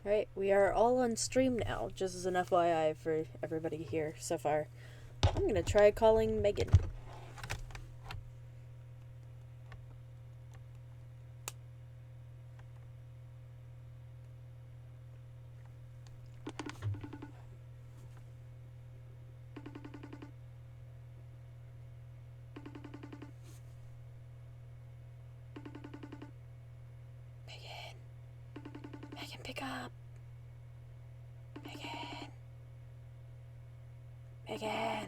Alright, we are all on stream now, just as an FYI for everybody here so far. I'm gonna try calling Megan. Megan. Megan, pick up. Megan. Megan.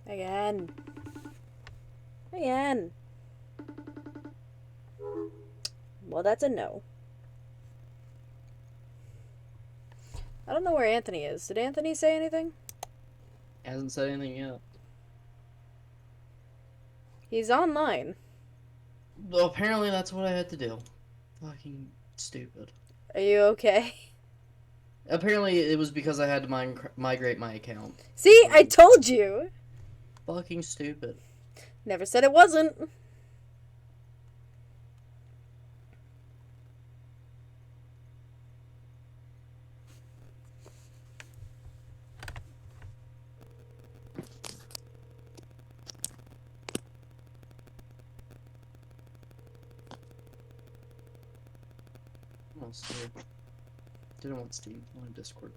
Megan. Megan. Well, that's a no. I don't know where Anthony is. Did Anthony say anything? Hasn't said anything yet. He's online. Well, apparently that's what I had to do. Fucking stupid. Are you okay? Apparently it was because I had to migrate my account. See, I told you! Fucking stupid. Never said it wasn't. Oh, Steve. Didn't want Steve. I wanted Discord.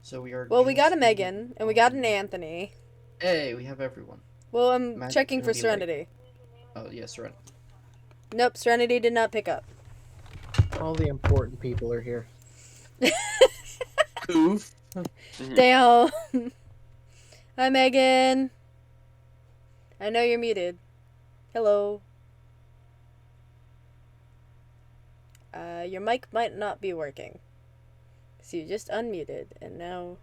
So we are. Well, we got a Megan, and we got an Anthony. Hey, we have everyone. Well, I'm Matt's checking for gonna be Serenity. Oh, yes, right. Nope, Serenity did not pick up. All the important people are here. Oof. Damn. Hi, Megan. I know you're muted. Hello. Your mic might not be working. So you just unmuted, and now...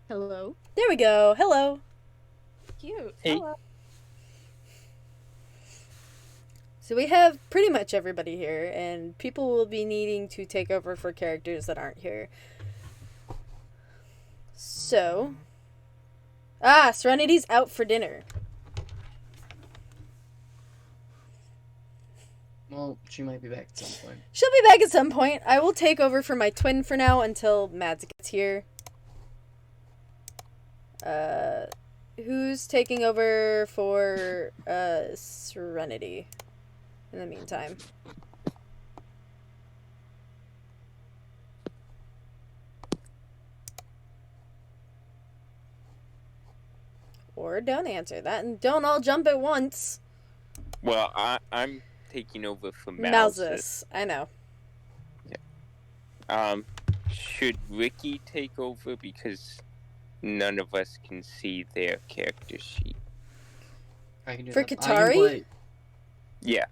Hello. There we go. Hello. Cute. Hey. Hello. So we have pretty much everybody here, and people will be needing to take over for characters that aren't here. So... Serenity's out for dinner. Well, she might be back at some point. She'll be back at some point. I will take over for my twin for now until Mads gets here. Who's taking over for Serenity in the meantime? Or don't answer that, and don't all jump at once. Well, I'm taking over for Malzus. Malzus, I know. Should Ricky take over because none of us can see their character sheet? I can do For that. Katari? Yeah.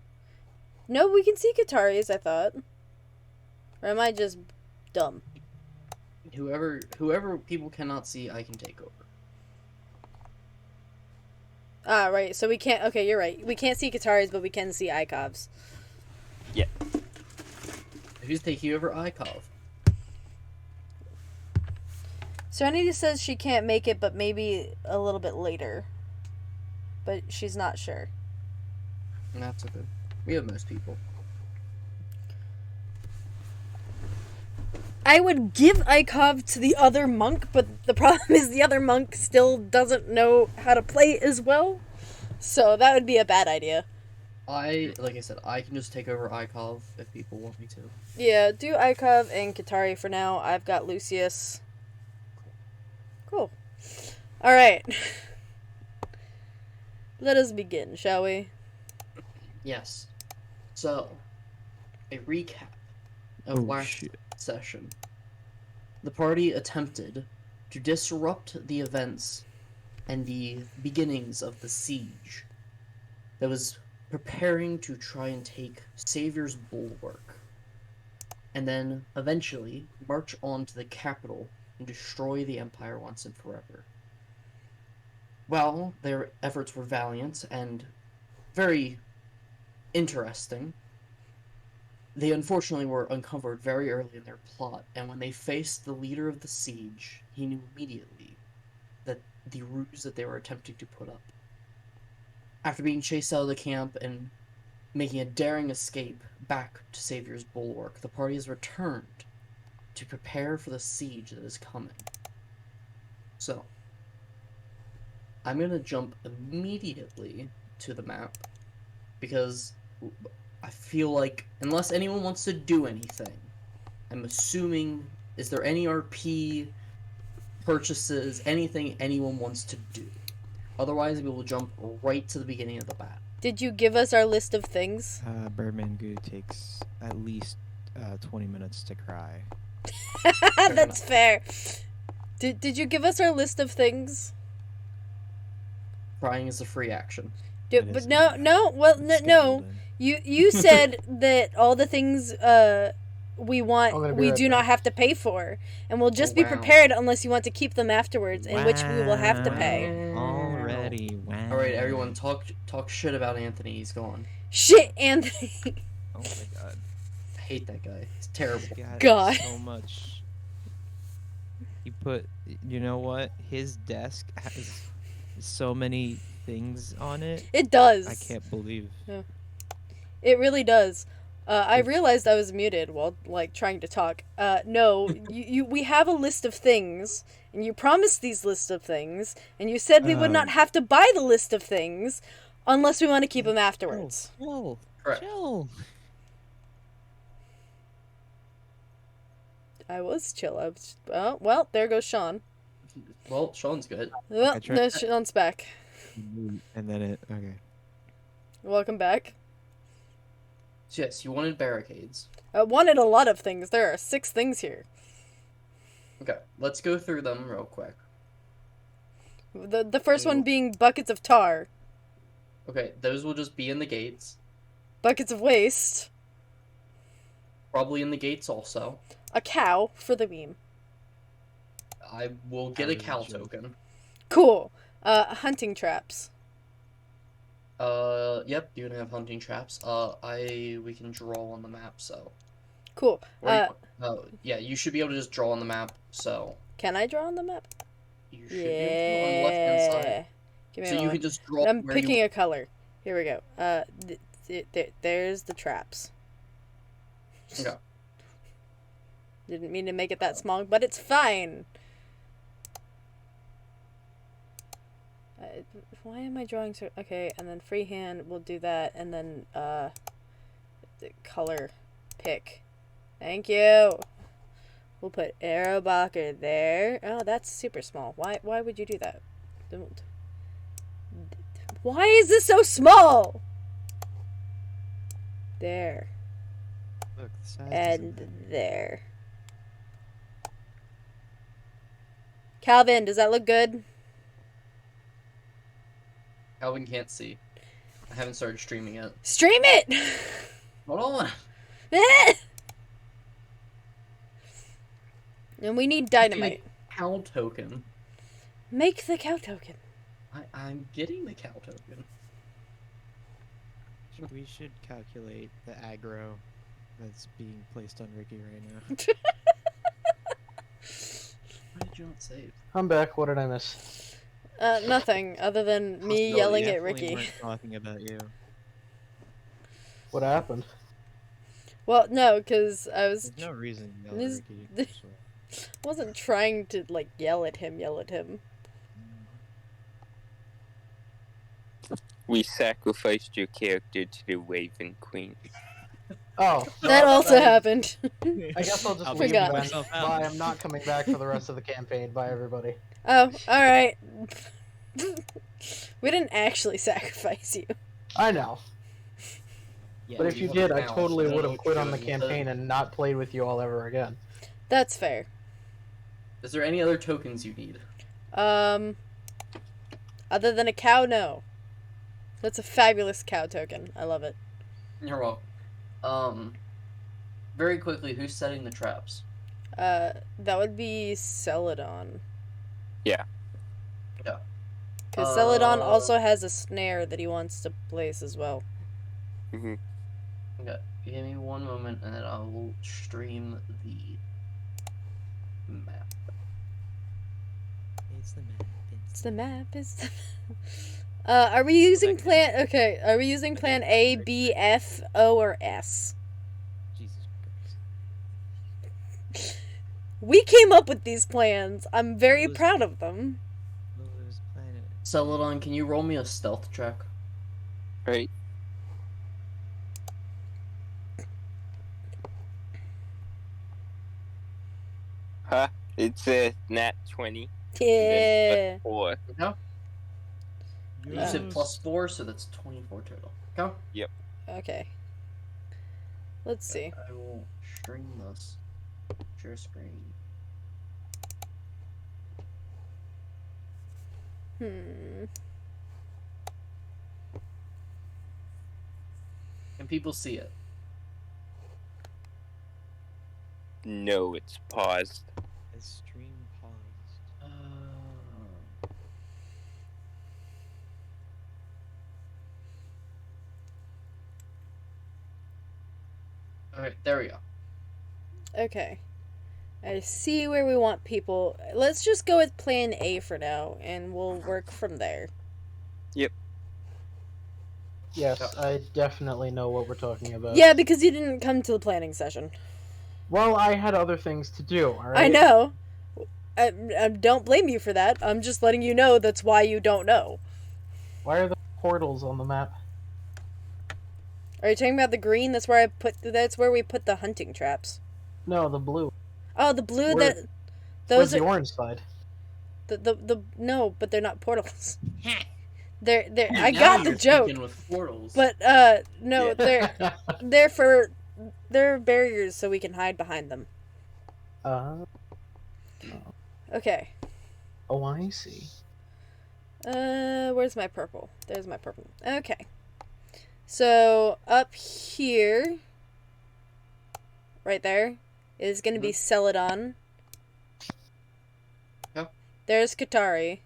No, we can see Katari's, I thought. Or am I just dumb? Whoever people cannot see, I can take over. Ah, right. So we can't... Okay, you're right. We can't see Katari's, but we can see Ikov's. Yeah. Who's taking over Ikov? Serenity says she can't make it, but maybe a little bit later. But she's not sure. That's okay. We have most people. I would give Ikov to the other monk, but the problem is the other monk still doesn't know how to play as well. So that would be a bad idea. Like I said, I can just take over Ikov if people want me to. Yeah, do Ikov and Katari for now. I've got Lucius. Cool. Alright. Let us begin, shall we? Yes. So, a recap of last session. The party attempted to disrupt the events and the beginnings of the siege that was preparing to try and take Savior's Bulwark, and then eventually march on to the capital and destroy the Empire once and forever. Well, their efforts were valiant and very interesting. They unfortunately were uncovered very early in their plot, and when they faced the leader of the siege, he knew immediately that the ruse that they were attempting to put up. After being chased out of the camp and making a daring escape back to Savior's Bulwark, the party has returned to prepare for the siege that is coming. So, I'm gonna jump immediately to the map, because I feel like, unless anyone wants to do anything, I'm assuming, is there any RP purchases, anything anyone wants to do? Otherwise, we will jump right to the beginning of the battle. Did you give us our list of things? Birdman Goo takes at least 20 minutes to cry. That's fair. Did you give us our list of things? Crying is a free action. But no. Well, no. You said that all the things we want, we do not have to pay for, and we'll just be prepared unless you want to keep them afterwards, in which we will have to pay. Already, wow. All right, everyone, talk shit about Anthony. He's gone. Shit, Anthony. Oh my god. I hate that guy. He's terrible. God. So much. He put, you know what? His desk has so many things on it. It does. I can't believe. Yeah. It really does. I realized I was muted while trying to talk. No, we have a list of things, and you promised these list of things, and you said we would not have to buy the list of things unless we want to keep them afterwards. Chill. Correct. Chill. I was chill. Well, there goes Sean. Well, Sean's good. Well, tried- no, Sean's back. And then okay. Welcome back. So yes, you wanted barricades. I wanted a lot of things. There are 6 things here. Okay, let's go through them real quick. The first one being buckets of tar. Okay, those will just be in the gates. Buckets of waste. Probably in the gates also. A cow for the meme. I will get a cow token. Cool. Hunting traps. Yep, you can have hunting traps. We can draw on the map, so. Cool. Yeah, you should be able to just draw on the map, so. Can I draw on the map? You should be able to on the left-hand side. Give me So a you moment. can just draw I'm where picking you... a color. Here we go. There's the traps. Okay. Didn't mean to make it that small, but it's fine. Why am I drawing so... Okay, and then freehand, we'll do that, and then, the color pick. Thank you! We'll put arrow blocker there. Oh, that's super small. Why would you do that? Don't. Why is this so small? There. Look, the size And doesn't- there. Calvin, does that look good? Calvin can't see. I haven't started streaming yet. Stream it! Hold on! And we need dynamite. Cow token. Make the cow token. I'm getting the cow token. We should calculate the aggro that's being placed on Ricky right now. Why did you not save? I'm back. What did I miss? Nothing other than me Possibility. yelling at Definitely Ricky. weren't talking about you. What happened? Well, no, because I was There's no reason to yell at This- Ricky. so. wasn't trying to yell at him. We sacrificed your character to the Raven Queen. Oh. That also happened. I guess I'll just I'll leave forgot. then. myself out. Bye. I'm not coming back for the rest of the campaign. Bye, everybody. Oh, all right. We didn't actually sacrifice you. I know. Yeah, But if you have did, a I mouse. totally don't would know have what quit you're on the doing with it. campaign and not played with you all ever again. That's fair. Is there any other tokens you need? Other than a cow, no. That's a fabulous cow token. I love it. You're welcome. Very quickly, who's setting the traps? That would be Celadon. Yeah. Yeah. Because Celadon also has a snare that he wants to place as well. Hmm. Okay. Give me one moment, and then I will stream the map. It's the map. It's the map. It's the are we using plan? Okay, are we using plan A, B, F, O, or S? Jesus Christ. We came up with these plans. I'm very Was- proud of them. Lulu's planet. Celadon, can you roll me a stealth check? Right? Huh? It's a nat 20. Yeah. 4. No. You said Yes. +4, so that's 24 total. Go. Okay. Let's see. I will stream this. Share screen. Can people see it? No, it's paused. The stream paused. Alright, there we go. Okay. I see where we want people. Let's just go with plan A for now, and we'll work from there. Yes, I definitely know what we're talking about. Yeah, because you didn't come to the planning session. Well, I had other things to do, alright? I know. I don't blame you for that. I'm just letting you know that's why you don't know. Why are the portals on the map? Are you talking about the green? That's where we put the hunting traps. No, the blue. Oh, the blue Where- that Where's those the are orange side? the no, but they're not portals. They're I Now got the you're joke. speaking with portals. But no, Yeah. they're barriers so we can hide behind them. Okay. Oh, I see. Where's my purple? There's my purple. Okay. So up here, right there, is gonna be Celadon. Yep. There's Katari.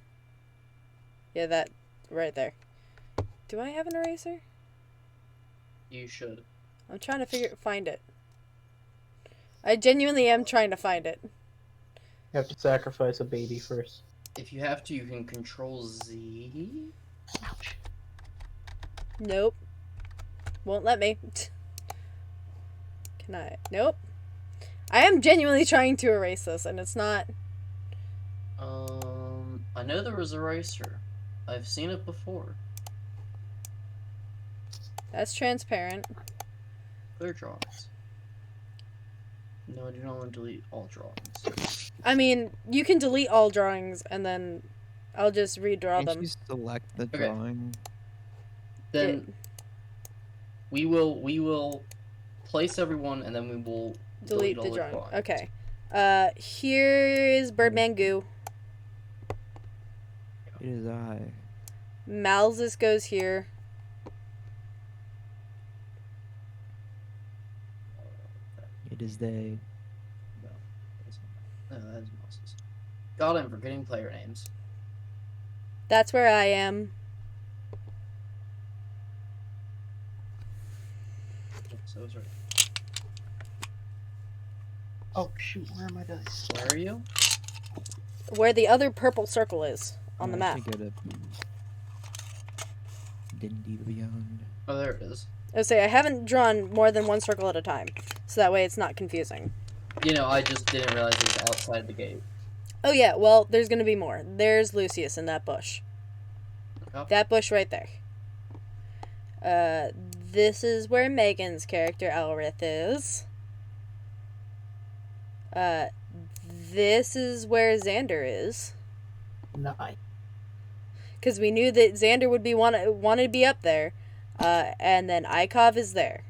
Yeah, that right there. Do I have an eraser? You should. I'm trying to find it. I genuinely am trying to find it. You have to sacrifice a baby first. If you have to, you can control Z. Ouch. Nope. Won't let me. Can I? Nope. I am genuinely trying to erase this, and it's not. I know there was a eraser. I've seen it before. That's transparent. Clear drawings. No, I do not want to delete all drawings. I mean, you can delete all drawings, and then I'll just redraw Can't them. you select the Okay. drawing? Then we will place everyone, and then we will Delete all the drawing. drawings. Okay. Here is Birdman Goo. It is I. Malzus goes here. It is they. No, that is Moses. God, I'm forgetting player names. That's where I am. So it's right. Oh, shoot, where are my dice? Where are you? Where the other purple circle is on the I map. should go to D&D Beyond. Oh, there it is. I say I haven't drawn more than one circle at a time, so that way it's not confusing. You know, I just didn't realize it was outside the gate. Oh yeah, well, there's gonna be more. There's Lucius in that bush. Oh. That bush right there. This is where Megan's character Elrith is. This is where Xander is. Nice. Because we knew that Xander would be wanted to be up there. And then Ikov is there.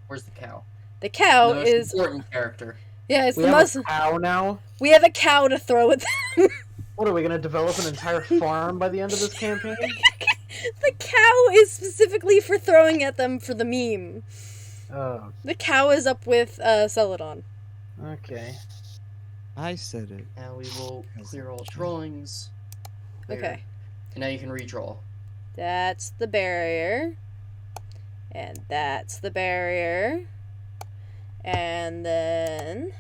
Where's the cow? The cow the most is... important character. Yeah, it's We the have most... a cow now? We have a cow to throw at them. What, are we gonna develop an entire farm by the end of this campaign? The cow is specifically for throwing at them for the meme. Oh, The cow is up with Celadon. okay. I said it. Now we will As clear all a child. drawings. Clear. Okay. And now you can redraw. That's the barrier. And that's the barrier. And then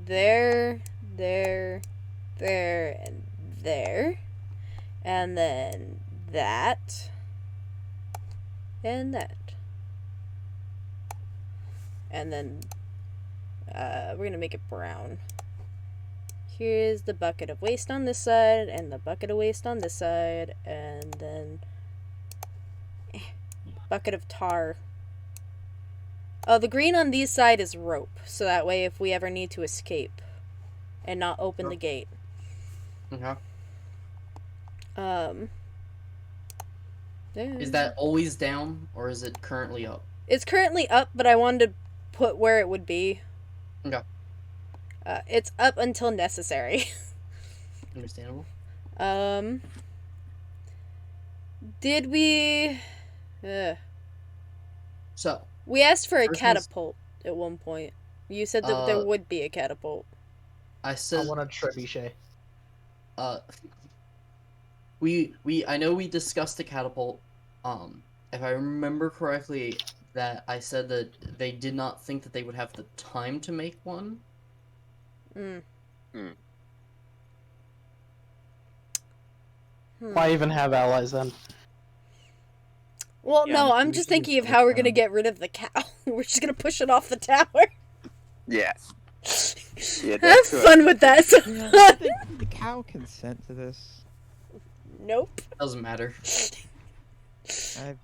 there, there, and there. And then that. And that. And then we're gonna make it brown. Here's the bucket of waste on this side, and the bucket of waste on this side, and then bucket of tar. Oh, the green on these side is rope, so that way if we ever need to escape and not open the gate. Okay. Is There. that always down, or is it currently up? It's currently up, but I wanted to put where it would be. Okay. It's up until necessary. Understandable. Did we... So, We asked for a First one's- catapult at one point. You said that there would be a catapult. I I said, want a trebuchet. I know we discussed the catapult. If I remember correctly, that I said that they did not think that they would have the time to make one. Why even have allies then? Well, Yeah, no, I'm we just should thinking of just how put we're gonna down- get rid of the cow. We're just gonna push it off the tower. Yeah. Yeah, Have that's what. fun with that. Yeah, did the cow consent to this? Nope. Doesn't matter. This I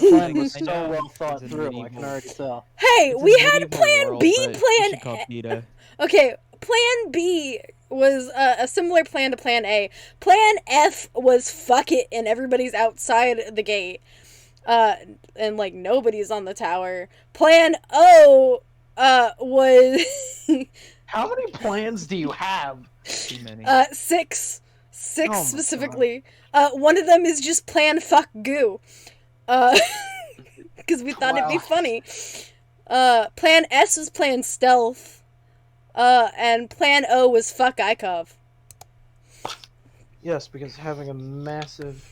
plan was I so know well it's thought a through, I medieval- can already tell. Hey, It's a we had medieval Plan world, B, but we Plan should call PETA. Okay, Plan B was a similar plan to Plan A. Plan F was fuck it and everybody's outside the gate. And like nobody's on the tower. Plan O was How many plans do you have? Too many. six. Six Oh my specifically. One of them is just Plan fuck goo. Because we thought it'd be Wow. funny. Plan S was Plan stealth. And Plan O was fuck Ikov. Yes, because having a massive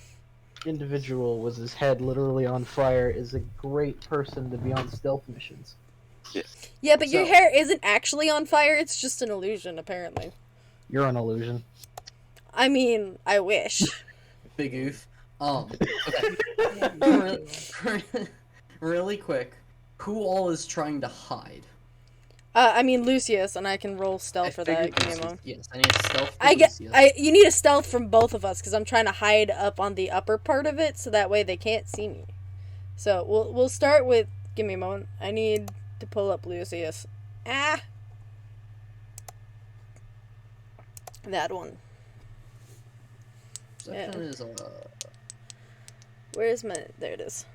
individual with his head literally on fire is a great person to be on stealth missions. Yeah, but your So- hair isn't actually on fire, it's just an illusion, apparently. You're an illusion. I mean, I wish. Big oof. Okay. Really quick, who all is trying to hide? I mean Lucius, and I can roll I stealth for that. figured Give me a Lucius- moment. Yes, I need a stealth for I get. Lucius. You need a stealth from both of us because I'm trying to hide up on the upper part of it, so that way they can't see me. So we'll start with. Give me a moment. I need to pull up Lucius. Ah. That one. Perception is Where's my? There it is.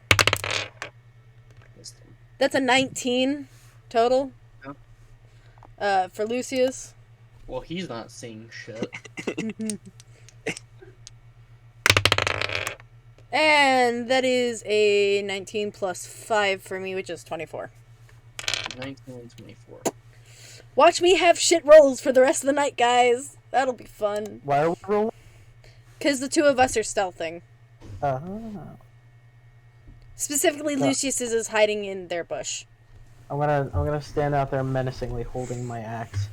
wisdom. That's a 19 total. Yeah. For Lucius. Well, he's not seeing shit. And that is a 19 plus 5 for me, which is 24. 19 and 24. Watch me have shit rolls for the rest of the night, guys. That'll be fun. Why are we rolling? Because the two of us are stealthing. Uh-huh. Specifically, Yeah. Lucius is hiding in their bush. I'm gonna stand out there menacingly holding my axe.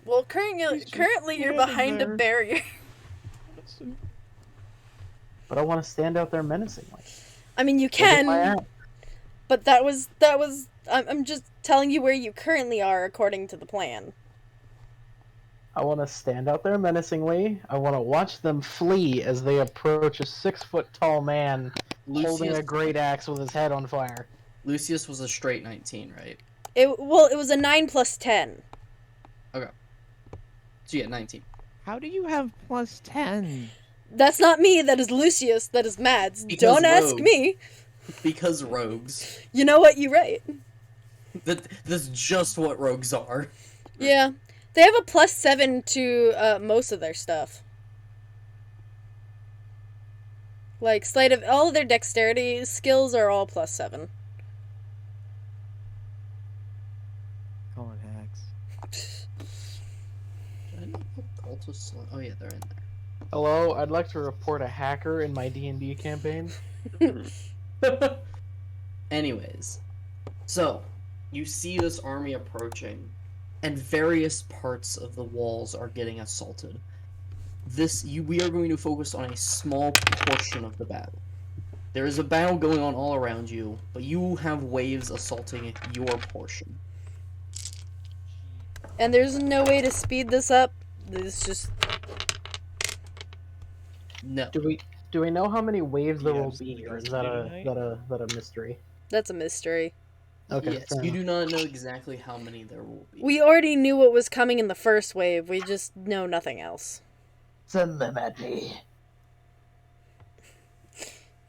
Well, currently you're behind a barrier. But I want to stand out there menacingly. I mean, you Holding my can, axe. but that was. I'm just telling you where you currently are according to the plan. I want to stand out there menacingly. I want to watch them flee as they approach a 6-foot-tall man holding Lucius, a great axe with his head on fire. Lucius was a straight 19, right? It was a 9 plus 10. So yeah, 19. How do you have plus 10? That's not me. That is Lucius. That is Mads. Because Don't ask rogue. me. Because rogues. You know what? You're right. That's just what rogues are. Yeah, they have a plus 7 to most of their stuff. Like sleight of all of their dexterity skills are all plus 7. Come on, hacks. Did I not put cultist? Oh yeah, they're in there. Hello, I'd like to report a hacker in my D&D campaign. Anyways, so you see this army approaching, and various parts of the walls are getting assaulted. We are going to focus on a small portion of the battle. There is a battle going on all around you, but you have waves assaulting your portion. And there's no way to speed this up. It's just No, Do we know how many waves there Yeah, will just be the here? Is rest that of a the that a mystery? that's a mystery. Okay, yes, fair you enough. do not know exactly how many there will be. We already knew what was coming in the first wave. We just know nothing else. Send them at me.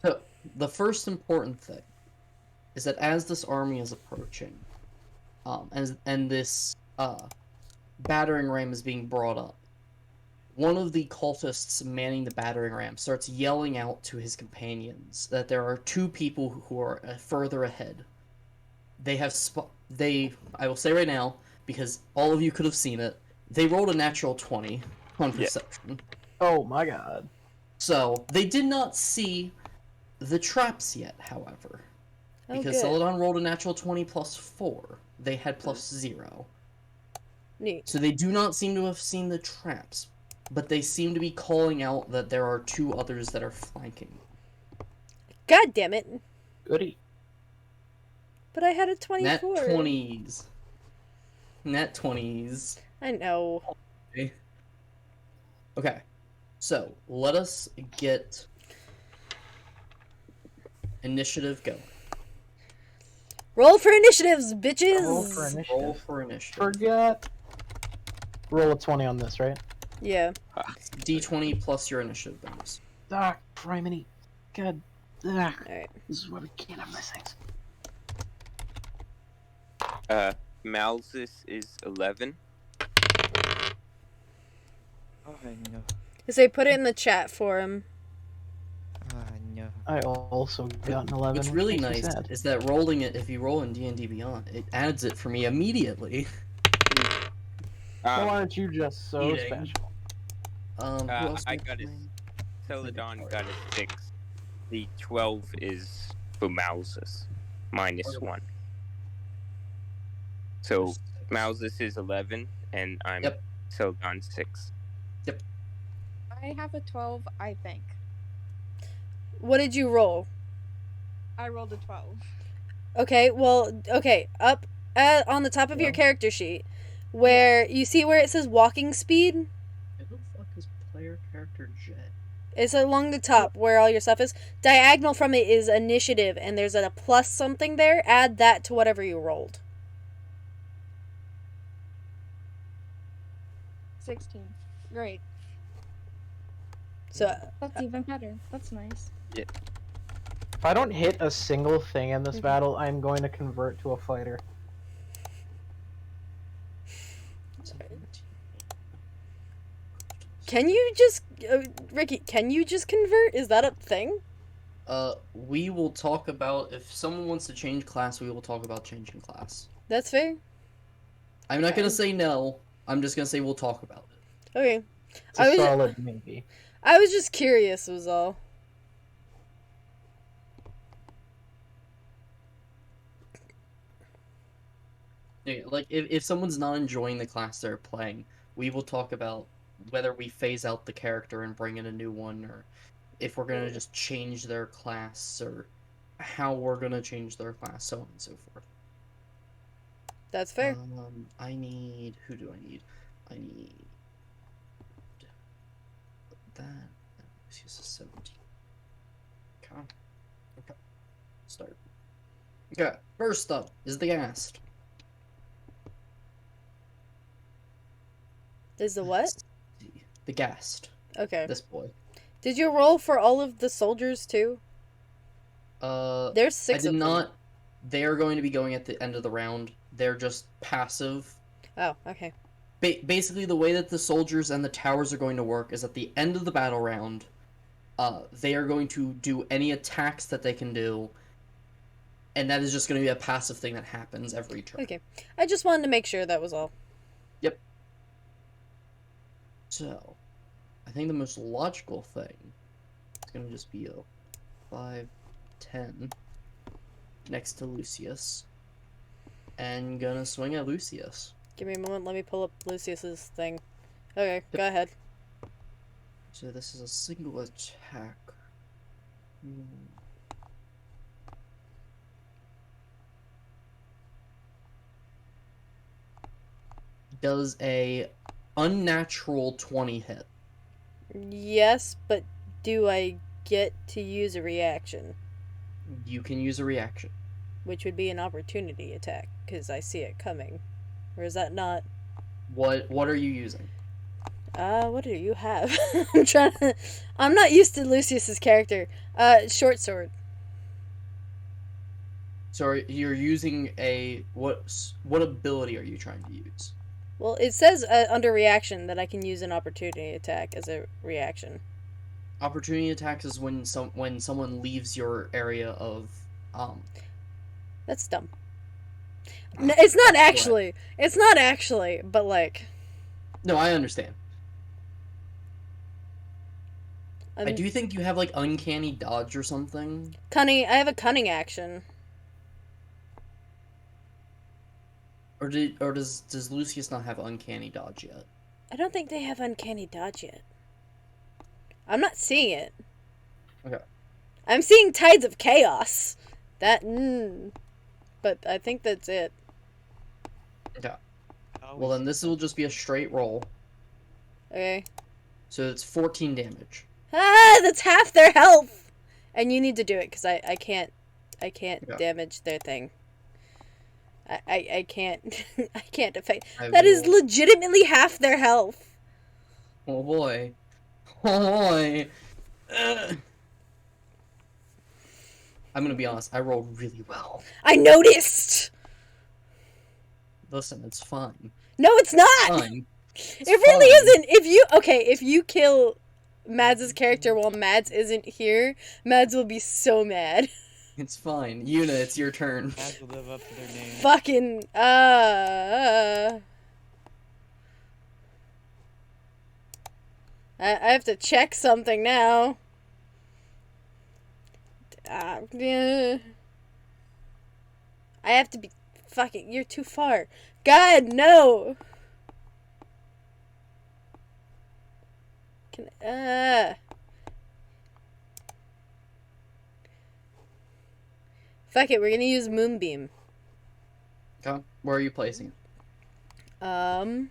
So, the first important thing is that as this army is approaching, and this battering ram is being brought up, one of the cultists manning the battering ram starts yelling out to his companions that there are two people who are further ahead. I will say right now, because all of you could have seen it, they rolled a natural 20 on Yeah. perception. Oh my god. So, they did not see the traps yet, however. Oh, Because good. Celadon rolled a natural 20 plus 4. They had plus 0. Neat. So they do not seem to have seen the traps, but they seem to be calling out that there are two others that are flanking. God damn it. Goody. But I had a Nat 24. 20s. Nat 20s. I know. Okay. So, let us get initiative go. Roll for initiatives, bitches! Roll for initiative. Roll for initiative. Forget. Roll a 20 on this, right? Yeah. D20 plus your initiative bonus. Ah, criminy. God. Ah, Alright. this is why we can't have nice things. Malzus is 11. Oh, no. Because they put it in the chat for him. Oh, no. I also got an 11. What's which really makes me nice sad. is that rolling it, if you roll in D&D Beyond, it adds it for me immediately. Why Um, aren't you just so Eating. special? Who else I am got it. playing? Celadon got a 6. The 12 is for Malzus. Minus Okay. 1. So, Malzus is 11, and I'm Yep. Celadon 6. I have a 12, I think. What did you roll? I rolled a 12. Okay, well, up on the top of your Yeah. character sheet, where you see where it says walking speed? Who the fuck is player character Jet? It's along the top where all your stuff is. Diagonal from it is initiative, and there's a plus something there. Add that to whatever you rolled. 16. Great. So, That's even better. That's nice. If I don't hit a single thing in this battle, I'm going to convert to a fighter. can you just, Ricky, can you just convert? Is that a thing? We will talk about, if someone wants to change class, we will talk about changing class. That's fair. I'm not gonna say no, I'm just gonna say we'll talk about it. Okay. It's a I was- solid maybe. I was just curious, was all. Yeah, like, if someone's not enjoying the class they're playing, we will talk about whether we phase out the character and bring in a new one, or if we're gonna just change their class, or how we're gonna change their class, so on and so forth. That's fair. Who do I need? I need that. Let's use a 17. Okay. Start. Okay. First up is the Ast. Is the what? The Ghast. Okay. This boy. Did you roll for all of the soldiers too? There's I 6 did of them. not. They are going to be going at the end of the round. They're just passive. Oh, okay. Basically, the way that the soldiers and the towers are going to work is at the end of the battle round, they are going to do any attacks that they can do, and that is just going to be a passive thing that happens every turn. Okay. I just wanted to make sure that was all. So, I think the most logical thing is gonna just be a 5, 10 next to Lucius, and gonna swing at Lucius. Give me a moment. Let me pull up Lucius's thing. Okay, go ahead. So this is a single attack. Does a unnatural 20 hit? Yes, but do I get to use a reaction? You can use a reaction. Which would be an opportunity attack, because I see it coming. Or is that not? What are you using? What do you have? I'm not used to Lucius's character. Short sword. So you're using a what ability are you trying to use? Well, it says under reaction that I can use an opportunity attack as a reaction. Opportunity attacks is when someone leaves your area of That's dumb. No, it's not That's actually. It's not actually, but like. No, I understand. I do think you have like uncanny dodge or something. Cunning. I have a cunning action. Or does Lucius not have uncanny dodge yet? I don't think they have uncanny dodge yet. I'm not seeing it. Okay. I'm seeing Tides of Chaos. That. But I think that's it. Okay. Well, then this will just be a straight roll. Okay. So it's 14 damage. Ah, that's half their health. And you need to do it because I can't damage their thing. I can't I can't affect. That is legitimately half their health. Oh boy. Oh boy. I'm gonna be honest, I rolled really well. I noticed. Listen, it's fine. No, it's not. It's fine. It really isn't. If you kill Mads' character while Mads isn't here, Mads will be so mad. It's fine. Yuna, it's your turn. Mads will live up to their name. Fucking I have to check something now. Yeah. I have to be fucking. You're too far. God, no. Fuck it, we're gonna use Moonbeam. Okay. Where are you placing it?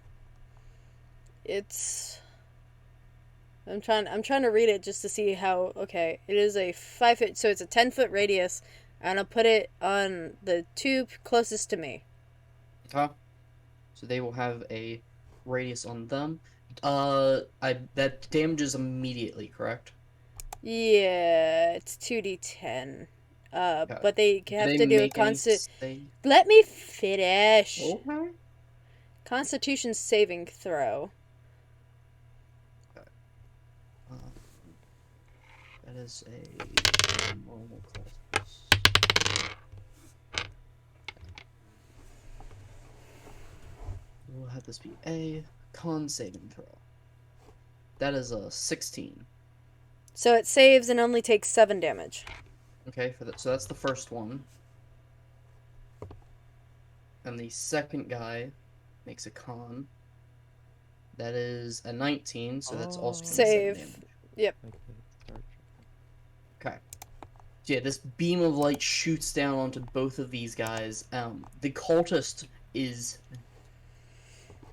It's. I'm trying to read it just to see how. Okay, it is a 5-foot, so it's a 10-foot radius, and I'll put it on the tube closest to me. Okay. So they will have a radius on them. That damages immediately, correct? Yeah, it's 2d10. Okay. But they have to do a constant. Save? Let me finish. Okay. Constitution saving throw. That is a normal class. We'll have this be a con saving throw. That is a 16. So it saves and only takes 7 damage. Okay, so that's the first one. And the second guy makes a con. That is a 19, so that's also save. 7 damage. Yep. Okay. So yeah, this beam of light shoots down onto both of these guys. The cultist is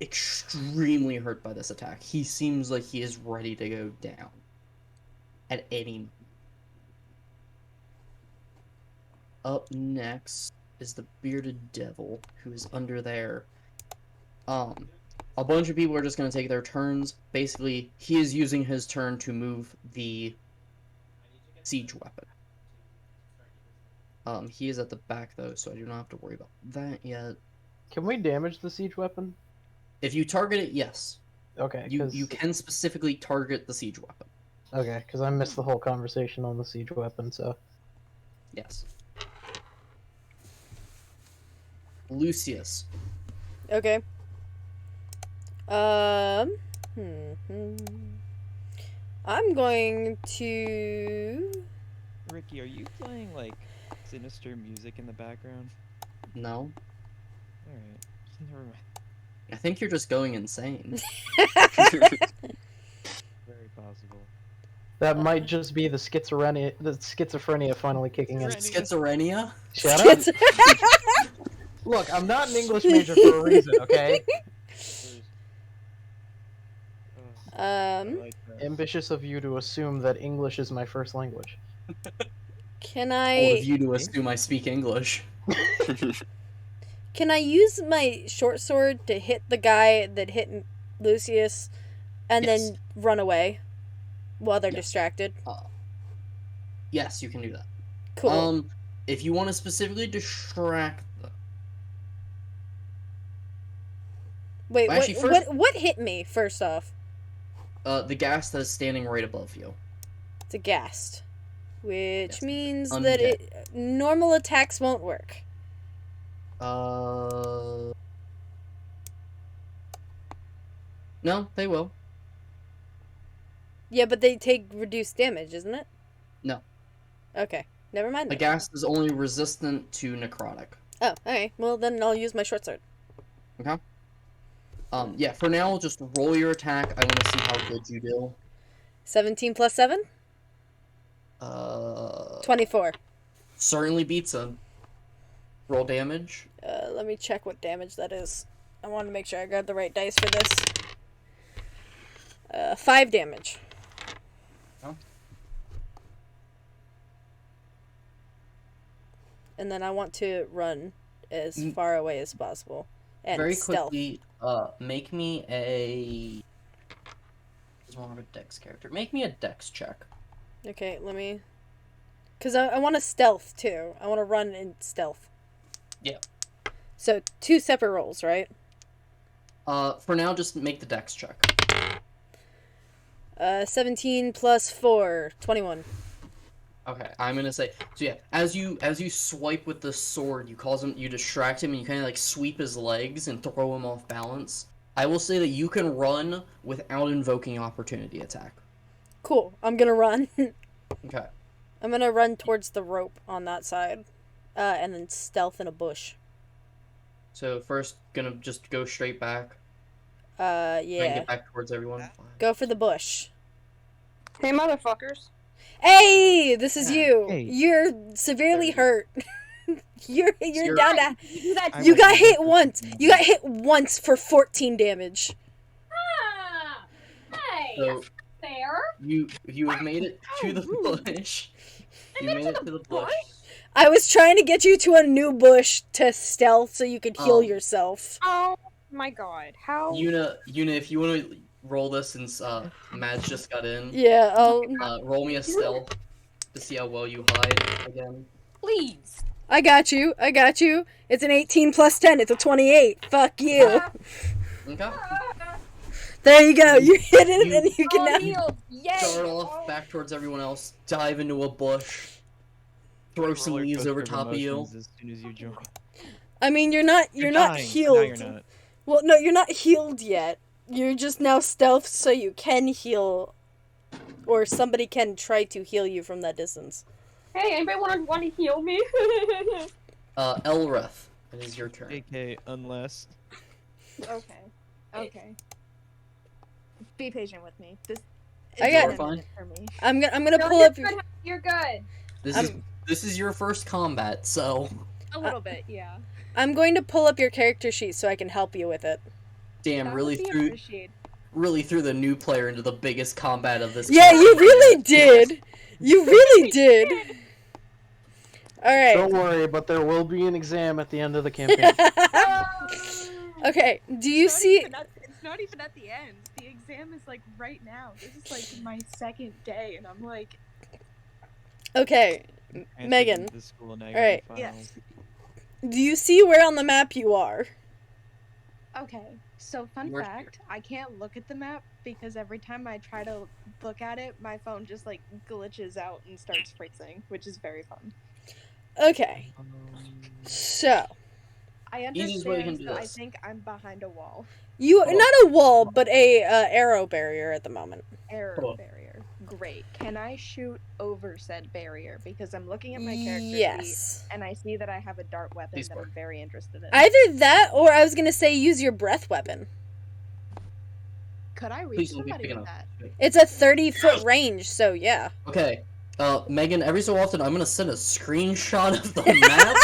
extremely hurt by this attack. He seems like he is ready to go down at any moment. Up next is the bearded devil, who is under there. A bunch of people are just going to take their turns. Basically, he is using his turn to move the siege weapon. He is at the back, though, so I do not have to worry about that yet. Can we damage the siege weapon? If you target it, yes. Okay. You can specifically target the siege weapon. Okay, because I missed the whole conversation on the siege weapon, so... Yes. Lucius. Okay. I'm going to... Ricky, are you playing like sinister music in the background? No. Alright. Never mind. I think you're just going insane. Very possible. That might just be the schizophrenia finally kicking in. Schizophrenia? Shut up! Look, I'm not an English major for a reason, okay? I like that. Ambitious of you to assume that English is my first language. Can Bold of I you to assume I speak English. use my short sword to hit the guy that hit Lucius and Yes. then run away while they're Yes. distracted? Yes, you can do that. Cool. If you want to specifically distract them. Wait, actually, what hit me first off? The gas that is standing right above you. It's a ghast, which Yes. means Undead. that normal attacks won't work. No, they will. Yeah, but they take reduced damage, isn't it? No. Okay, never mind. The then. gas is only resistant to necrotic. Oh, okay. Well, then I'll use my short sword. Okay. Yeah. For now, just roll your attack. I want to see how good you do. 17 plus 7? 24. Certainly beats him. Roll damage. Let me check what damage that is. I want to make sure I grab the right dice for this. 5 damage. Oh. And then I want to run as far away as possible. And Very stealth. quickly, make me a. He's more of a dex character. Make me a dex check. Okay, let me... Because I want to stealth, too. I want to run in stealth. Yeah. So, 2 separate rolls, right? For now, just make the dex check. 17 plus 4, 21. Okay, I'm gonna say so. Yeah, as you swipe with the sword, you distract him, and you kind of like sweep his legs and throw him off balance. I will say that you can run without invoking opportunity attack. Cool. I'm gonna run. Okay. I'm gonna run towards the rope on that side. And then stealth in a bush. So first, gonna just go straight back. Yeah. Try and get back towards everyone. Go for the bush. Hey, motherfuckers. Hey, this is you. Hey. You're severely hurt. you're You're- down to. You do that. You I got like hit this. once. You got hit once for 14 damage. Ah, hey, So there. you have made it to the bush. You made it to the bush. I was trying to get you to a new bush to stealth so you could heal Oh. yourself. Oh my god. How? Yuna, if you want to roll this since Mads just got in, Yeah, roll me a stealth to see how well you hide again. Please. I got you. It's an 18 plus 10. It's a 28. Fuck you. Okay. There you go. You hit it You- and you can All now. healed. Yay. Start off back towards everyone else. Dive into a bush. Throw some Roller leaves over coaster top of you. emotions as soon as you join. I mean, you're not dying, but healed. now you're not. Well, no, you're not healed yet. You're just now stealth so you can heal, or somebody can try to heal you from that distance. Hey, anybody want to heal me? Elrith, it is your turn. AK, unless. Okay. Okay. Be patient with me. This. I it's got- been a minute for me. I'm gonna No, pull you're up. good. You're good. This is your first combat, so A little bit, yeah. I'm going to pull up your character sheet so I can help you with it. damn, That really would be threw appreciated. the new player into the biggest combat of this. Yeah, game. you really did. You really did. All right. Don't worry, but there will be an exam at the end of the campaign. Okay. Do you see? It's not even at the end. The exam is like right now. This is like my second day, and I'm like, Okay. Transferred Megan. into the school, now you're Alright. in Yes. finals. Do you see where on the map you are? okay. So fun Where's- fact, I can't look at the map because every time I try to look at it, my phone just like glitches out and starts freezing, which is very fun. Okay. So I Easiest way you can understand. do So I this. think I'm behind a wall. you Hold on. not a wall, but a arrow barrier at the moment. Error Hold on. barrier. Great. Can I shoot over said barrier? Because I'm looking at my character sheet, Yes. and I see that I have a dart weapon Please that work. I'm very interested in. Either that, or I was gonna say use your breath weapon. Could I reach Please don't be somebody picking with up. that? It's a 30-foot range, so yeah. Okay. Megan, every so often I'm gonna send a screenshot of the map.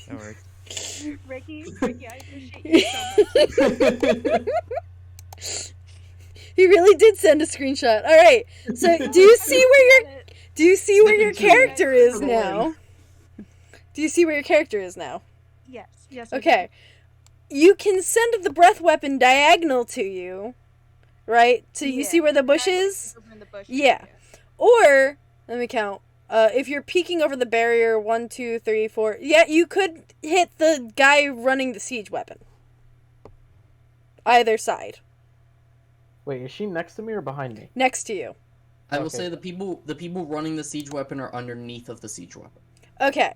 That works. Ricky, I appreciate you so much. He really did send a screenshot. All right. So do you see where your character is now? Do you see where your character is now? Yes. Yes. I Okay. You can send the breath weapon diagonal to you, right? So you see where the bush is? Over in the bushes, Yeah. Or, let me count. If you're peeking over the barrier, 1, 2, 3, 4. Yeah, you could hit the guy running the siege weapon. Either side. Wait, is she next to me or behind me? Next to you. I will Okay. say the people running the siege weapon are underneath of the siege weapon. Okay.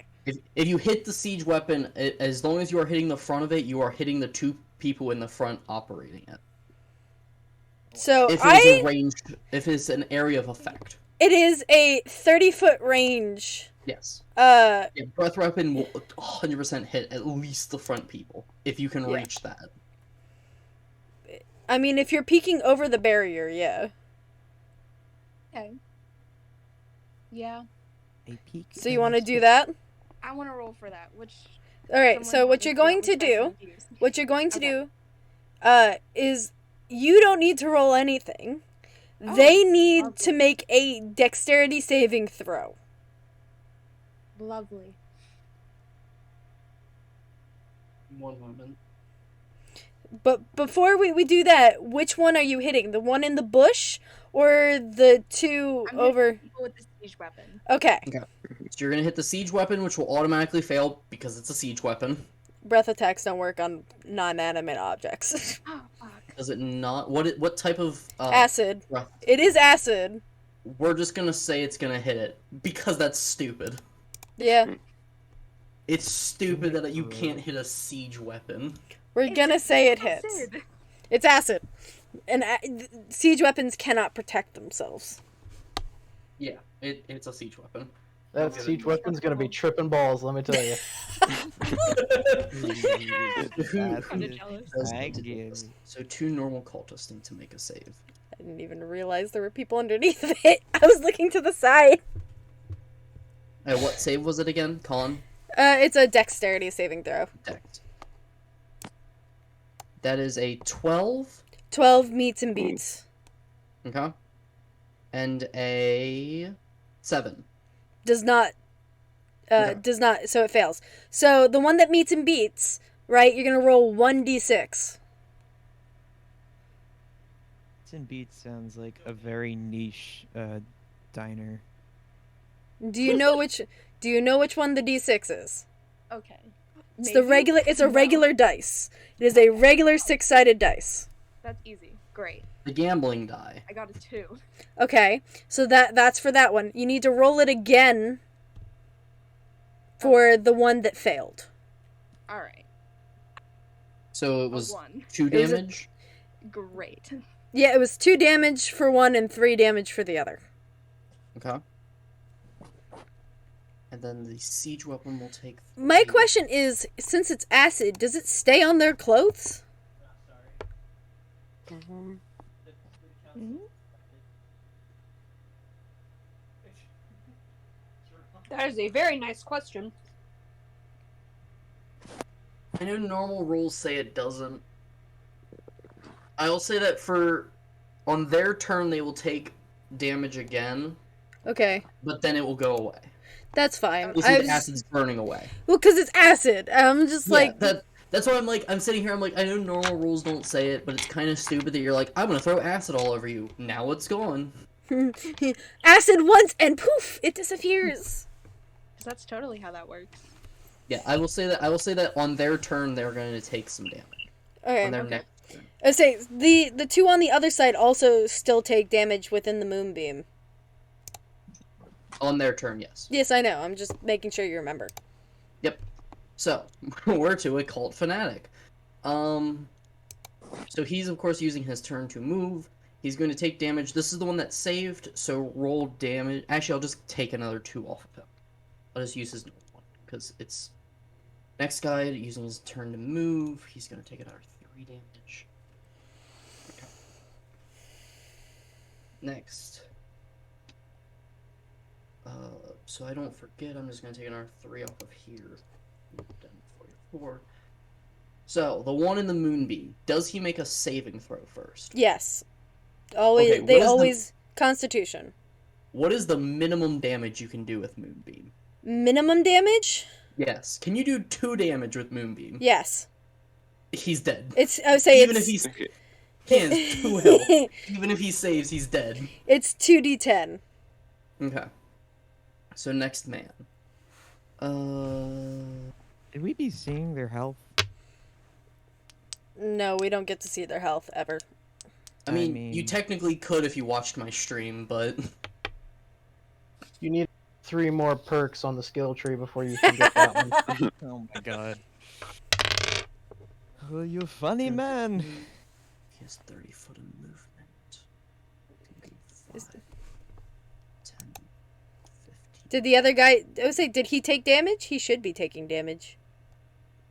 If you hit the siege weapon, as long as you are hitting the front of it, you are hitting the two people in the front operating it. So If it's a ranged, if it's an area of effect. it is a 30-foot range. Yes. Uh, Yeah, breath weapon will 100% hit at least the front people if you can Yeah. reach that. I mean, if you're peeking over the barrier, yeah. Okay. Yeah. A peek. So you want to do that? I want to roll for that. Which. All right. someone So help what me you're figure out going which to dice do, I'm to use. what you're going to Okay. do, is you don't need to roll anything. Oh, They need to lovely. make a dexterity saving throw. Lovely. One moment. But before we do that, which one are you hitting? The one in the bush or the two I'm over? hitting people with the siege weapon. Okay. So you're gonna hit the siege weapon, which will automatically fail because it's a siege weapon. Breath attacks don't work on non-animate objects. Oh fuck. Does it not? What type of Acid. breath? It is acid. We're just gonna say it's gonna hit it because that's stupid. Yeah. It's stupid that you can't hit a siege weapon. We're gonna say it hits. Acid. It's acid. And siege weapons cannot protect themselves. Yeah, it's a siege weapon. That Okay. siege weapon's gonna be tripping balls, let me tell you. Kinda jealous. So 2 normal cultists need to make a save. I didn't even realize there were people underneath of it. I was looking to the side. What save was it again, Colin? It's a dexterity saving throw. Dex. That is a 12. 12 meets and beats. Okay. And a 7. Does not, Okay. so it fails. So the one that meets and beats, right, you're gonna roll 1d6. And Beats sounds like a very niche diner. Do you know which one the d6 is? Okay. It's Maybe? it's a No. regular dice. It is a regular 6-sided dice. That's easy. Great. The gambling die. I got a 2. Okay, so that's for that one. You need to roll it again for the one that failed. All right. So it A was 1. 2 It was a- damage. Great. Yeah, it was 2 damage for one and 3 damage for the other. Okay. And then the siege weapon will take. My 3. question is, since it's acid, does it stay on their clothes? That is a very nice question. I know normal rules say it doesn't. I'll say that on their turn they will take damage again, Okay, but then it will go away. that's fine. This I is was, acid's burning away. well, because it's acid. I'm just like, That's why I'm sitting here. I'm like, I know normal rules don't say it, but it's kind of stupid that you're like, I'm gonna throw acid all over you. Now it's gone. acid once and poof, it disappears. 'Cause that's totally how that works. Yeah, I will say that on their turn they're going to take some damage. Okay. On their Okay. next turn. I say the two on the other side also still take damage within the moonbeam. On their turn, yes. Yes, I know. I'm just making sure you remember. Yep. So we're to a cult fanatic. So he's of course using his turn to move, He's going to take damage. This is the one that saved, so roll damage. Actually, I'll just take another 2 off of him. I'll just use his normal one, because it's... Next guy, using his turn to move, he's going to take another 3 damage. Okay. Next. So I don't forget, I'm just going to take another 3 off of here. Done 44. So, the one in the moonbeam, does he make a saving throw first? Yes. Always. Okay, They always Constitution. What is the minimum damage you can do with moonbeam? Minimum damage? Yes. Can you do 2 damage with moonbeam? Yes. He's dead. I would say Even it's if he's... He has 2 health. Even if he saves, he's dead. it's 2d10. Okay. So next man. Did we be seeing their health? No, we don't get to see their health ever. I mean, you technically could if you watched my stream, but... You need 3 more perks on the skill tree before you can get that one. Oh my god. Oh, you funny man. He has 30 foot of movement. 5, 10, 15. Did the other guy... I would say, did he take damage? He should be taking damage.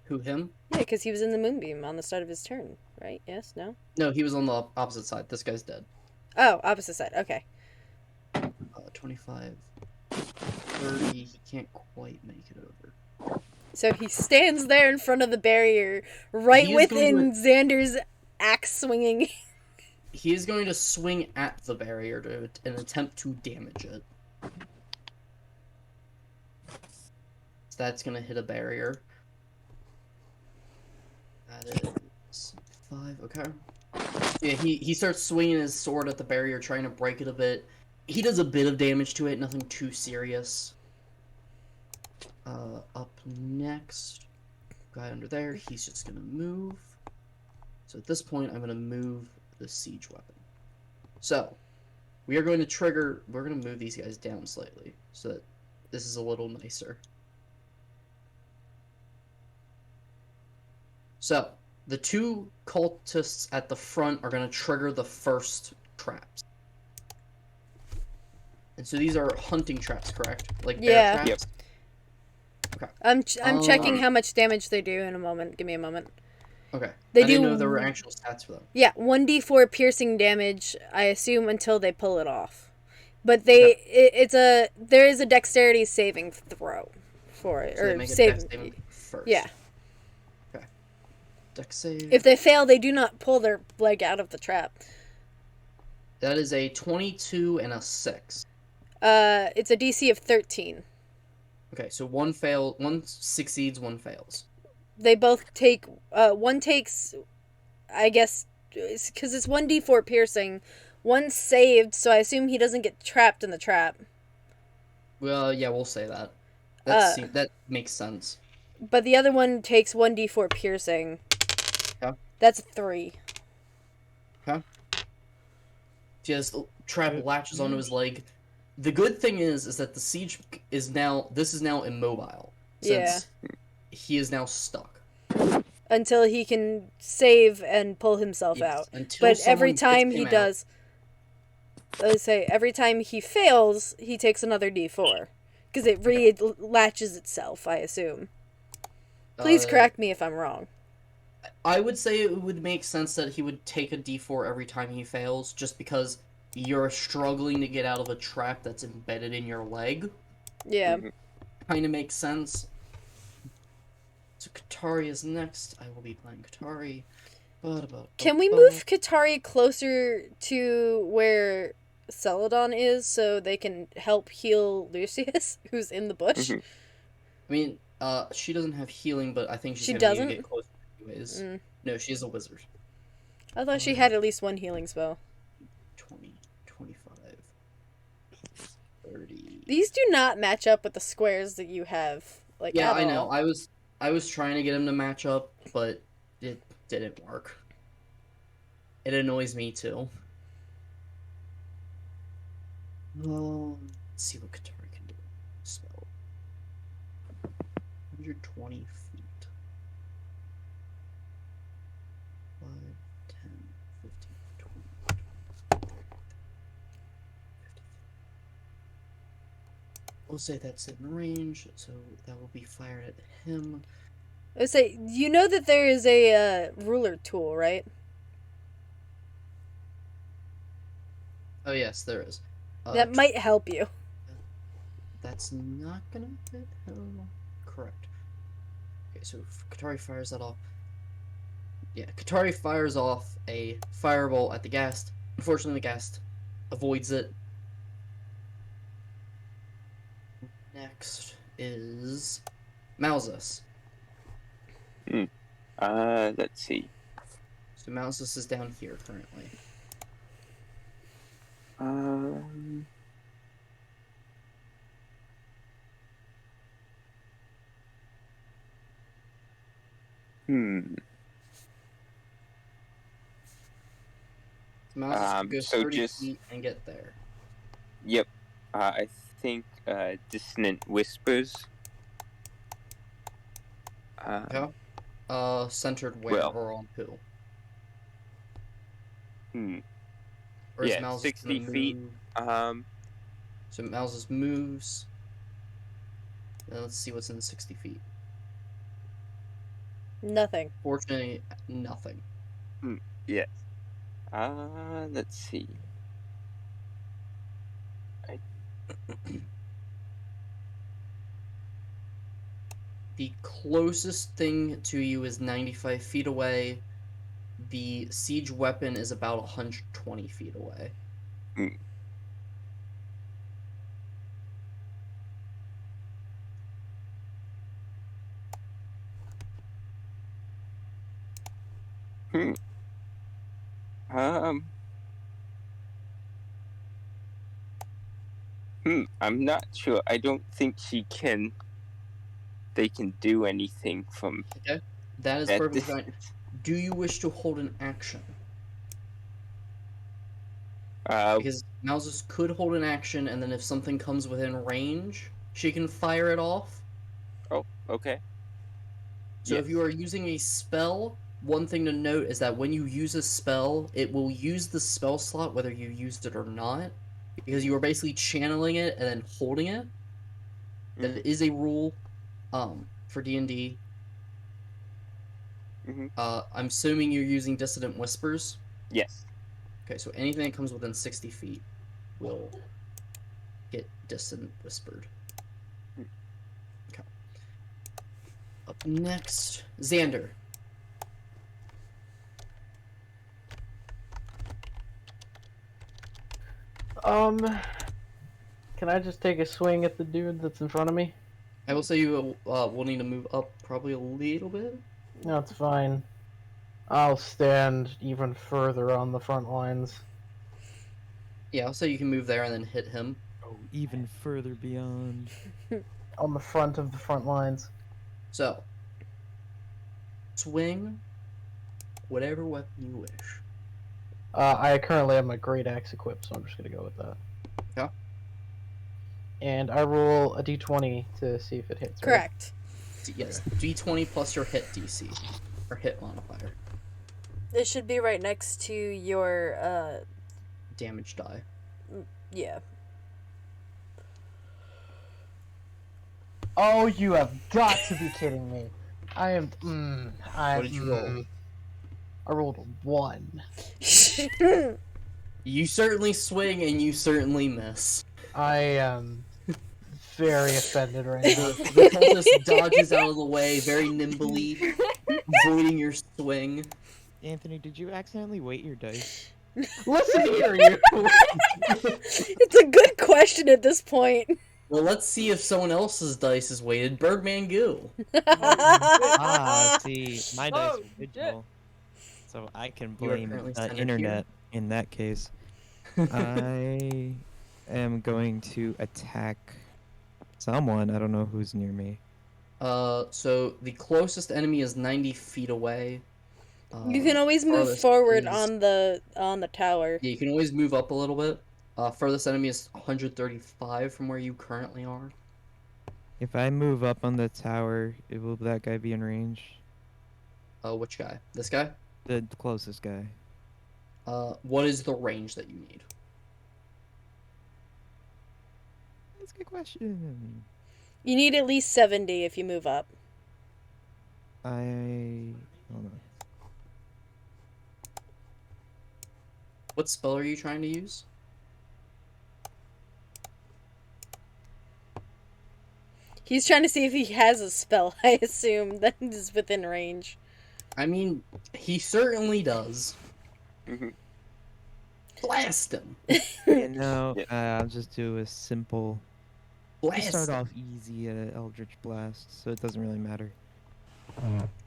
Who, him? Yeah, because he was in the moonbeam on the start of his turn, right? Yes? No? No, he was on the opposite side. This guy's dead. Oh, opposite side. Okay. 25, 30. He can't quite make it over. So he stands there in front of the barrier, right He is within going Xander's axe swinging. He is going to swing at the barrier to and attempt to damage it. So that's going to hit a barrier. That is 5, okay. Yeah, he starts swinging his sword at the barrier, trying to break it a bit. He does a bit of damage to it, nothing too serious. Up next, guy under there, he's just gonna move. So at this point, I'm gonna move the siege weapon. So, we're going to move these guys down slightly, so that this is a little nicer. So, the 2 cultists at the front are going to trigger the first traps. And so these are hunting traps, correct? Like bear Yeah. traps? Yep. Okay. I'm checking how much damage they do in a moment. Give me a moment. Okay. They I didn't do- know there were actual stats for them. Yeah, 1d4 piercing damage, I assume, until they pull it off. But there is a dexterity saving throw for it. So they Or make a save. dex saving first. Yeah. Okay. Dex save. If they fail, they do not pull their leg out of the trap. That is a 22 and a 6. It's a DC of 13. Okay, so one succeeds, one fails. They both take, one takes, I guess, because it's 1d4 piercing, one saved, so I assume he doesn't get trapped in the trap. Well, yeah, we'll say that. That makes sense. But the other one takes 1d4 piercing. Yeah. That's a 3. Just the trap latches onto his leg. The good thing is that the siege is now immobile. Since he is now stuck. Until he can save and pull himself Yes, out. until But every someone time gets he him out. does, let's say, every time he fails, he takes another d4. Because it latches itself, I assume. Please correct me if I'm wrong. I would say it would make sense that he would take a d4 every time he fails, just because you're struggling to get out of a trap that's embedded in your leg. Yeah. Kind of makes sense. So Katari is next. I will be playing Katari. Can we move Katari closer to where Celadon is so they can help heal Lucius, who's in the bush? Mhm. I mean, she doesn't have healing, but I think she's She gonna need doesn't? to get closer anyways. Mm. No, she's a wizard. I thought she had at least one healing spell. 20, 25, 30. These do not match up with the squares that you have. Like, Yeah, at I know. all. I was trying to get him to match up, but it didn't work. It annoys me too. Let's see what Katari can do. Spell. 120 feet. 5, 10, 15, 20. We'll say that's in range, so that will be fired at him. I would say, you know that there is a ruler tool, right? Oh yes, there is. That might help you. That's not gonna hit him. Correct. Okay, so Katari fires that off. Yeah, Katari fires off a fireball at the ghast. Unfortunately, the ghast avoids it. Next is Malzus. Let's see. So Malzus is down here currently. So Malzus could go So 30 just- feet and get there. Yep. I think dissonant whispers. Okay. Centered where Well. or on who? Or is Yeah, Malzus 60 gonna feet. move? Um. So Malzus moves. Now let's see what's in 60 feet. Nothing. Fortunately, nothing. Yes. Let's see. The closest thing to you is 95 feet away. The siege weapon is about 120 feet away. Um. I'm not sure. I don't think they can do anything from Okay. That is that perfectly fine. distance. Do you wish to hold an action? Because Malzus could hold an action, and then if something comes within range, she can fire it off. Oh, okay. So if you are using a spell, one thing to note is that when you use a spell, it will use the spell slot whether you used it or not, because you are basically channeling it and then holding it. That is a rule for D&D. I'm assuming you're using Dissident Whispers. Yes. Okay, so anything that comes within 60 feet will get Dissident Whispered. Okay. Up next, Xander. Can I just take a swing at the dude that's in front of me? I will say you will need to move up probably a little bit. No, it's fine. I'll stand even further on the front lines. Yeah, I'll say you can move there and then hit him. Oh, even further beyond. On the front of the front lines. So, swing whatever weapon you wish. I currently have my great axe equipped, so I'm just gonna go with that. Okay. And I roll a d20 to see if it hits. Right? Correct. Yes, D20 plus your hit DC, or hit modifier. It should be right next to your, Damage die. yeah. Oh, you have got to be kidding me! I am. What did you roll? I rolled a 1. You certainly swing and you certainly miss. I am very offended right now. The cultist dodges out of the way very nimbly, avoiding your swing. Anthony, did you accidentally weight your dice? Listen here, you! It's a good question at this point. Well, let's see if someone else's dice is weighted. Bergman Goo. See, my dice are digital, so I can You are blame currently the centered internet in that case. I am going to attack someone. I don't know who's near me. So the closest enemy is 90 feet away. You can always move Farthest forward is- on the tower. Yeah, you can always move up a little bit. Furthest enemy is 135 from where you currently are. If I move up on the tower, will that guy be in range? Which guy? This guy? The closest guy. What is the range that you need? Let's a good question. You need at least 70 if you move up. Hold on. What spell are you trying to use? He's trying to see if he has a spell, I assume, that is within range. I mean, he certainly does. Mhm. Blast him! You know, I'll just do a simple. We'll Blast start him! off easy at an Eldritch Blast, so it doesn't really matter.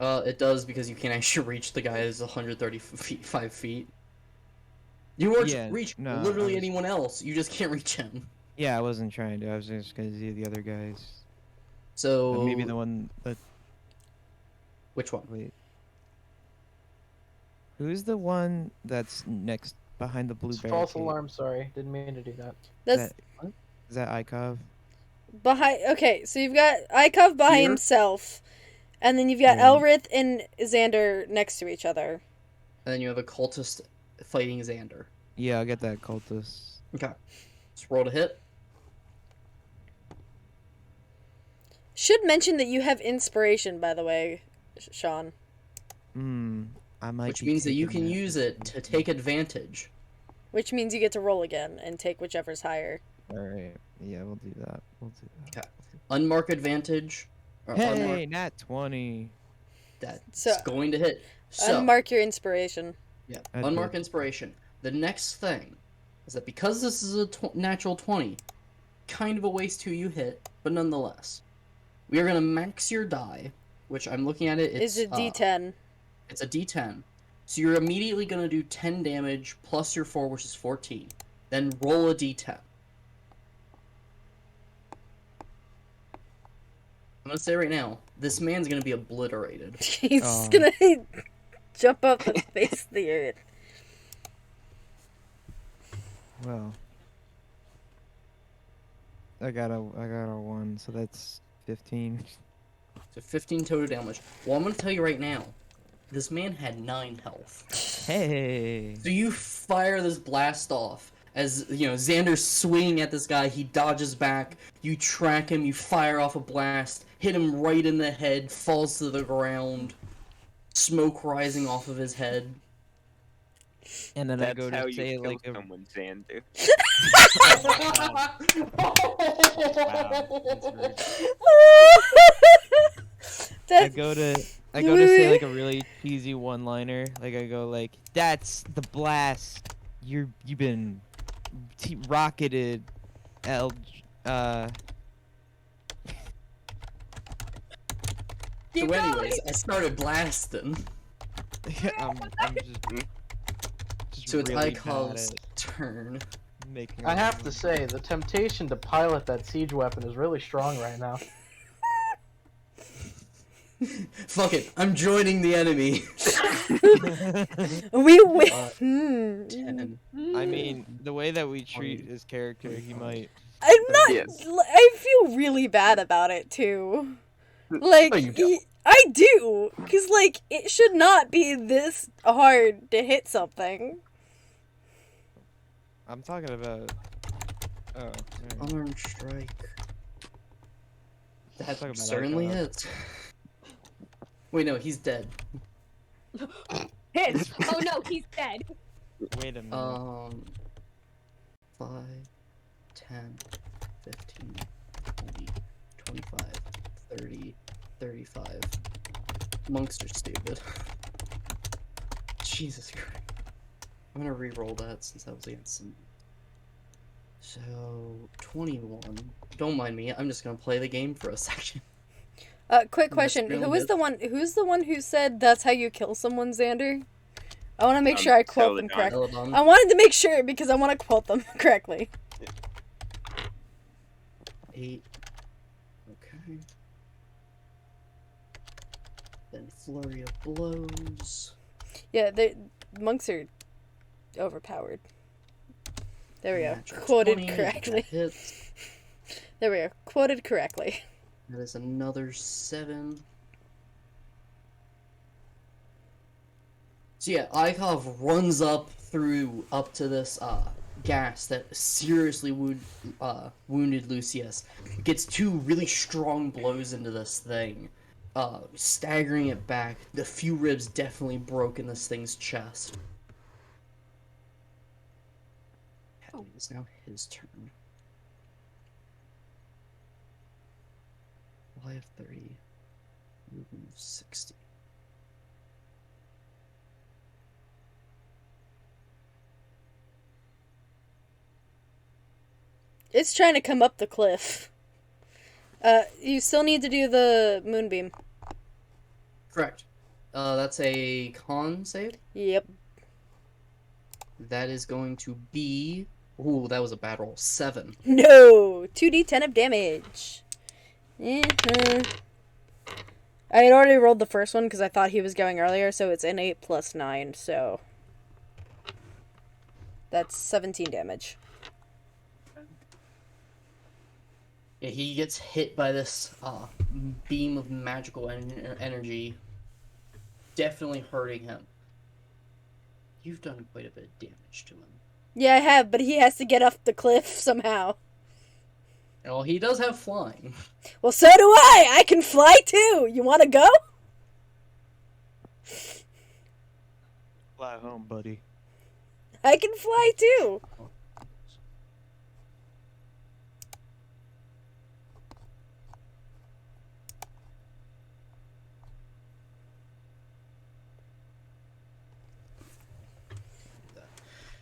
It does because you can't actually reach the guy who's 135 feet. You were Yeah, reach no, literally I was- anyone else, you just can't reach him. Yeah, I wasn't trying to. I was just gonna do the other guys. So Maybe the one that. which one? Wait. Who's the one that's next behind the blue It's barricade? false alarm. Sorry, didn't mean to do that. That's Is that Ikov? behind. Okay, so you've got Ikov by Here? himself, and then you've got Yeah. Elrith and Xander next to each other. And then you have a cultist fighting Xander. Yeah, I'll get that cultist. Okay. Just roll to hit. Should mention that you have inspiration, by the way, Sean. I might. Which be means that you taking can that. use it to take advantage. Which means you get to roll again and take whichever's higher. All right. Yeah, we'll do that. Okay. Unmark advantage. Or Hey, nat 20. That's So- going to hit. So, Unmark your inspiration. yeah, I unmark did. inspiration. The next thing is that because this is a natural 20, kind of a waste who you hit, but nonetheless, we are going to max your die, which I'm looking at it. It's Is it D10? It's a D10. So you're immediately going to do 10 damage plus your 4, which is 14. Then roll a D10. I'm going to say right now, this man's going to be obliterated. He's Oh. gonna jump up the face of the earth. Well, I got a 1, so that's 15. So 15 total damage. Well, I'm going to tell you right now, this man had 9 health. Hey. So you fire this blast off. As, you know, Xander's swinging at this guy, he dodges back, you track him, you fire off a blast, hit him right in the head, falls to the ground, smoke rising off of his head. And then I That's go how to you say kill like a. someone, Xander. I That, go to say like a really cheesy one-liner. Like I go like, "That's the blast. You've been rocketed, So Keep anyways, I started blasting. I'm just So it's really Ikov's bad at turn. making. I have to say, the temptation to pilot that siege weapon is really strong right now. Fuck it, I'm joining the enemy. we win. 10. I mean, the way that we treat his character, he might. I'm not. Yes. I feel really bad about it too. Like No, you don't. I do, because like it should not be this hard to hit something. I'm talking about. Oh. alright. Unarmed strike. That Talk about certainly Ikov. hits. Wait, no, he's dead. Hit. Oh no, he's dead. Wait a minute. 5, 10, 15, 20, 25, 30, 35. Monks are stupid. Jesus Christ. I'm gonna re-roll that since that was against some. So, 21. Don't mind me, I'm just gonna play the game for a second. Quick Yes, question: real Who is good. the one? Who's the one who said that's how you kill someone, Xander? I want to make Um, sure I quote them Celadon. correctly. Celadon. I wanted to make sure because I want to quote them correctly. 8. Okay. Then flurry of blows. Yeah, the monks are overpowered. There we go. Natural Quoted 20, correctly. that hits. There we go. Quoted correctly. That is another 7. So yeah, Ikov runs up to this gas that seriously wounded Lucius. Gets 2 really strong blows into this thing, staggering it back. The few ribs definitely broke in this thing's chest. It's now his turn. Well, I have 30. Movement of 60. It's trying to come up the cliff. You still need to do the moonbeam. Correct. That's a con save. Yep. That is going to be... Ooh, that was a bad roll. 7. No! 2d10 of damage. I had already rolled the first one because I thought he was going earlier, so it's an 8 plus 9, so... That's 17 damage. Yeah, he gets hit by this beam of magical energy, definitely hurting him. You've done quite a bit of damage to him. Yeah, I have, but he has to get off the cliff somehow. Well, he does have flying. Well, so do I! I can fly too! You wanna go? Fly home, buddy. I can fly too!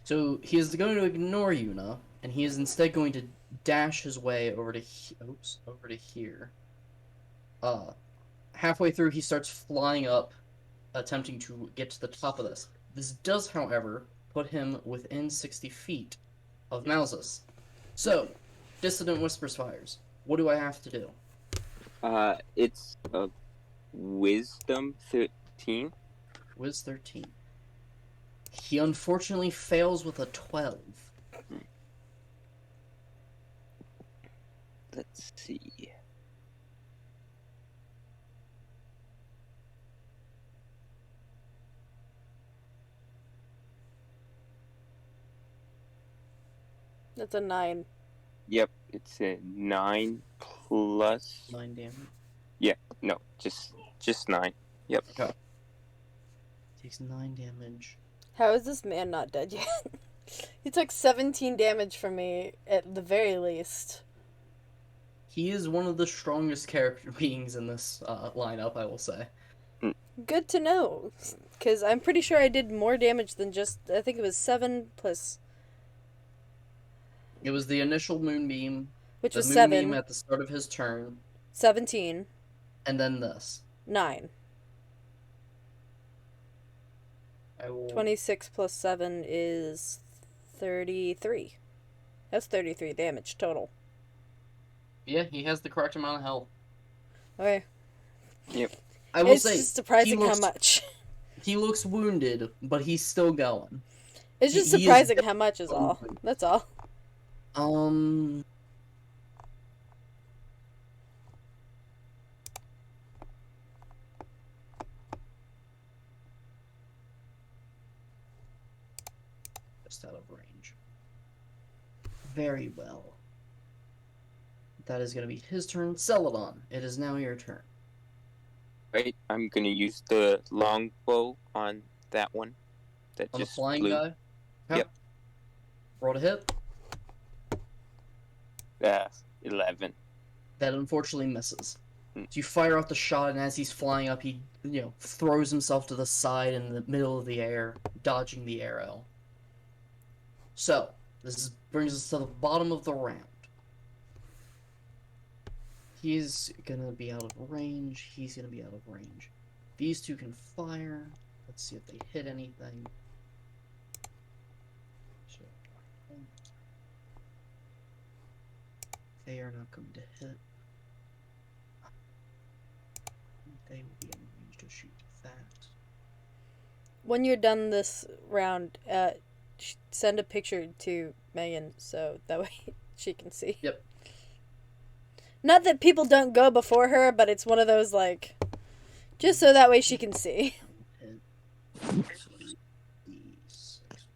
So he is going to ignore Yuna, and he is instead going to dash his way over to here. Halfway through, he starts flying up, attempting to get to the top of this. This does, however, put him within 60 feet of Malzus. So, Dissonant Whispers fires. What do I have to do? It's a Wisdom 13. Wiz 13. He unfortunately fails with a 12. Let's see. That's a 9. Yep, it's a 9 plus. 9 damage. Yeah, no, just 9. Yep. Okay. Takes 9 damage. How is this man not dead yet? He took 17 damage from me, at the very least. He is one of the strongest character beings in this lineup, I will say. Good to know, because I'm pretty sure I did more damage than just, I think it was 7 plus... It was the initial moonbeam, Which the was moonbeam 7. at the start of his turn, 17. and then this. 9. I will... 26 plus 7 is 33. That's 33 damage total. Yeah, he has the correct amount of health. Okay. Yep. I will It's say, just surprising he looks, how much. He looks wounded, but he's still going. It's just he is surprising how much is all. wounded. That's all. Just out of range. Very well. That is going to be his turn. Celadon, it is now your turn. Right, I'm gonna use the longbow on that one. That On the just flying flew. guy? Yep. Roll to hit. 11. That unfortunately misses. Hmm. So you fire off the shot, and as he's flying up, he, throws himself to the side in the middle of the air, dodging the arrow. So, brings us to the bottom of the round. He's gonna be out of range. He's gonna be out of range. These two can fire. Let's see if they hit anything. They are not going to hit. They will be in range to shoot that. When you're done this round, send a picture to Megan so that way she can see. Yep. Not that people don't go before her, but it's one of those, like, just so that way she can see. Hit. D6, we'll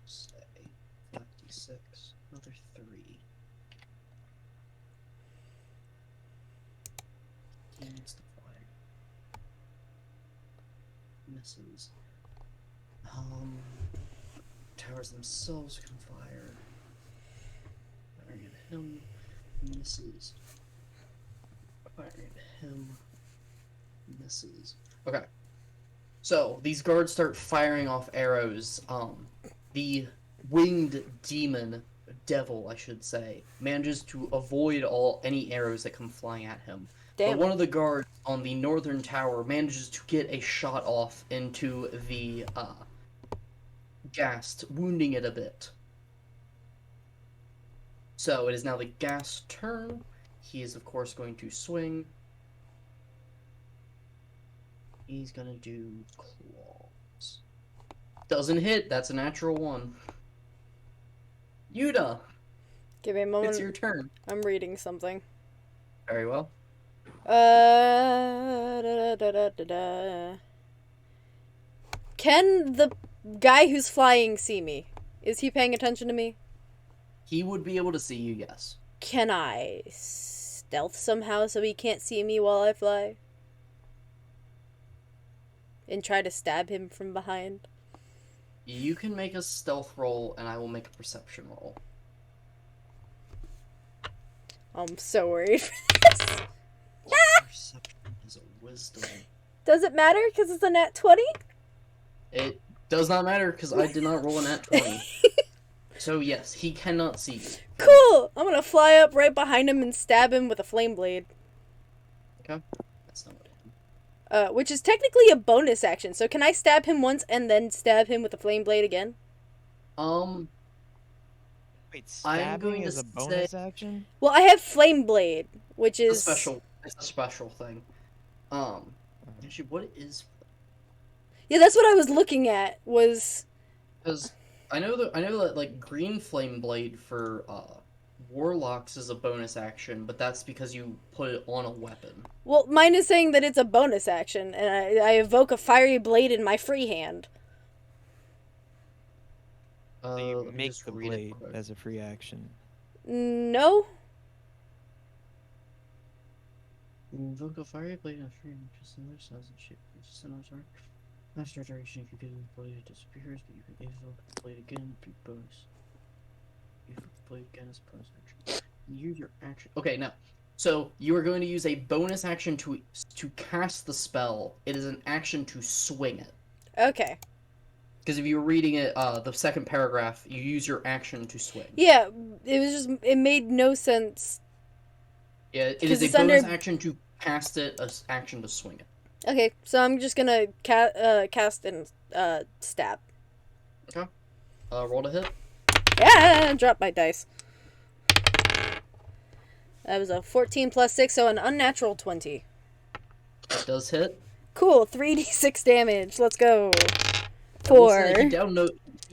say. 5d6. misses. Towers themselves can fire. Firing at him, misses. Firing at him, misses. Okay. So, these guards start firing off arrows. The winged devil, I should say, manages to avoid any arrows that come flying at him. Damn. But one of the guards on the northern tower manages to get a shot off into the ghast, wounding it a bit. So it is now the ghast turn. He is, of course, going to swing. He's gonna do claws. Doesn't hit. That's a natural 1. Yuta, Give me a moment. it's your turn. I'm reading something. Very well. Da, da, da, da, da. Can the guy who's flying see me? Is he paying attention to me? He would be able to see you, yes. Can I stealth somehow so he can't see me while I fly? And try to stab him from behind? You can make a stealth roll, and I will make a perception roll. I'm so worried. Perception is a wisdom. Does it matter because it's a nat 20? It does not matter because I did not roll a nat 20. So yes, he cannot see you. Cool! I'm gonna fly up right behind him and stab him with a flame blade. Okay. That's not what happened. Which is technically a bonus action. So can I stab him once and then stab him with a flame blade again? Wait, I'm stabbing going to is a bonus action? Well, I have flame blade, which It's is a special thing. Actually, what is? Yeah, that's what I was looking at. Was Because I know that like green flame blade for warlocks is a bonus action, but that's because you put it on a weapon. well, mine is saying that it's a bonus action, and I evoke a fiery blade in my free hand. So you Let me make just the read it blade quick. as a free action. No. Invoke a fiery blade and free just another size and shape. Just another sorry. After duration, if you get the blade, it disappears, but you can evoke the blade again. Be bonus. Evoke the blade again as a bonus action. Use your action. Okay, now, so you are going to use a bonus action to cast the spell. It is an action to swing it. Okay. Because if you were reading it, the second paragraph, you use your action to swing. Yeah, it made no sense. Yeah, it 'Cause is a it's under- bonus action to cast it, an action to swing it. Okay, so I'm just gonna cast and stab. Okay. Roll to hit. Yeah, drop my dice. That was a 14 plus 6, so an unnatural 20. That does hit. Cool, 3d6 damage. Let's go. I will 4. say he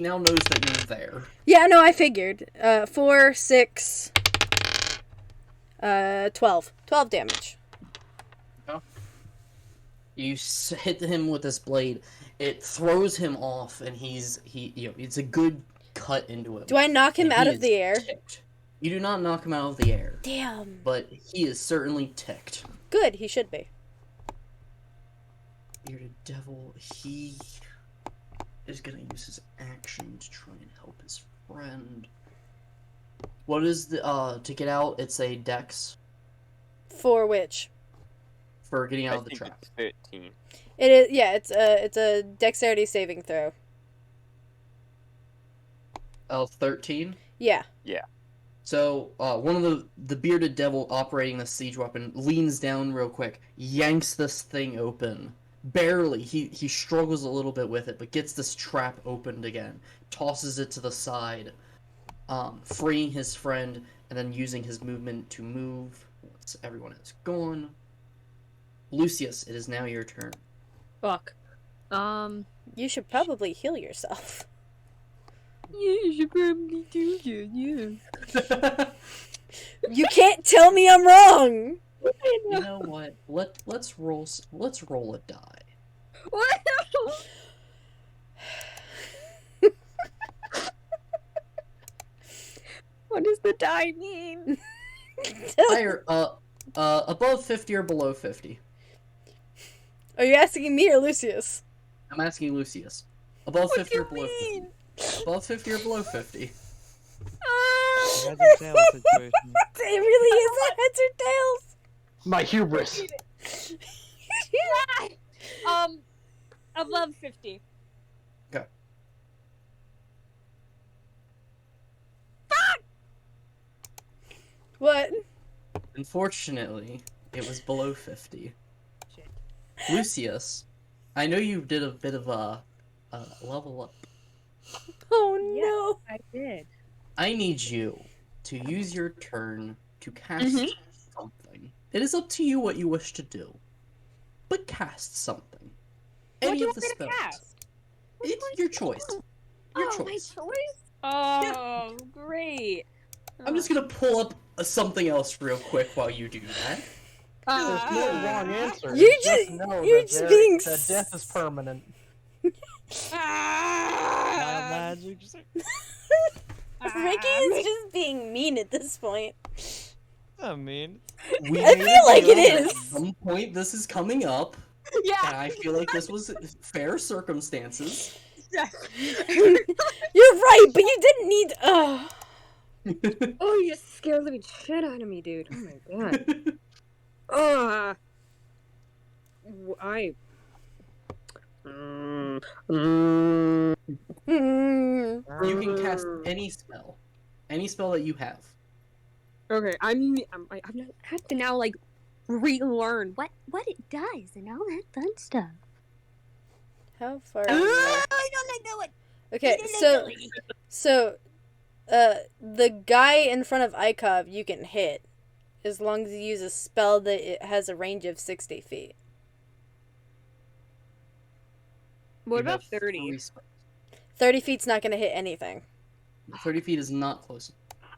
now knows that you're there. Yeah, no, I figured. 4, 6, 12. 12 damage. You hit him with this blade. It throws him off, and it's a good cut into him. Do I knock him And out he of the is air? ticked. You do not knock him out of the air, Damn. but he is certainly ticked. Good, he should be. Bearded Devil, he is gonna use his action to try and help his friend. What is the to get out? It's a dex For which? for getting out I of the think trap. it's 13. It is, yeah, it's a dexterity saving throw. Oh, 13? Yeah. So, one of the bearded devil operating the siege weapon leans down real quick, yanks this thing open. Barely. He struggles a little bit with it, but gets this trap opened again. Tosses it to the side, freeing his friend, and then using his movement to move once everyone is gone. Lucius, it is now your turn. Fuck. You should probably heal yourself. Yeah, you should probably do that, yeah. You can't tell me I'm wrong! You know what? Let's roll a die. What? What does the die mean? Higher, above 50 or below 50. Are you asking me or Lucius? I'm asking Lucius. Above What 50 do or you below mean? 50? Above 50 or below 50? Heads or tails situation. It really is a heads or tails. My hubris. Above 50. What? Unfortunately, it was below 50. Shit. Lucius, I know you did a bit of a level up. Oh Yeah. no. I did. I need you to use your turn to cast something. It is up to you what you wish to do. But cast something. What Any do you of the want me to spells. cast? It's your choice. Your Oh, choice. my choice? Oh, great. I'm just gonna pull up something else real quick while you do that. There's no wrong answer. You're Just just- know you're that just being that death is permanent. Wild magic. Just like, Ricky is just being mean at this point. I mean, We I made feel like it deal that is. At some point, this is coming up, and Yeah. I feel like this was fair circumstances. You're right, but you didn't need. Oh, you just scared the shit out of me, dude. Oh my god. I. You can cast any spell that you have. Okay, I've had to now like relearn what it does and all that fun stuff. How far? I don't know it. Okay, so, the guy in front of Ikov you can hit, as long as you use a spell that it has a range of 60 feet. What You about have 30? 3 spells. 30 feet's not gonna hit anything. 30 feet is not close.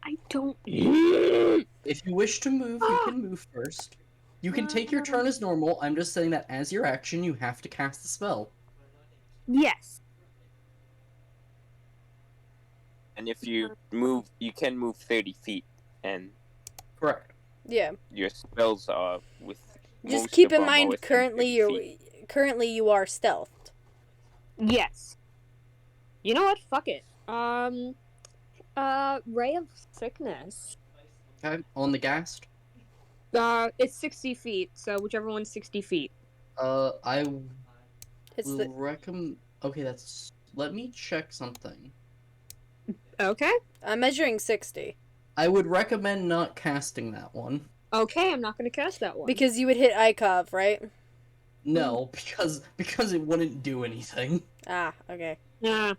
I don't. If you wish to move, you can move first. You can take your turn as normal. I'm just saying that as your action, you have to cast the spell. Yes. And if you move, you can move 30 feet, and Correct. Yeah. your spells are with. Just most keep of in them are mind, within currently 30 feet. you are stealthed. Yes. You know what? Fuck it. Ray of Sickness. Okay, on the Gast. It's 60 feet, so whichever one's 60 feet. I It's will the recommend. Okay, that's. Let me check something. Okay. I'm measuring 60 I would recommend not casting that one. Okay, I'm not gonna cast that one. because you would hit Ikov, right? No, because it wouldn't do anything. Ah, okay. Yeah.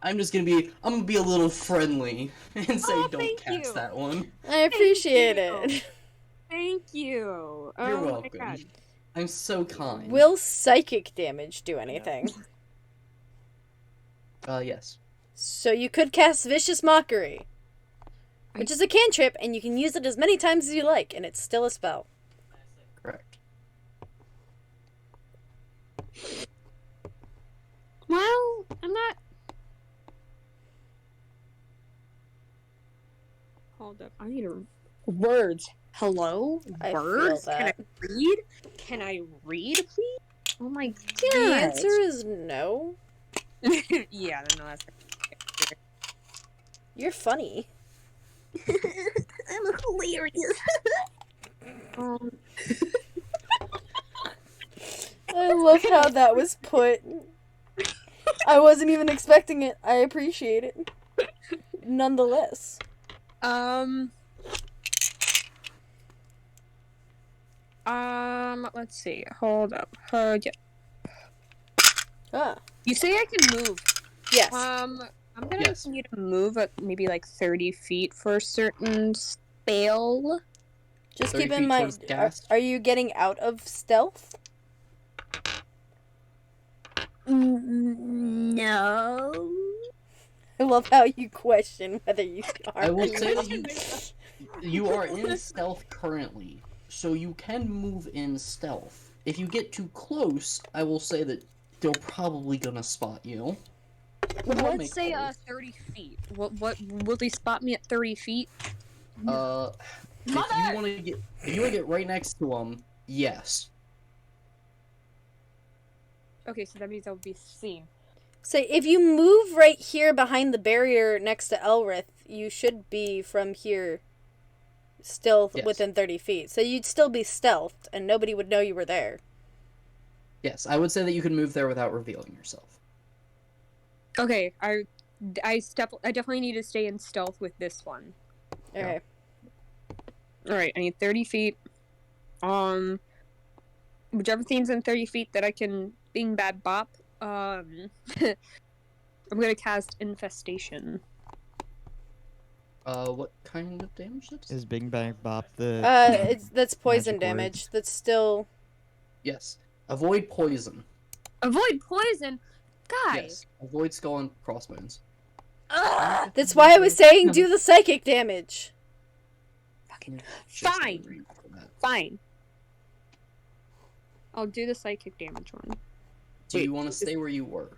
I'm gonna be a little friendly and say Oh, don't thank cast you. that one. I appreciate you. it. Thank you. You're Oh my welcome. God. I'm so kind. Will psychic damage do anything? Yes. So you could cast Vicious Mockery, which is a cantrip, and you can use it as many times as you like, and it's still a spell. Correct. Well, I'm not. Hold up. I need words. Hello? I feel Words? Can I that. read? Can I read, please? Oh my god. The answer is no. Yeah, no, that's. You're funny. I'm hilarious. I love how that was put. I wasn't even expecting it. I appreciate it. Nonetheless. Let's see. Hold up. Yeah. Ah, You say I can move. yes. I'm gonna Yes. need to move at maybe like 30 feet for a certain spell. Just 30 keep in feet mind, towards Gast? are you getting out of stealth? No. I love how you question whether you are. I will say that you are in stealth currently, so you can move in stealth. If you get too close, I will say that they're probably gonna spot you. But I'll Let's make say calls. 30 feet. What will they spot me at 30 feet? If you want to get right next to them, yes. Okay, so that means I would be seen. So if you move right here behind the barrier next to Elrith, you should be from here still Yes. within 30 feet. So you'd still be stealthed, and nobody would know you were there. Yes, I would say that you can move there without revealing yourself. Okay, I definitely need to stay in stealth with this one. Okay. Alright, I need 30 feet. Whichever thing's in 30 feet that I can bing bad bop. I'm gonna cast Infestation. What kind of damage is Is Bing Bang Bop the? That's poison Magic damage. words. That's still... Yes. Avoid poison. Avoid poison? Guys! Yes. Avoid skull and crossbones. Ugh! That's why I was saying do the psychic damage. Fucking Just fine! agree for that. Fine. I'll do the psychic damage one. Do you Wait, want to stay where you were?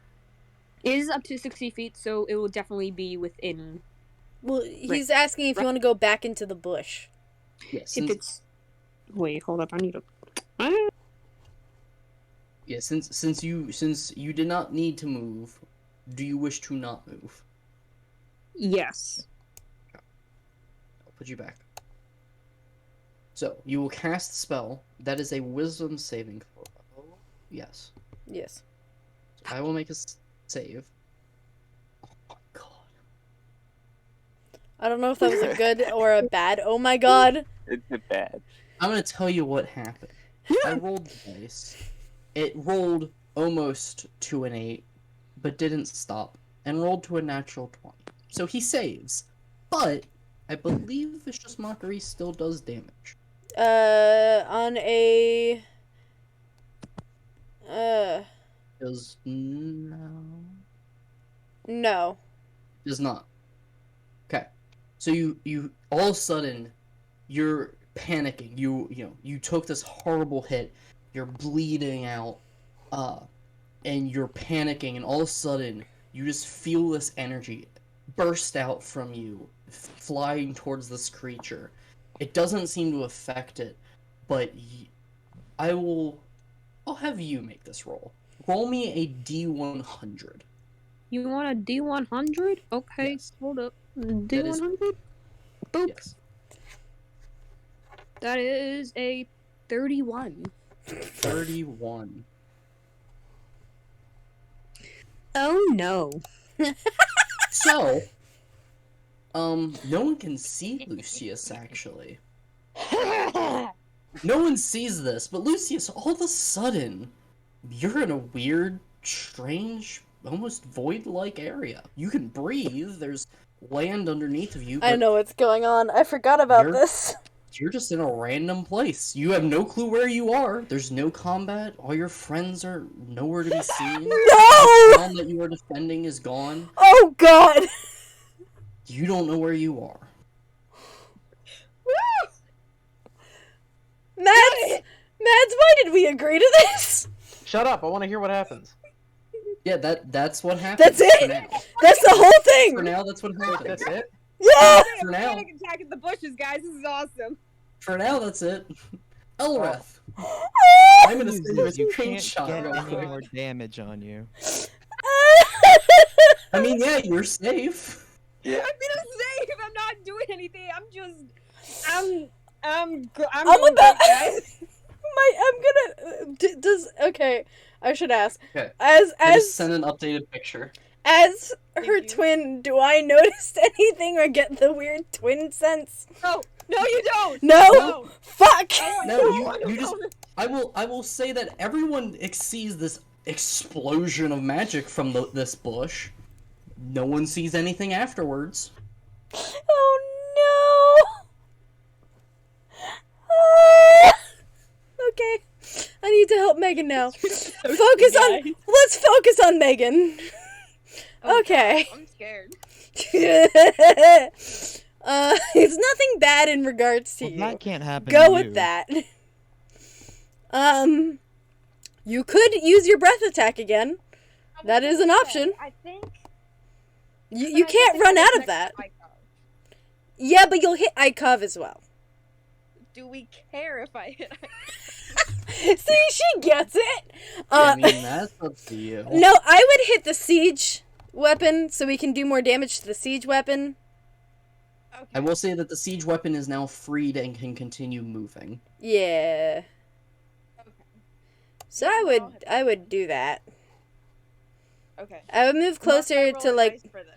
It is up to 60 feet, so it will definitely be within. Well, he's asking if you want to go back into the bush. Yes. If it's. Wait, hold up. I need to. Yeah, since you did not need to move, do you wish to not move? Yes. I'll put you back. So, you will cast the spell. That is a wisdom saving throw. Yes. Yes. So I will make a save. Oh my god. I don't know if that was a good or a bad. Oh my god. It's a bad. I'm gonna tell you what happened. I rolled the dice. It rolled almost to an 8, but didn't stop, and rolled to a natural 20. So he saves, but I believe Vicious Mockery still does damage. On a... Does no. No. Does not. Okay. So you all of a sudden you're panicking. You took this horrible hit. You're bleeding out. And you're panicking, and all of a sudden you just feel this energy burst out from you, flying towards this creature. It doesn't seem to affect it, but I'll have you make this roll. Roll me a D100. You want a D100? Okay, Yes. hold up. D100? Boop. Yes. That is a 31. 31. Oh no. So, no one can see Lucius, actually. No one sees this, but Lucius, all of a sudden, you're in a weird, strange, almost void-like area. You can breathe, there's land underneath of you, but I know what's going on. I forgot about You're- this. you're just in a random place. You have no clue where you are. There's no combat. All your friends are nowhere to be seen. No! The town that you are defending is gone. Oh god! You don't know where you are. Mads, why did we agree to this? Shut up! I want to hear what happens. Yeah, that's what happened. That's it? For now. That's the whole thing! For now, that's what happened. That's it. Yeah! For now, Panic attack in the bushes, guys. This is awesome. for now, that's it. Elreth, I'm gonna send you a You can't screenshot get real any quick. more damage on you. I mean, yeah, you're safe. I'm gonna save. I'm not doing anything. I'm just. I'm I'm going about. back, guys. I'm gonna. Does okay? I should ask. Okay. As I just send an updated picture. as her Thank you. twin, do I notice anything or get the weird twin sense? No, you don't. No. No. Fuck. No, you just. I will say that everyone sees this explosion of magic from this bush. No one sees anything afterwards. Oh no. Okay. I need to help Megan now. Focus on. Let's focus on Megan. Oh, Okay. I'm scared. It's nothing bad in regards to Well, you. that can't happen. Go to with you. that. You could use your breath attack again. That is an option. I think. You can't run out of that. Yeah, but you'll hit Ikov as well. Do we care if I hit? See, she gets it. I mean, that's up to you. No, I would hit the siege weapon so we can do more damage to the siege weapon. Okay. I will say that the siege weapon is now freed and can continue moving. Yeah. Okay. So Yeah, I'll hit I would do that. Okay. I would move Must I closer roll to a like. dice for this?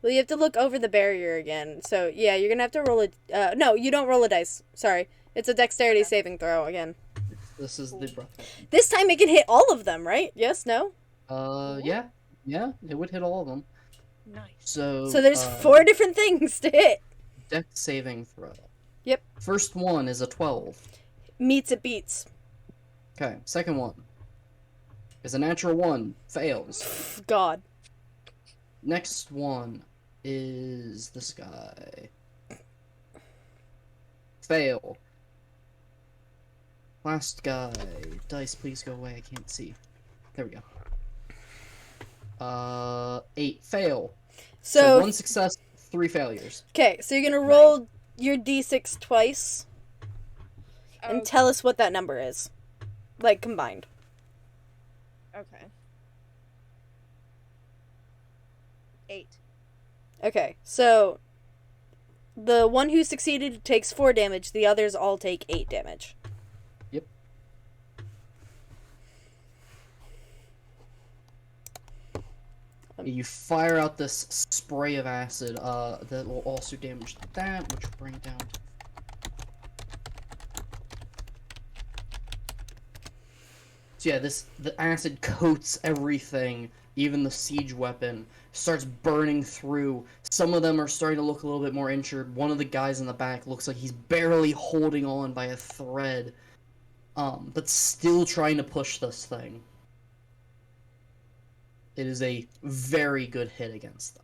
Well, you have to look over the barrier again. So yeah, you're gonna have to roll a. No, you don't roll a dice. Sorry, it's a dexterity saving throw again. This is the breath weapon. This time it can hit all of them, right? Yes. No. Yeah, it would hit all of them. Nice. So So there's 4 different things to hit. Dex saving throw. Yep. First one is a 12. Meets it beats. Okay, second one is a natural 1. Fails. God. Next one is this guy. Fail. Last guy. Dice, please go away. I can't see. There we go. 8. Fail. So 1 success, 3 failures. Okay, so you're gonna roll your d6 twice and Okay. tell us what that number is, like combined. Okay. 8. Okay, so the one who succeeded takes 4 damage. The others all take 8 damage. Yep. You fire out this spray of acid that will also damage that, which will bring it down. So yeah, the acid coats everything, even the siege weapon, starts burning through. Some of them are starting to look a little bit more injured. One of the guys in the back looks like he's barely holding on by a thread, but still trying to push this thing. It is a very good hit against them.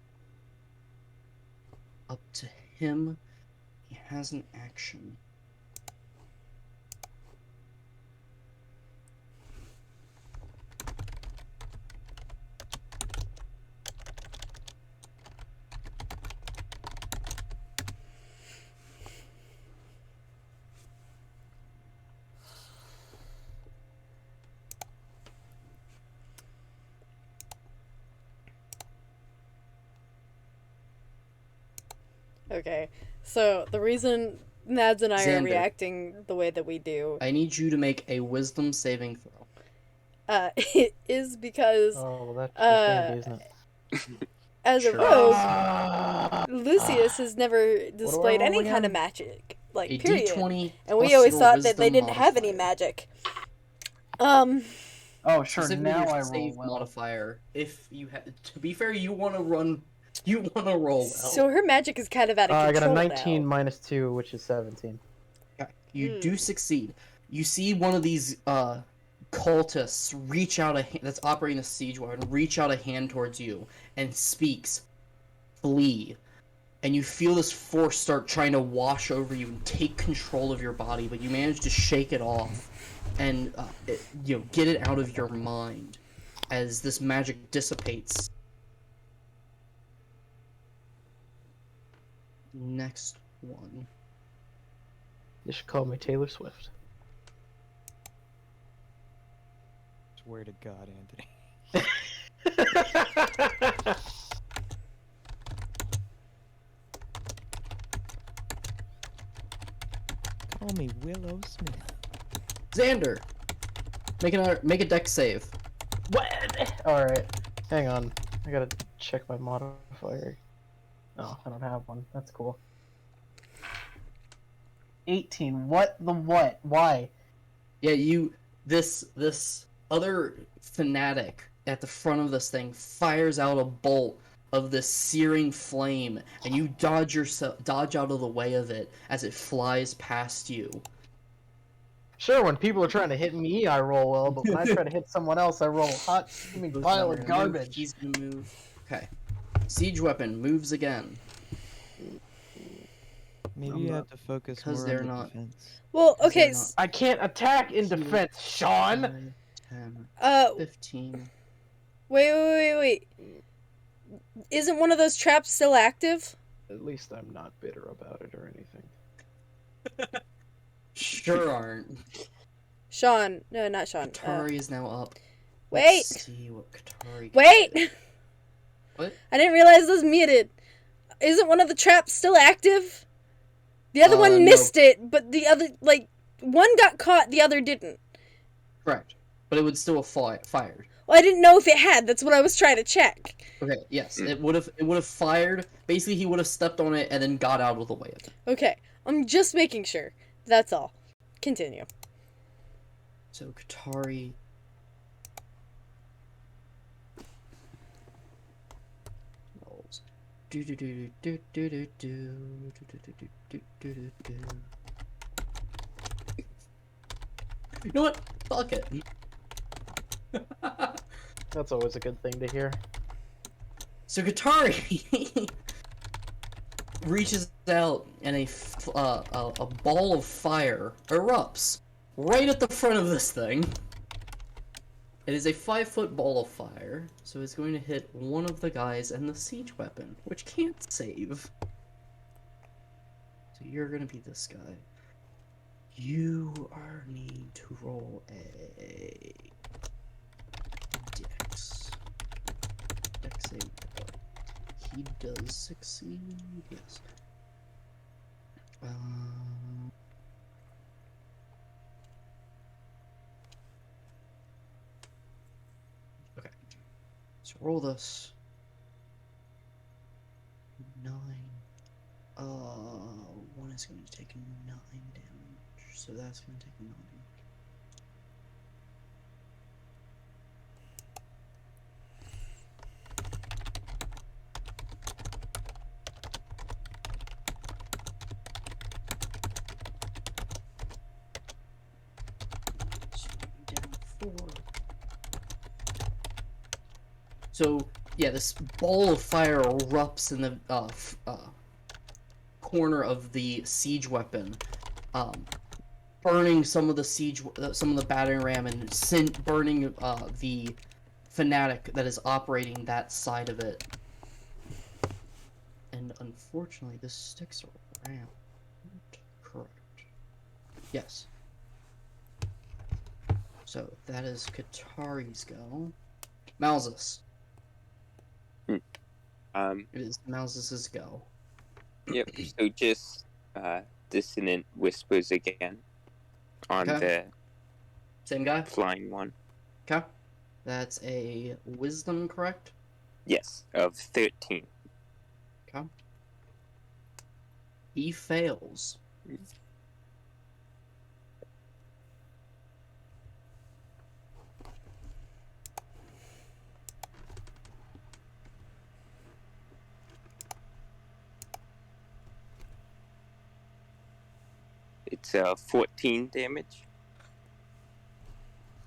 Up to him. He has an action. Okay, so the reason Mads and I are Xander. reacting the way that we do I need you to make a wisdom saving throw. it is because Oh, well, that's just handy, isn't it? as a Sure. rogue, Lucius has never displayed roll any kind again? of magic, like A period. d20 And we plus always your thought that they wisdom didn't have any modifier. magic. Oh, sure. Specifically Now your I save roll well. modifier. If you to be fair, you want to roll well. So her magic is kind of out of I got a control 19 now. minus 2, which is 17. Okay. You do succeed. You see one of these cultists reach out a hand that's operating a siege weapon, reach out a hand towards you and speaks, "Flee." And you feel this force start trying to wash over you and take control of your body, but you manage to shake it off and get it out of your mind as this magic dissipates. Next one. You should call me Taylor Swift. Swear to God, Anthony. Call me Willow Smith. Xander, make a dex save. What? Alright. Hang on. I gotta check my modifier. No, I don't have one. That's cool. 18. What the what? Why? Yeah, this other fanatic at the front of this thing fires out a bolt of this searing flame, and you dodge out of the way of it as it flies past you. Sure, when people are trying to hit me, I roll well, but when I try to hit someone else, I roll hot, steaming pile of garbage. He's gonna move. Okay. Siege weapon moves again. Maybe you have to focus because more they're on the not- defense. Well, Is okay, there not- I can't attack in defense, Sean! 9, 10, 15. wait. Isn't one of those traps still active? At least I'm not bitter about it or anything. Sure aren't. Sean. No, not Sean. Katari is now up. Wait. Let's see what Katari. Wait. What? I didn't realize it was muted. Isn't one of the traps still active? The other one No. missed it, but the other, like, one got caught, the other didn't. Correct. But it would still have fired. Well, I didn't know if it had. That's what I was trying to check. Okay, yes. It would have fired. Basically, he would have stepped on it and then got out of the way of it. Okay. I'm just making sure. That's all. Continue. So, Katari... rolls. You know what? Fuck it. That's always a good thing to hear. So Katari reaches out and a ball of fire erupts right at the front of this thing. It is a 5-foot ball of fire, so it's going to hit one of the guys and the siege weapon, which can't save. So you're gonna be this guy. You need to roll a dex save. He does succeed. Yes. Okay. So roll this. 9. One is going to take 9 damage. So that's going to take 9. So, yeah, this ball of fire erupts in the corner of the siege weapon, burning some of the battering ram and burning the fanatic that is operating that side of it. And unfortunately, this sticks around. Correct. Yes. So that is Katari's go. Malzus. It is Malzus's go. Yep. So just dissonant whispers again on the same guy flying one. Okay. That's a wisdom, correct? Yes, of 13. Okay. He fails. It's 14 damage.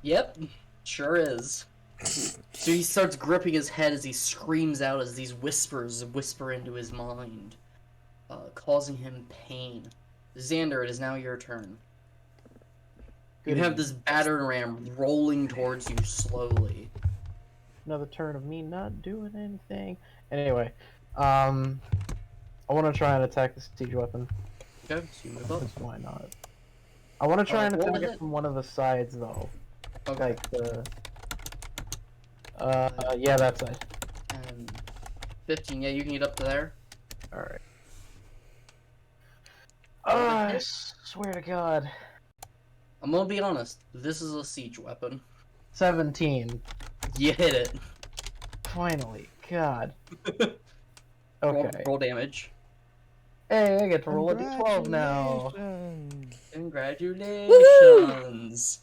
Yep, sure is. So he starts gripping his head as he screams out as these whispers whisper into his mind, causing him pain. Xander, it is now your turn. You have this battering ram rolling towards you slowly. Another turn of me not doing anything. Anyway, I want to try and attack the siege weapon. Okay, so you move up. Because why not? I want to try and what attack was it it? from one of the sides, though. Okay. Like the... yeah, that's it. And 15, yeah, you can get up to there. Alright. I swear to God. I'm gonna be honest, this is a siege weapon. 17. You hit it. Finally. God. Okay. Roll damage. Hey, I get to roll a d12 now. Congratulations!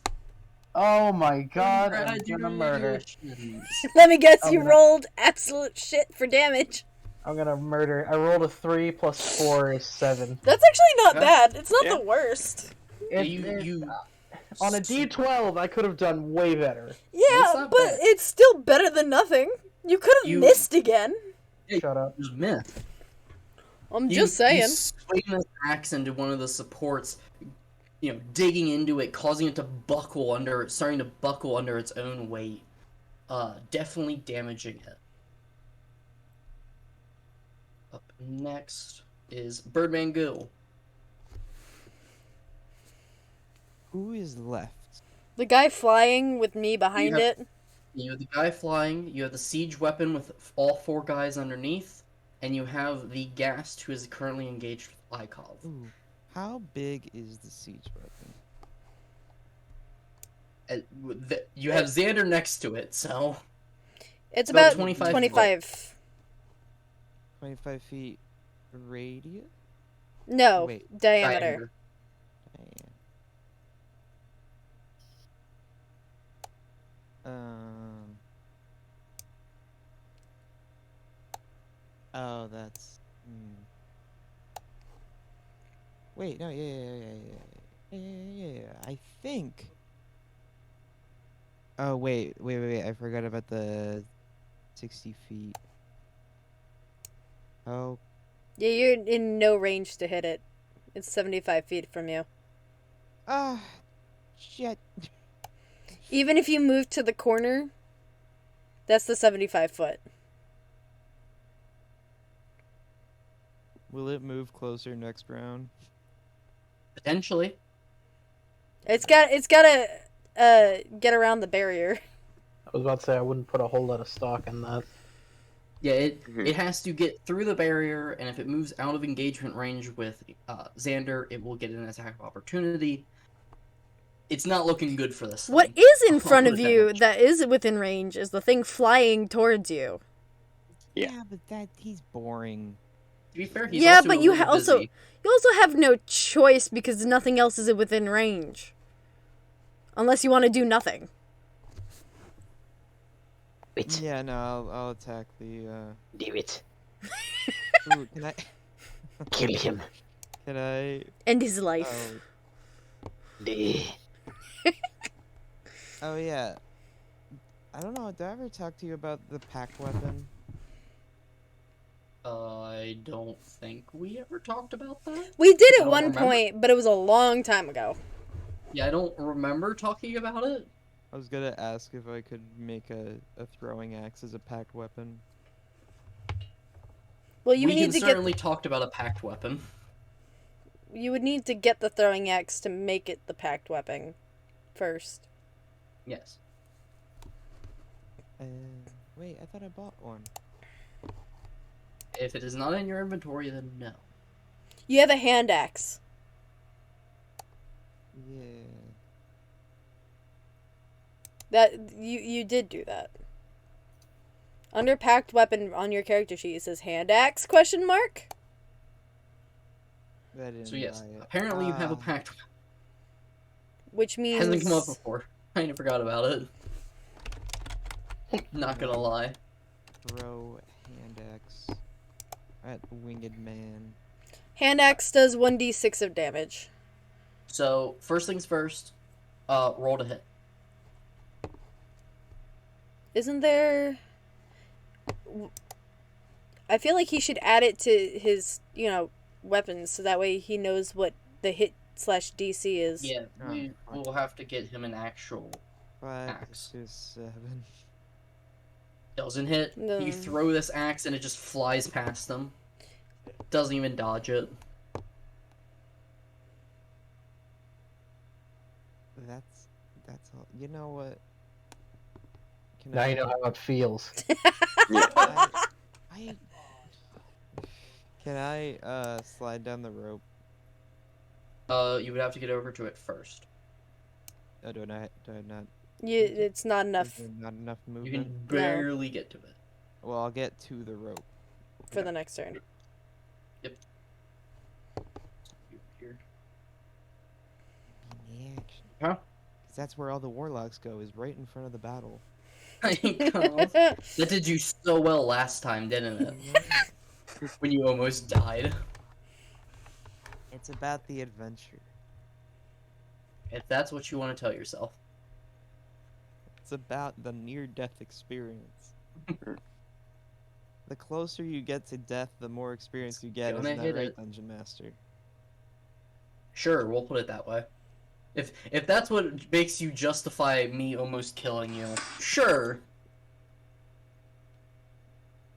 Oh my God, I'm gonna murder. Let me guess, I'm you gonna- rolled absolute shit for damage. I'm gonna murder. I rolled a 3 plus 4 is 7. That's actually not Okay. bad. It's not Yeah. the worst. On a d12, I could have done way better. Yeah, not but bad. it's still better than nothing. You could have You- missed again. Shut up. Just myth. I'm just saying. You swing this axe into one of the supports, digging into it, causing it to starting to buckle under its own weight. Definitely damaging it. Up next is Birdman Goo. Who is left? The guy flying with me behind have- it. You have the guy flying, you have the siege weapon with all 4 guys underneath, and you have the Ghast who is currently engaged with Ikov. Ooh, how big is the siege weapon? You have Xander next to it, so... It's About about 25 25. 25 feet radius? No, Wait. diameter. Damn. Oh, that's. Wait, no, yeah. I think. Oh, wait. I forgot about the 60 feet. Oh, Yeah, you're in no range to hit it. It's 75 feet from you. shit. Even if you move to the corner, that's the 75 foot. Will it move closer next round? Potentially. It's gotta get around the barrier. I was about to say I wouldn't put a whole lot of stock in that. Yeah, it has to get through the barrier, and if it moves out of engagement range with Xander, it will get an attack of opportunity. It's not looking good for this What thing. is in I'll front put of it that you much. that is within range is the thing flying towards you. Yeah. But he's boring. To be fair, he's Yeah, also but a you little also busy. have no choice because nothing else is within range. Unless you want to do nothing. Wait. Yeah, no, I'll attack the. Do it. Ooh, can I? Kill him. Can I? End his life. Oh yeah. I don't know. Did I ever talk to you about the packed weapon? I don't think we ever talked about that. We did I at don't one remember. point, but it was a long time ago. Yeah, I don't remember talking about it. I was gonna ask if I could make a throwing axe as a packed weapon. Well, you We would need to certainly talked about a packed weapon. you would need to get the throwing axe to make it the packed weapon first. Yes. Wait, I thought I bought one. If it is not in your inventory, then no. You have a hand axe. Yeah. That you did do that. Under packed weapon on your character sheet it says hand axe question mark? I didn't So yes, buy it. apparently you have a packed weapon. Which means Hasn't come up before. I kinda forgot about it. Not gonna lie. Throw hand axe at winged man. hand axe does 1d6 of damage. So, first things first, roll to hit. Isn't there I feel like he should add it to his, weapons so that way he knows what the hit /DC is. Yeah, Oh, we'll have to get him an actual 5, Axe. 6, 7. doesn't hit. No. You throw this axe and it just flies past them. Doesn't even dodge it. That's all. You know what? Can Now you know how it feels. I can I slide down the rope? You would have to get over to it first. Oh, do I not? It's not Is enough there not enough You movement? can barely get to it. Well, I'll get to the rope. for the next turn. Here. In action. Huh? 'Cause that's where all the warlocks go, is right in front of the battle. That did you so well last time, didn't it? When you almost died. It's about the adventure. If that's what you want to tell yourself. It's about the near-death experience. The closer you get to death, the more experience you get. Gonna Isn't that hit right, it. Dungeon Master? Sure, we'll put it that way. If that's what makes you justify me almost killing you, sure.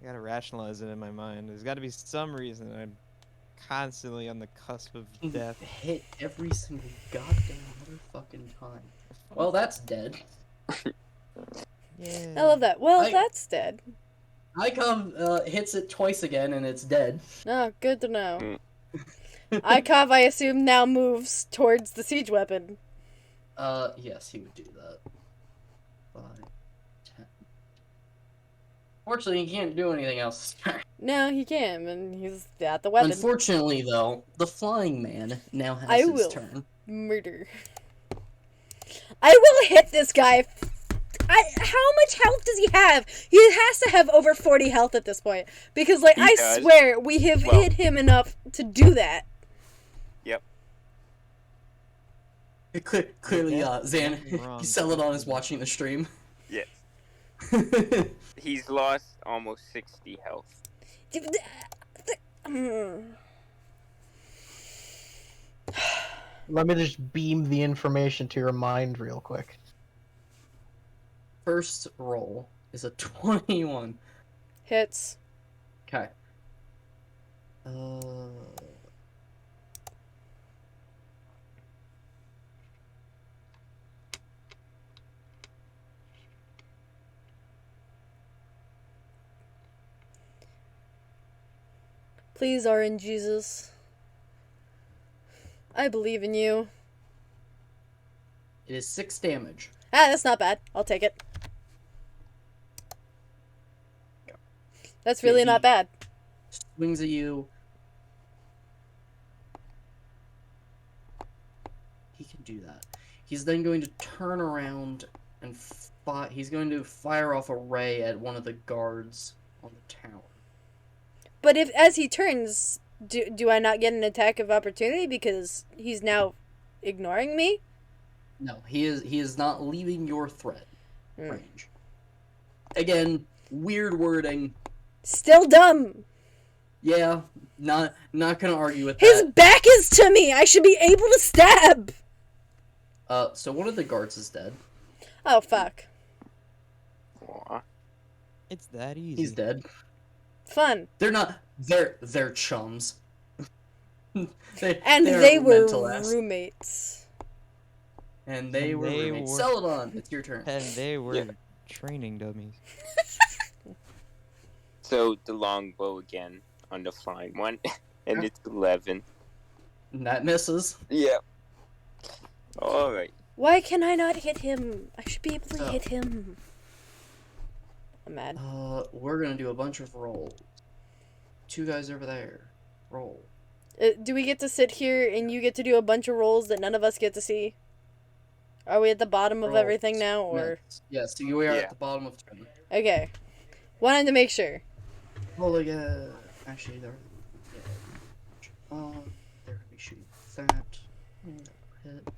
I gotta rationalize it in my mind. There's gotta be some reason I'm constantly on the cusp of death. Hit every single goddamn motherfucking time. Well, that's dead. Yeah. I love that. Well, I- that's dead. Icom hits it twice again and it's dead. Oh, good to know. Ikov, I assume, now moves towards the siege weapon. Yes, he would do that. 5, 10. Fortunately, he can't do anything else. No, he can, and he's at the weapon. Unfortunately, though, the flying man now has I his will. turn. Murder. I will hit this guy. How much health does he have? He has to have over 40 health at this point. Because, like, He I does. swear, we have Well- hit him enough to do that. Yep. Clearly, Yeah, Zan, nothing wrong. Celadon is watching the stream. Yes. He's lost almost 60 health. Let me just beam the information to your mind real quick. First roll is a 21. Hits. Okay. Please, RN Jesus. I believe in you. It is 6 damage. Ah, that's not bad. I'll take it. That's really not bad. Swings at you. He can do that. He's then going to turn around and he's going to fire off a ray at one of the guards on the tower. But if as he turns, do I not get an attack of opportunity because he's now ignoring me? No, he is not leaving your threat Hmm. range. Again, weird wording. Still dumb. Yeah, not gonna argue with His that. back is to me. I should be able to stab. So one of the guards is dead. Oh fuck. Aw. It's that easy. He's dead. Fun. They're not. They're chums. they're They were mental ass. roommates. And they And were they roommates. were- Celadon, it's your turn. And they were Yeah. training dummies. So the longbow again on the flying one, and Yeah. it's 11. And that misses. Yep. All right. Why can I not hit him? I should be able to So- hit him. I'm mad. We're gonna do a bunch of rolls. 2 guys over there. Roll. Do we get to sit here and you get to do a bunch of rolls that none of us get to see? Are we at the bottom of Rolls. everything now, or Yes, so we are Yeah. at the bottom of turn. okay? Wanted to make sure. Roll again. Actually, they're gonna be shooting that. Hit.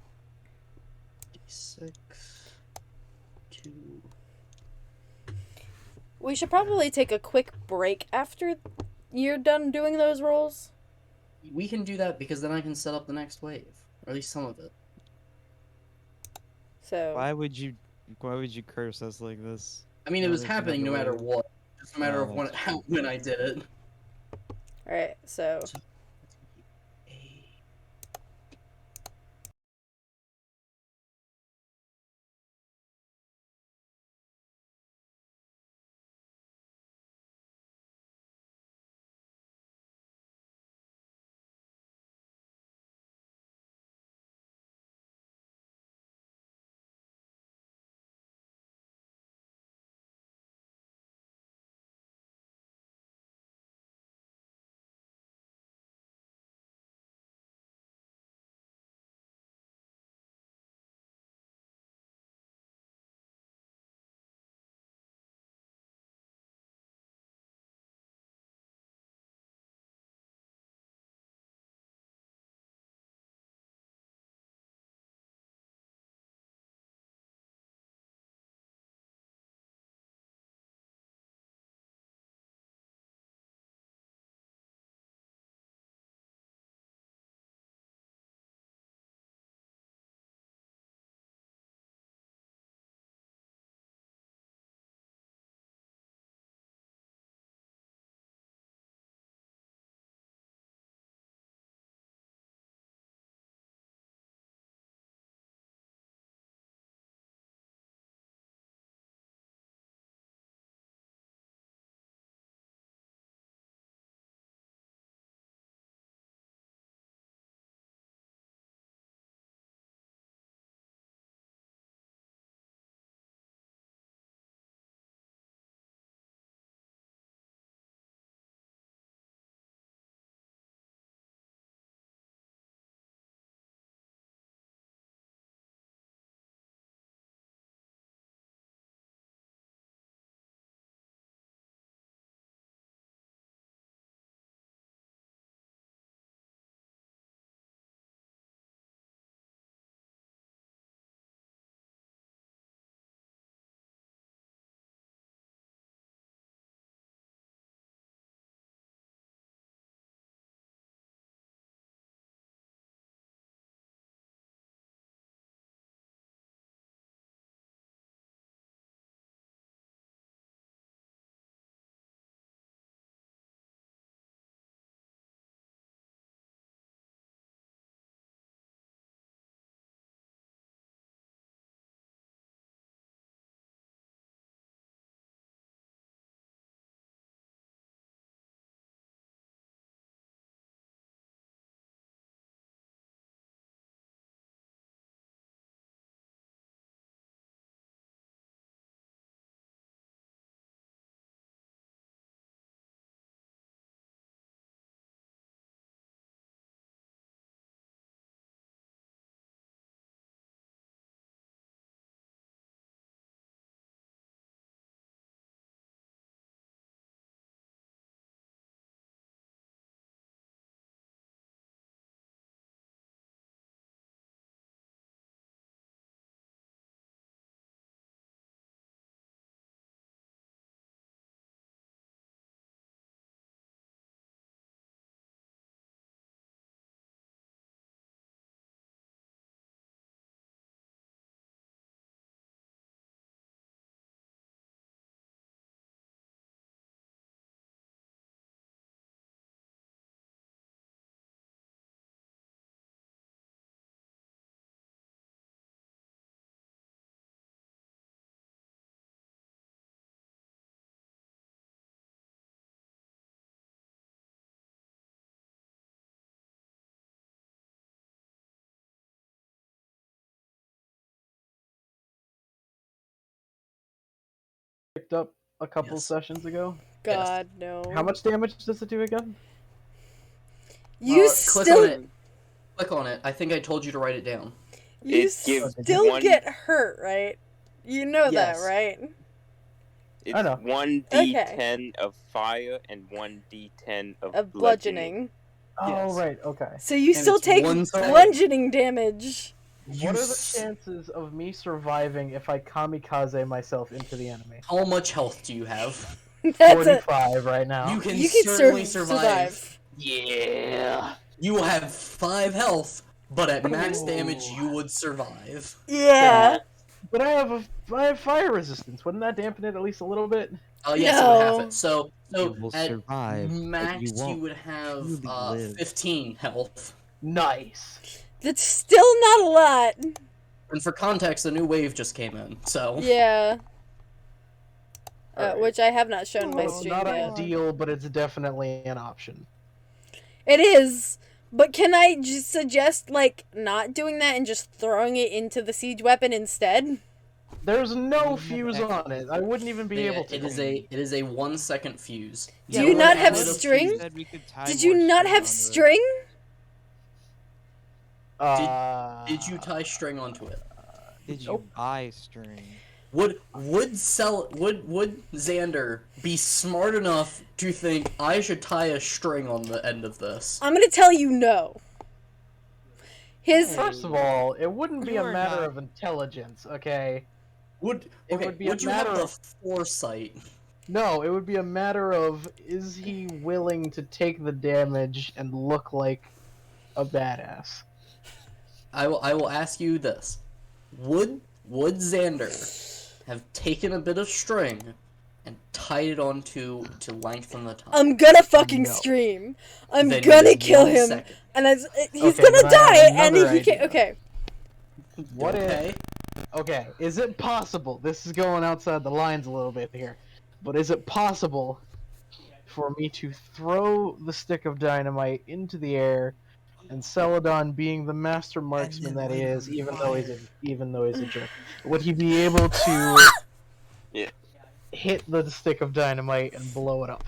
D6. 2. We should probably take a quick break after you're done doing those rolls. We can do that because then I can set up the next wave, or at least some of it. So Why would you curse us like this? I mean, it Now was there's happening no another matter wave. what. Just a matter Oh, of when, that's how, when I did it. all right. So picked up a couple Yes. sessions ago? God, no. How much damage does it do again? You Click still, on it. Click on it. I think I told you to write it down. you It gives still one- get hurt, right? You know that, Yes. right? It's I know. 1d10 of fire and 1d10 of Of bludgeoning. bludgeoning. Oh, Yes. right, okay. So you And still it's take 1 second. bludgeoning damage. What are the chances of me surviving if I kamikaze myself into the enemy? How much health do you have? That's a 45 right now. You can you can certainly survive. Yeah. You will have 5 health, but at max Ooh. damage, you would survive. Yeah. But I have fire resistance. Wouldn't that dampen it at least a little bit? Oh yes, it would have No. it. So You will at survive, but max, you you won't would have truly live. 15 health. Nice. That's still not a lot. And for context, a new wave just came in, so Yeah. Alright. Which I have not shown in my Well, stream not yet. ideal, but it's definitely an option. It is. But can I just suggest, like, not doing that and just throwing it into the siege weapon instead? There's no You fuse have on it. I wouldn't even be able to. it is a 1 second fuse. Do you will not have add a string? fuse- Said we could tie Did more you not have onto it. string? Did you tie string onto it? Did you Nope. buy string? Would Xander be smart enough to think I should tie a string on the end of this? I'm gonna tell you no. His First of all, it wouldn't be You a are matter not- of intelligence, okay? Would It would be a would you have matter the of- foresight? No, it would be a matter of, is he willing to take the damage and look like a badass? I will ask you this: Would Xander have taken a bit of string and tied it onto to lengthen the time? I'm gonna fucking No. scream. I'm Then gonna it is kill 1 him, second. and he's Okay, gonna then I have die, and another he can't. idea. Okay. What if- Okay. Okay, is it possible, this is going outside the lines a little bit here, but is it possible for me to throw the stick of dynamite into the air, and Celadon, being the master marksman that he is, even though he's a jerk, would he be able to Yeah. hit the stick of dynamite and blow it up?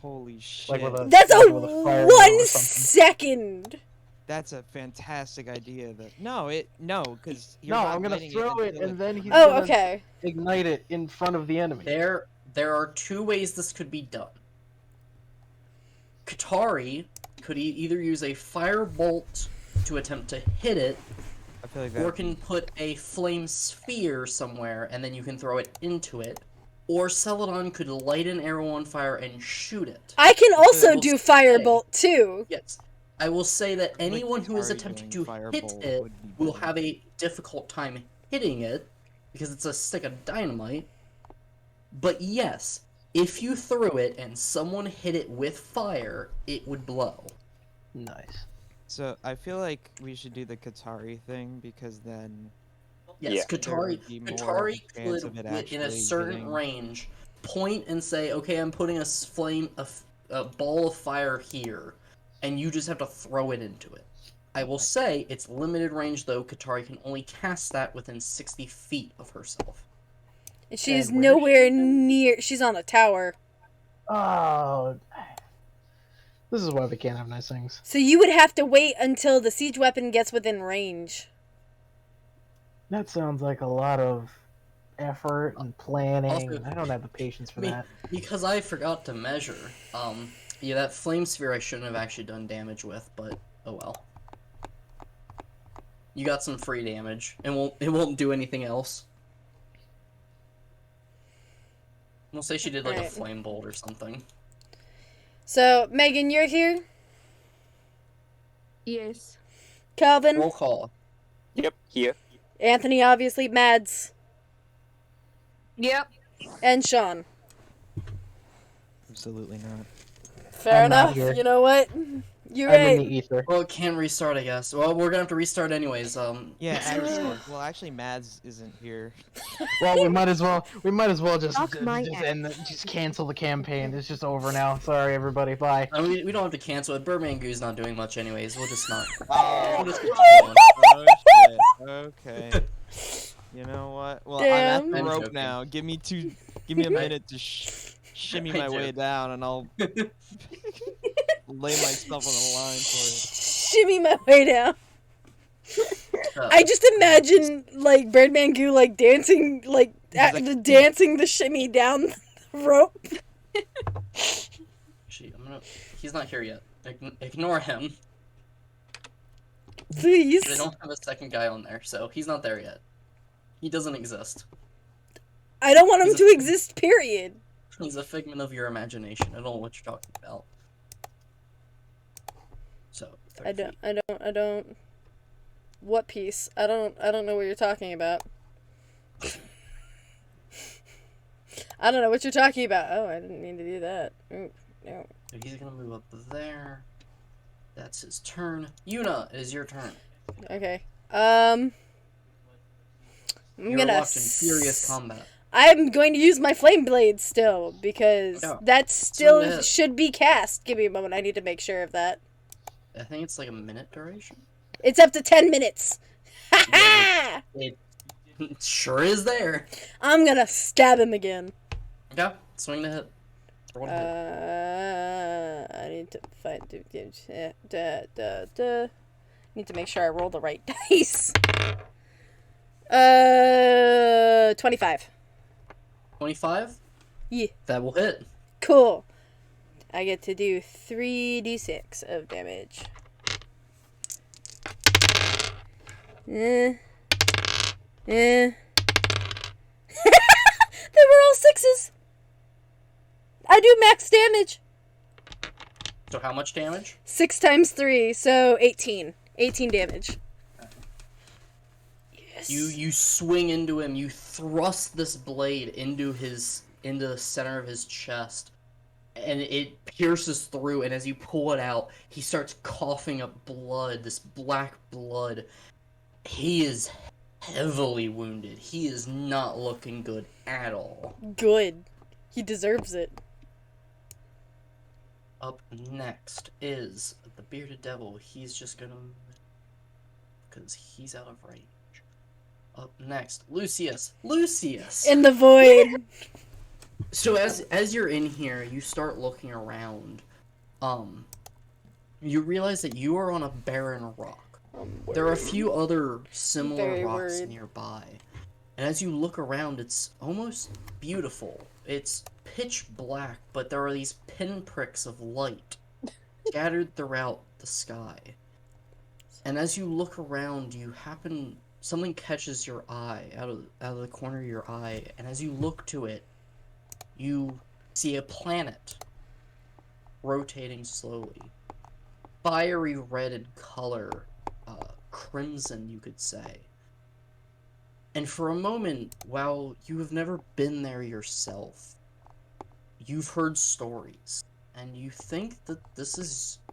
Holy shit. Like with a, That's like a with a fireball or 1 something. second. That's a fantastic idea. Because No, I'm gonna throw it, and then he's Oh, gonna okay. ignite it in front of the enemy. There are 2 ways this could be done. Katari could either use a firebolt to attempt to hit it, I feel like or that. can put a flame sphere somewhere and then you can throw it into it. Or Celadon could light an arrow on fire and shoot it. I can also will do say- firebolt too. Yes. I will say that feel like anyone who is Katari attempting doing to hit firebolt it would be will better. have a difficult time hitting it because it's a stick of dynamite. But yes, if you threw it and someone hit it with fire, it would blow. Nice. So I feel like we should do the Katari thing because then Yes, Yeah. There Katari, would be more Katari chance could, of it in a actually certain hitting. range, point and say, "Okay, I'm putting a ball of fire here," and you just have to throw it into it. I will say it's limited range though. Katari can only cast that within 60 feet of herself. And she's And where is nowhere near. She's on a tower. Oh, this is why we can't have nice things. So you would have to wait until the siege weapon gets within range. That sounds like a lot of effort and planning. Also- I don't have the patience for I mean, that. because I forgot to measure. Yeah, that flame sphere I shouldn't have actually done damage with, but oh well. You got some free damage, and it won't do anything else. We'll say she did like a Right. flame bolt or something. So Megan, you're here. Yes. Calvin, Roll call. Yep, here. Anthony, obviously, Mads, Yep. and Sean. absolutely not. Fair I'm not enough. here. You know what? You're I'm in right. the ether. Well, it can restart, I guess. Well, we're gonna have to restart anyways. Yeah, actually, Mads isn't here. Well, we might as well just Suck my just ass. just cancel the campaign. It's just over now. Sorry, everybody. Bye. I mean, we don't have to cancel it. Birdman Goo's not doing much anyways. We'll just not. Oh, We'll just continue on. shit. Okay. You know what? Well, Damn. I'm at I'm the rope joking. now. Give me Give me a minute to shimmy my way down, and I'll lay myself on the line for it. Shimmy my way down. I just imagine like Birdman Goo like dancing like dancing the shimmy down the rope. Actually, he's not here yet. Ignore him. Please. They don't have a second guy on there, so he's not there yet. He doesn't exist. I don't want him to exist, period. He's a figment of your imagination. I don't know what you're talking about. So, I don't. What piece? I don't know what you're talking about. I don't know what you're talking about. Oh, I didn't mean to do that. Ooh, no. So he's gonna move up there. That's his turn. Yuna, it is your turn. Okay. You're locked in furious combat. I'm going to use my flame blade still because that still should be cast. Give me a moment. I need to make sure of that. I think it's like a minute duration. It's up to 10 minutes. Ha ha! It sure is there. I'm gonna stab him again. Yeah, swing the hit. I need to find. Need to make sure I roll the right dice. 25. 25? Yeah. That will hit. Cool. I get to do 3d6 of damage. They were all 6s. I do max damage. So how much damage? 6 times 3, so 18. 18 damage. Yes. You swing into him. You thrust this blade into the center of his chest, and it pierces through. And as you pull it out, he starts coughing up blood. This black blood. He is heavily wounded. He is not looking good at all. Good. He deserves it. Up next is the bearded devil. He's just gonna, because he's out of range. Up next, Lucius. In the void. So as you're in here, you start looking around. You realize that you are on a barren rock. There are a few other similar rocks nearby. And as you look around, it's almost beautiful. It's pitch black, but there are these pinpricks of light scattered throughout the sky. And as you look around, something catches your eye out of the corner of your eye, and as you look to it, you see a planet rotating slowly. Fiery red in color, crimson, you could say. And for a moment, while you have never been there yourself, you've heard stories, and you think that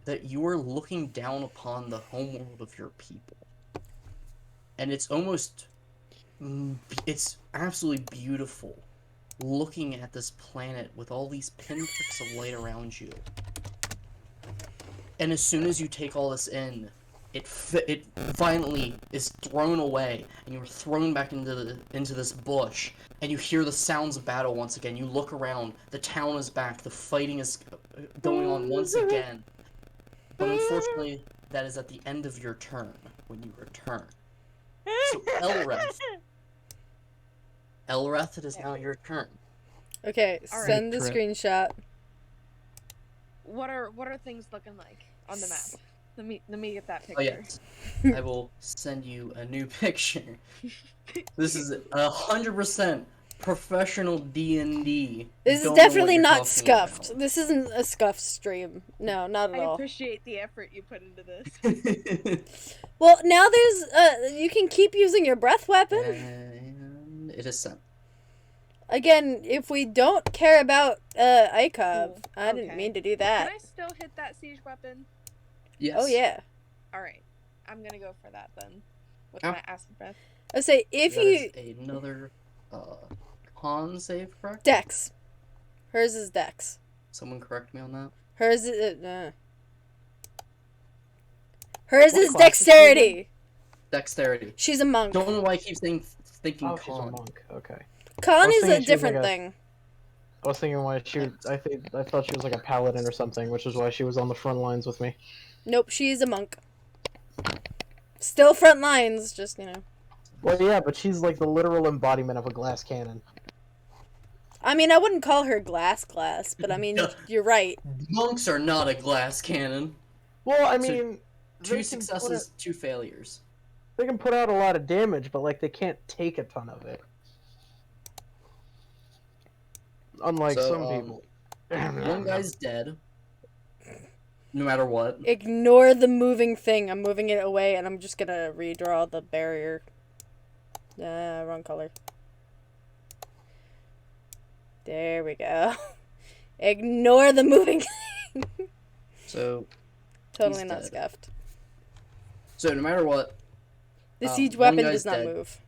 that you are looking down upon the homeworld of your people. And it's absolutely beautiful looking at this planet with all these pinpricks of light around you. And as soon as you take all this in, it violently is thrown away, and you're thrown back into this bush, and you hear the sounds of battle once again. You look around, the town is back, the fighting is going on once again. But unfortunately, that is at the end of your turn, when you return. So Elreth, it is now your turn. Okay, All send the right. screenshot. What are things looking like on the map? Let me get that picture. Oh yes, I will send you a new picture. This is 100% professional D&D. This is Don't know what definitely you're not talking scuffed. about. This isn't a scuffed stream. No, not at I all. appreciate the effort you put into this. Well, now there's you can keep using your breath weapon. And it is sent. Again, if we don't care about Ikov, Cool. I didn't Okay. mean to do that. Can I still hit that siege weapon? Yes. Oh yeah. Alright. I'm gonna go for that then. With Oh. my acid breath. I say if That you is another con save, correct? Dex. Hers is Dex. Someone correct me on that. Hers is Hers What is class is she dexterity. Dexterity. She's a monk. Don't know why I keep thinking Oh, she's a con. monk. Okay. I Con was is thinking a she was different like a- thing. I was thinking why she. I thought she was like a paladin or something, which is why she was on the front lines with me. Nope, she's a monk. Still front lines, just, you know. Well, yeah, but she's like the literal embodiment of a glass cannon. I mean, I wouldn't call her glass, but I mean, you're right. Monks are not a glass cannon. Well, I So, mean, Two successes, 2 failures. they can put out a lot of damage, but like they can't take a ton of it. Unlike So, some people. One guy's dead. No matter what. Ignore the moving thing. I'm moving it away, and I'm just gonna redraw the barrier. Wrong color. There we go. Ignore the moving thing. So, Totally he's not dead. scuffed. So no matter what, The siege one weapon guy's does not dead. move.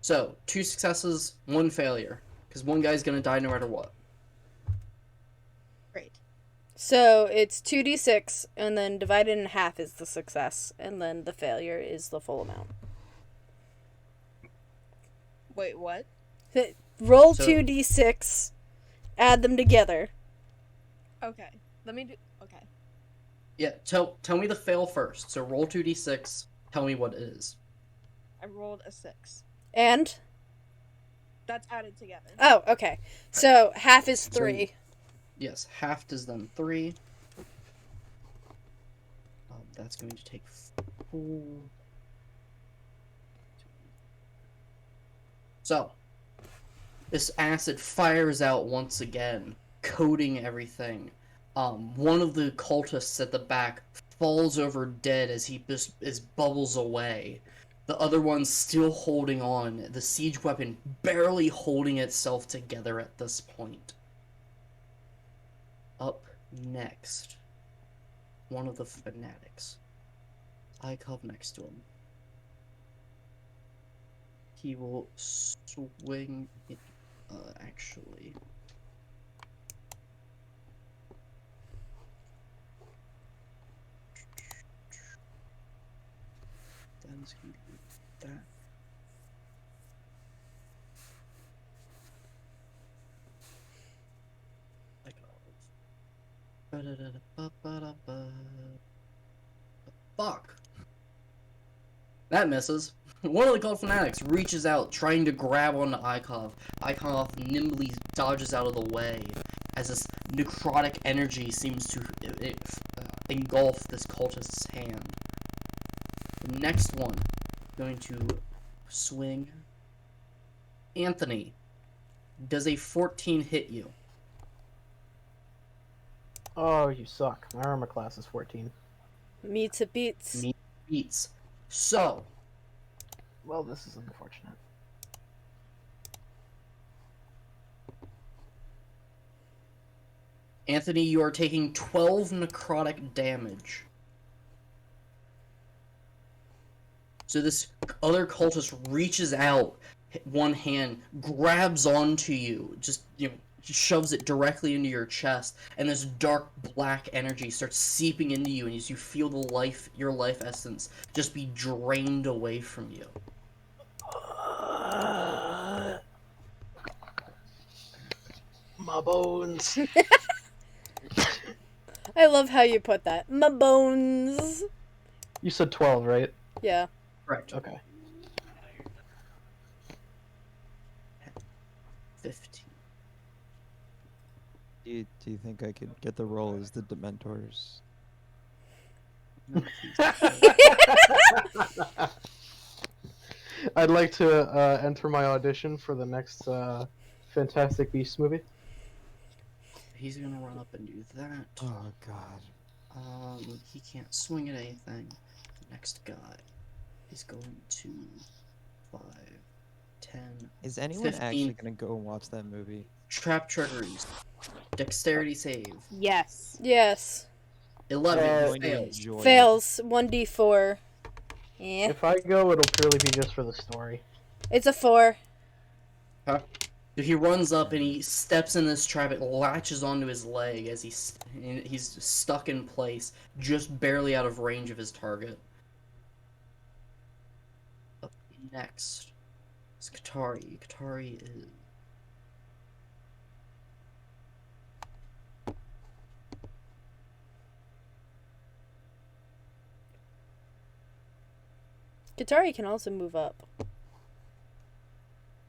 So 2 successes, 1 failure, because one guy's gonna die no matter what. Great. So it's 2d6, and then divided in half is the success, and then the failure is the full amount. Wait, what? Roll So- 2d6, add them together. Okay. Let me do. Okay. Yeah, tell me the fail first. So roll 2d6. Tell me what it is. I rolled a 6. And? That's added together. Oh, okay. So half is 3. Yes, half is then 3. That's going to take 4. So, this acid fires out once again, coating everything. One of the cultists at the back falls over dead as he just bubbles away. The other one's still holding on, the siege weapon barely holding itself together at this point. Up next, one of the fanatics. I come next to him. He will swing. Actually. That's gonna be that. Fuck. That misses. One of the cult fanatics reaches out, trying to grab onto Ikov. Ikov nimbly dodges out of the way, as this necrotic energy seems to engulf this cultist's hand. The next one, going to swing. Anthony, does a 14 hit you? Oh, you suck. My armor class is 14. Meets a beats. Beats. So, Well, this is unfortunate. Anthony, you are taking 12 necrotic damage. So this other cultist reaches out, one hand, grabs onto you, just, shoves it directly into your chest, and this dark black energy starts seeping into you, and as you feel your life essence just be drained away from you. My bones. I love how you put that. My bones. You said 12, right? Yeah. Correct. Okay. 15. Do you think I could get the role as the Dementors? No, please. I'd like to enter my audition for the next Fantastic Beasts movie. He's gonna run up and do that. Oh God. He can't swing at anything. The next guy is going to 5, 10. Is anyone 15. actually gonna go and watch that movie? Trap triggeries. Dexterity save. Yes. Yes. 11 I'm going to fails. enjoy it. Fails. 1d4. Yeah. If I go, it'll purely be just for the story. It's a 4. Huh? So he runs up and he steps in this trap. It latches onto his leg as he's stuck in place, just barely out of range of his target. Up next is Katari. Katari is Katari can also move up.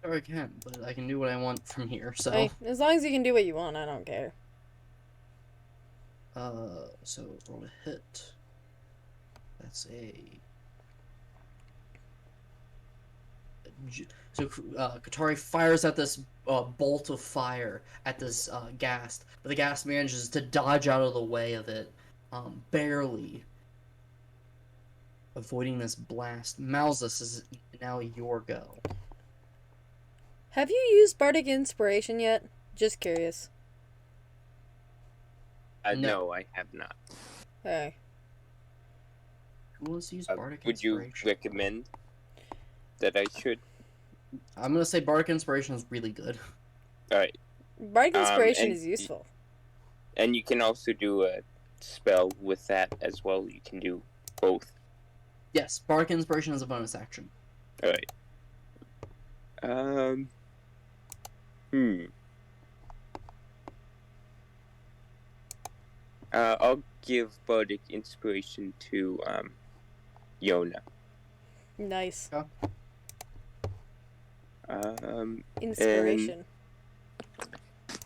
Or I can, but I can do what I want from here, so... Hey, as long as you can do what you want, I don't care. So roll a hit. That's so Katari fires at this bolt of fire at this ghast, but the ghast manages to dodge out of the way of it, barely avoiding this blast. Malzus is now your go. Have you used Bardic Inspiration yet? Just curious. No, I have not. Hey. Who wants to use Bardic Would you Inspiration? recommend that I should? I'm gonna say Bardic Inspiration is really good. Alright. Bardic Inspiration and- is useful. And you can also do a spell with that as well. You can do both. Yes, Bardic Inspiration is a bonus action. Alright. I'll give Bardic Inspiration to, Yona. Nice. Yeah. Inspiration.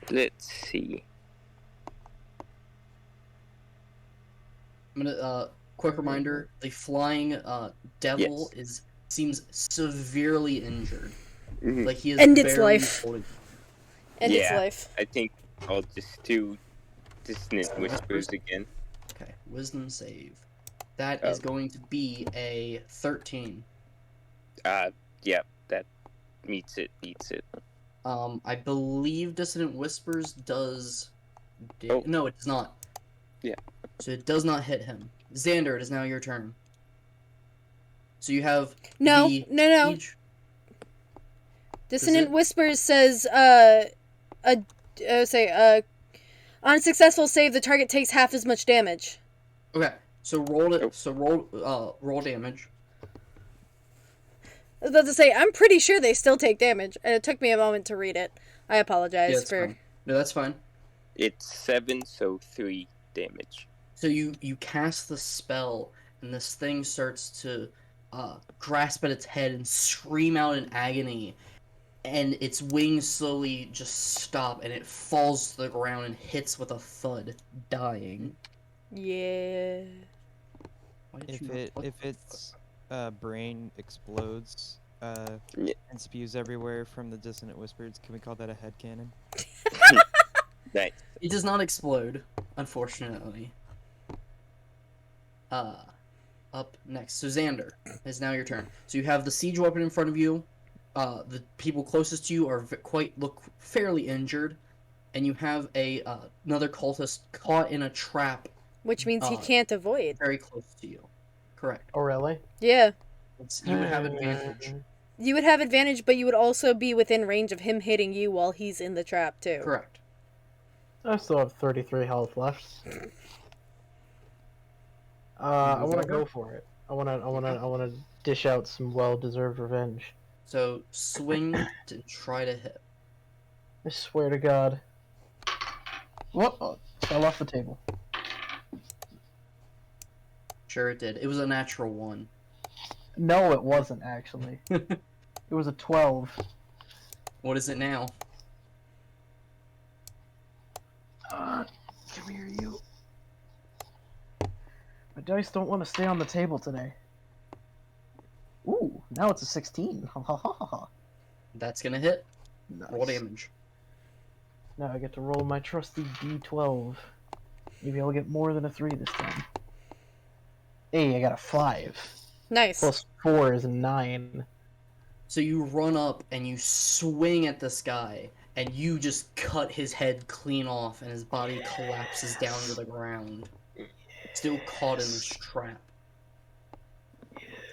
Let's see. I'm gonna quick reminder: the flying devil seems severely injured. Mhm. Like he is End its barely life. holding. End its Yeah. life. I think I'll just do Dissonant Whispers again. Okay, wisdom save. That is going to be a 13. Yeah, that beats it. I believe Dissonant Whispers does. Oh. No, it does not. Yeah. So it does not hit him. Xander, it is now your turn. So you have No. siege- Dissonant it? Whispers says, on a successful save, the target takes half as much damage. Okay, so roll it. Oh. So roll damage. I was about to say, I'm pretty sure they still take damage, and it took me a moment to read it. I apologize Yeah, that's for... fine. No, that's fine. It's 7, so 3 damage. So you cast the spell, and this thing starts to grasp at its head and scream out in agony, and its wings slowly just stop, and it falls to the ground and hits with a thud, dying. Yeah. Why did If you it what if the its brain explodes Yeah. and spews everywhere from the dissonant whispers, can we call that a headcanon? Nice. It does not explode, unfortunately. Up next. So Xander, it's now your turn. So you have the siege weapon in front of you. The people closest to you are look fairly injured, and you have another cultist caught in a trap Which means he can't avoid. very close to you. Correct. Oh, really? Yeah. You would have advantage. You would have advantage, but you would also be within range of him hitting you while he's in the trap, too. Correct. I still have 33 health left. I want to go for it. I want to dish out some well-deserved revenge. So swing to try to hit. I swear to God. What? Oh, fell off the table. Sure it did. It was a natural 1. No, it wasn't actually. It was a 12. What is it now? Come here, you. My dice don't want to stay on the table today. Ooh, now it's a 16. Ha ha ha ha. That's gonna hit. Nice. Roll damage. Now I get to roll my trusty D12. Maybe I'll get more than a 3 this time. Hey, I got a 5. Nice. Plus 4 is 9. So you run up and you swing at this guy, and you just cut his head clean off, and his body collapses down to the ground. Still caught in this trap.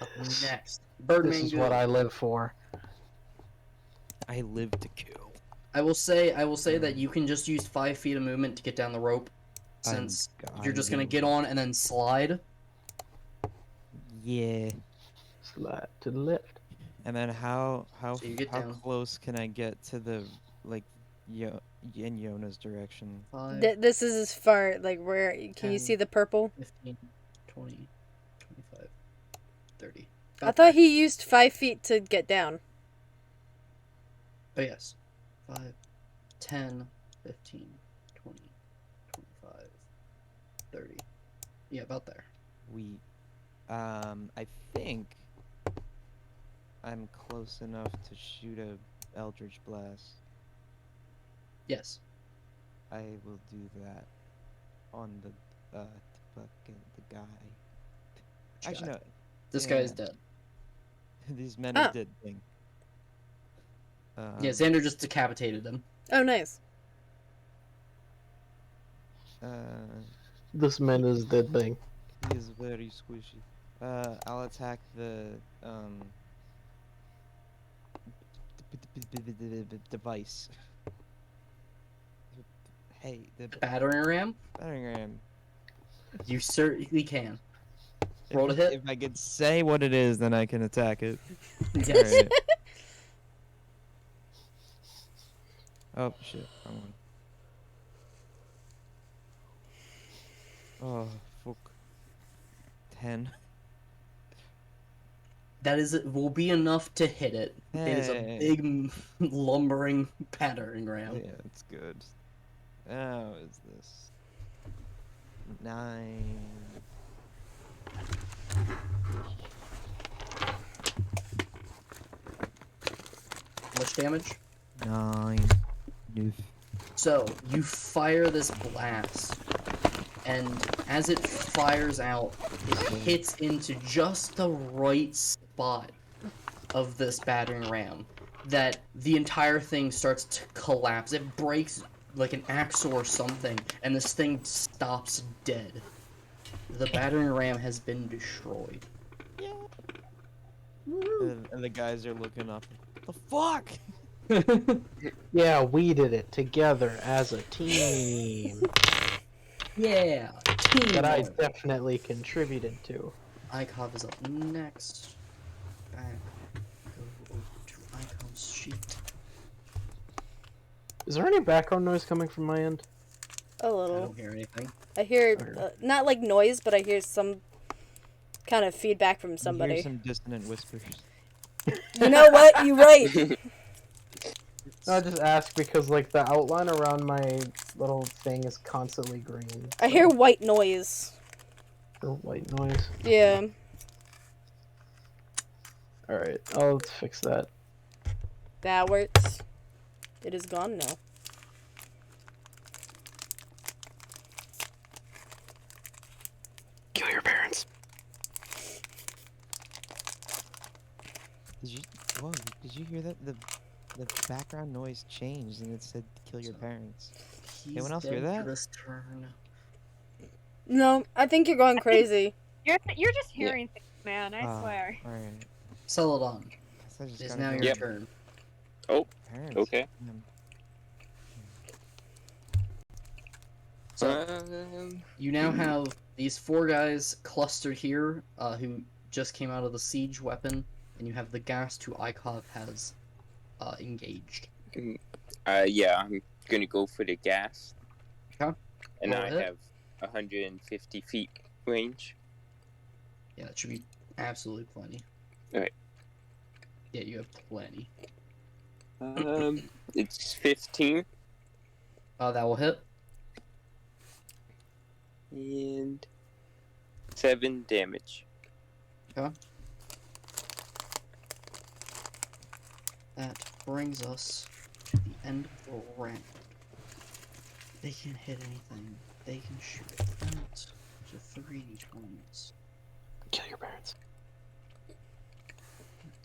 Up next, Birdman. This is what I live for. I live to kill. I will say that you can just use 5 feet of movement to get down the rope, since you're just gonna get on and then slide. Yeah. Slide to the left. And then how So you get down. close can I get to the in Yona's direction? 5, This is as far, like, where... Can you 10. see the purple? 15, 20, 25, 30. I thought he used 5 feet to get down. Oh, yes. 5, 10, 15, 20, 25, 30. Yeah, about there. I think I'm close enough to shoot a Eldritch Blast. Yes. I will do that on the fucking the guy. Actually, no. This yeah. guy's dead. These men are dead thing. Yeah, Xander just decapitated him. Oh, nice. This man is dead thing. He is very squishy. I'll attack the device. Hey, the Battering ram? battering ram. You certainly can. Roll to hit. If I could say what it is, then I can attack it. Yes. Alright. Oh shit! Wrong one. Oh fuck. 10. That will be enough to hit it. It is a Hey. big, lumbering battering ram. Yeah, it's good. How is this? 9. How much damage? 9. Noof. So, you fire this blast, and as it fires out, it hits into just the right spot of this battering ram, that the entire thing starts to collapse. It breaks like an axe or something, and this thing stops dead. The battering ram has been destroyed. And the guys are looking up. The fuck? Yeah, we did it together as a team. Yeah, That I teamwork. definitely contributed to. Icov is up next. Back. Go over to Icov's sheet. Is there any background noise coming from my end? A I little. don't hear anything. I hear, Okay. not like noise, but I hear some kind of feedback from You somebody. hear some dissonant whispers. You know what? You're right. I just ask because like the outline around my little thing is constantly green. I hear white noise. Oh, white noise. Yeah. Alright, I'll fix that. That works. It is gone now. Kill your parents. Did you? Whoa! Did you hear that? The background noise changed and it said "kill your parents." He's Anyone else hear dead that? for this turn. No, I think you're going crazy. You're just hearing things, man. I swear. All right. Celadon, I just it is gotta now go your Yep. turn. Parents. Okay. Mm. So, you now have these 4 guys clustered here, who just came out of the siege weapon, and you have the ghast who Ikov has engaged. Yeah, I'm gonna go for the gas. Okay. And Roll I hit. have 150 feet range. Yeah, that should be absolutely plenty. Alright. Yeah, you have plenty. It's 15 That will hit. and 7 damage. That brings us to the end of the round. They can hit anything. They can shoot it out to 3d20s. Kill your parents.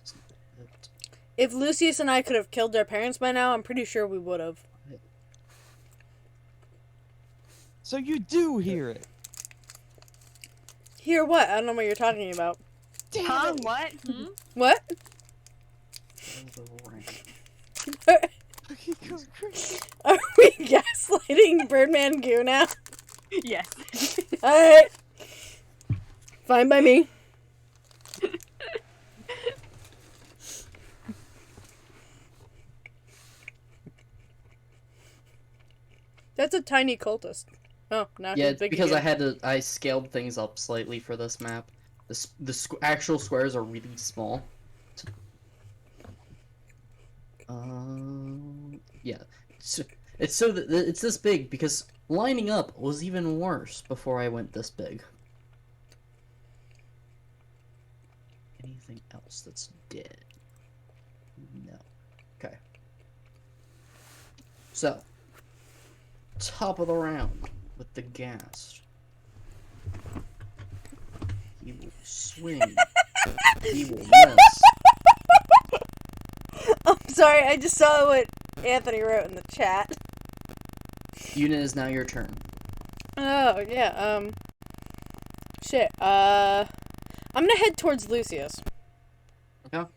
Does not hit. If Lucius and I could have killed their parents by now, I'm pretty sure we would have. So you do hear it. Hear what? I don't know what you're talking about. Huh? What? Hmm? What? End of the round. Are we gaslighting Birdman Goo now? Yes. Alright. Fine by me. That's a tiny cultist. Oh, now Yeah, he's it's big because again. I scaled things up slightly for this map. Actual squares are really small. Yeah. It's this big because lining up was even worse before I went this big. Anything else that's dead? No. Okay. So, top of the round with the ghast. He will swing. He will miss. I'm sorry, I just saw what Anthony wrote in the chat. Una, is now your turn. Oh, yeah, shit, I'm gonna head towards Lucius. Okay.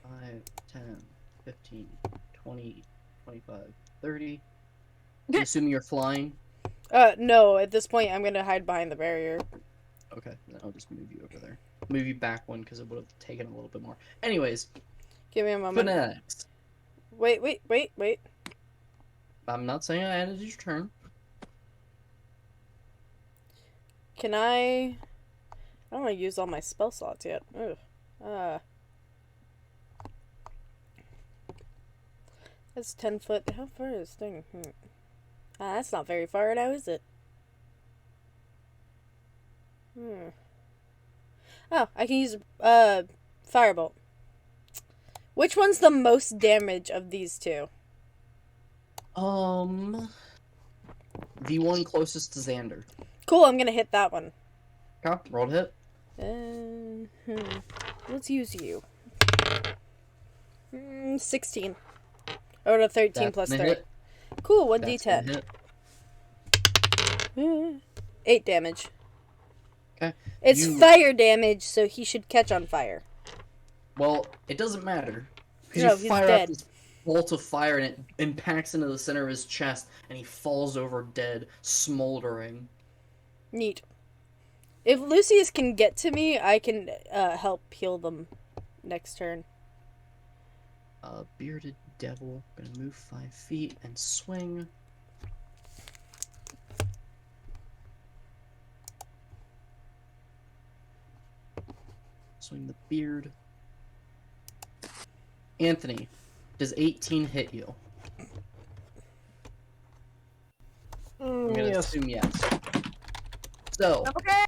5, 10, 15, 20, 25, 30. I'm assuming you're flying. No, at this point I'm gonna hide behind the barrier. Okay, then I'll just move you over there. Move you back one because it would have taken a little bit more. Anyways, Give me a moment. phonetics. Wait. I'm not saying I ended your turn. Can I don't want to use all my spell slots yet. Ugh. That's 10 foot. How far is this thing? That's not very far now, is it? Oh, I can use firebolt. Which one's the most damage of these two? The one closest to Xander. Cool, I'm gonna hit that one. Okay, roll to hit. Let's use you. 16. Oh, no, 13 That's plus gonna 3. hit. Cool, That's gonna 1d10. hit. 8 damage. Okay. It's fire damage, so he should catch on fire. Well, it doesn't matter. Because No, you he's fire dead. up this bolt of fire and it impacts into the center of his chest and he falls over dead, smoldering. Neat. If Lucius can get to me, I can help heal them next turn. Bearded devil, gonna move 5 feet and swing. Swing the beard. Anthony, does 18 hit you? I'm gonna Yes. assume yes. So, Okay.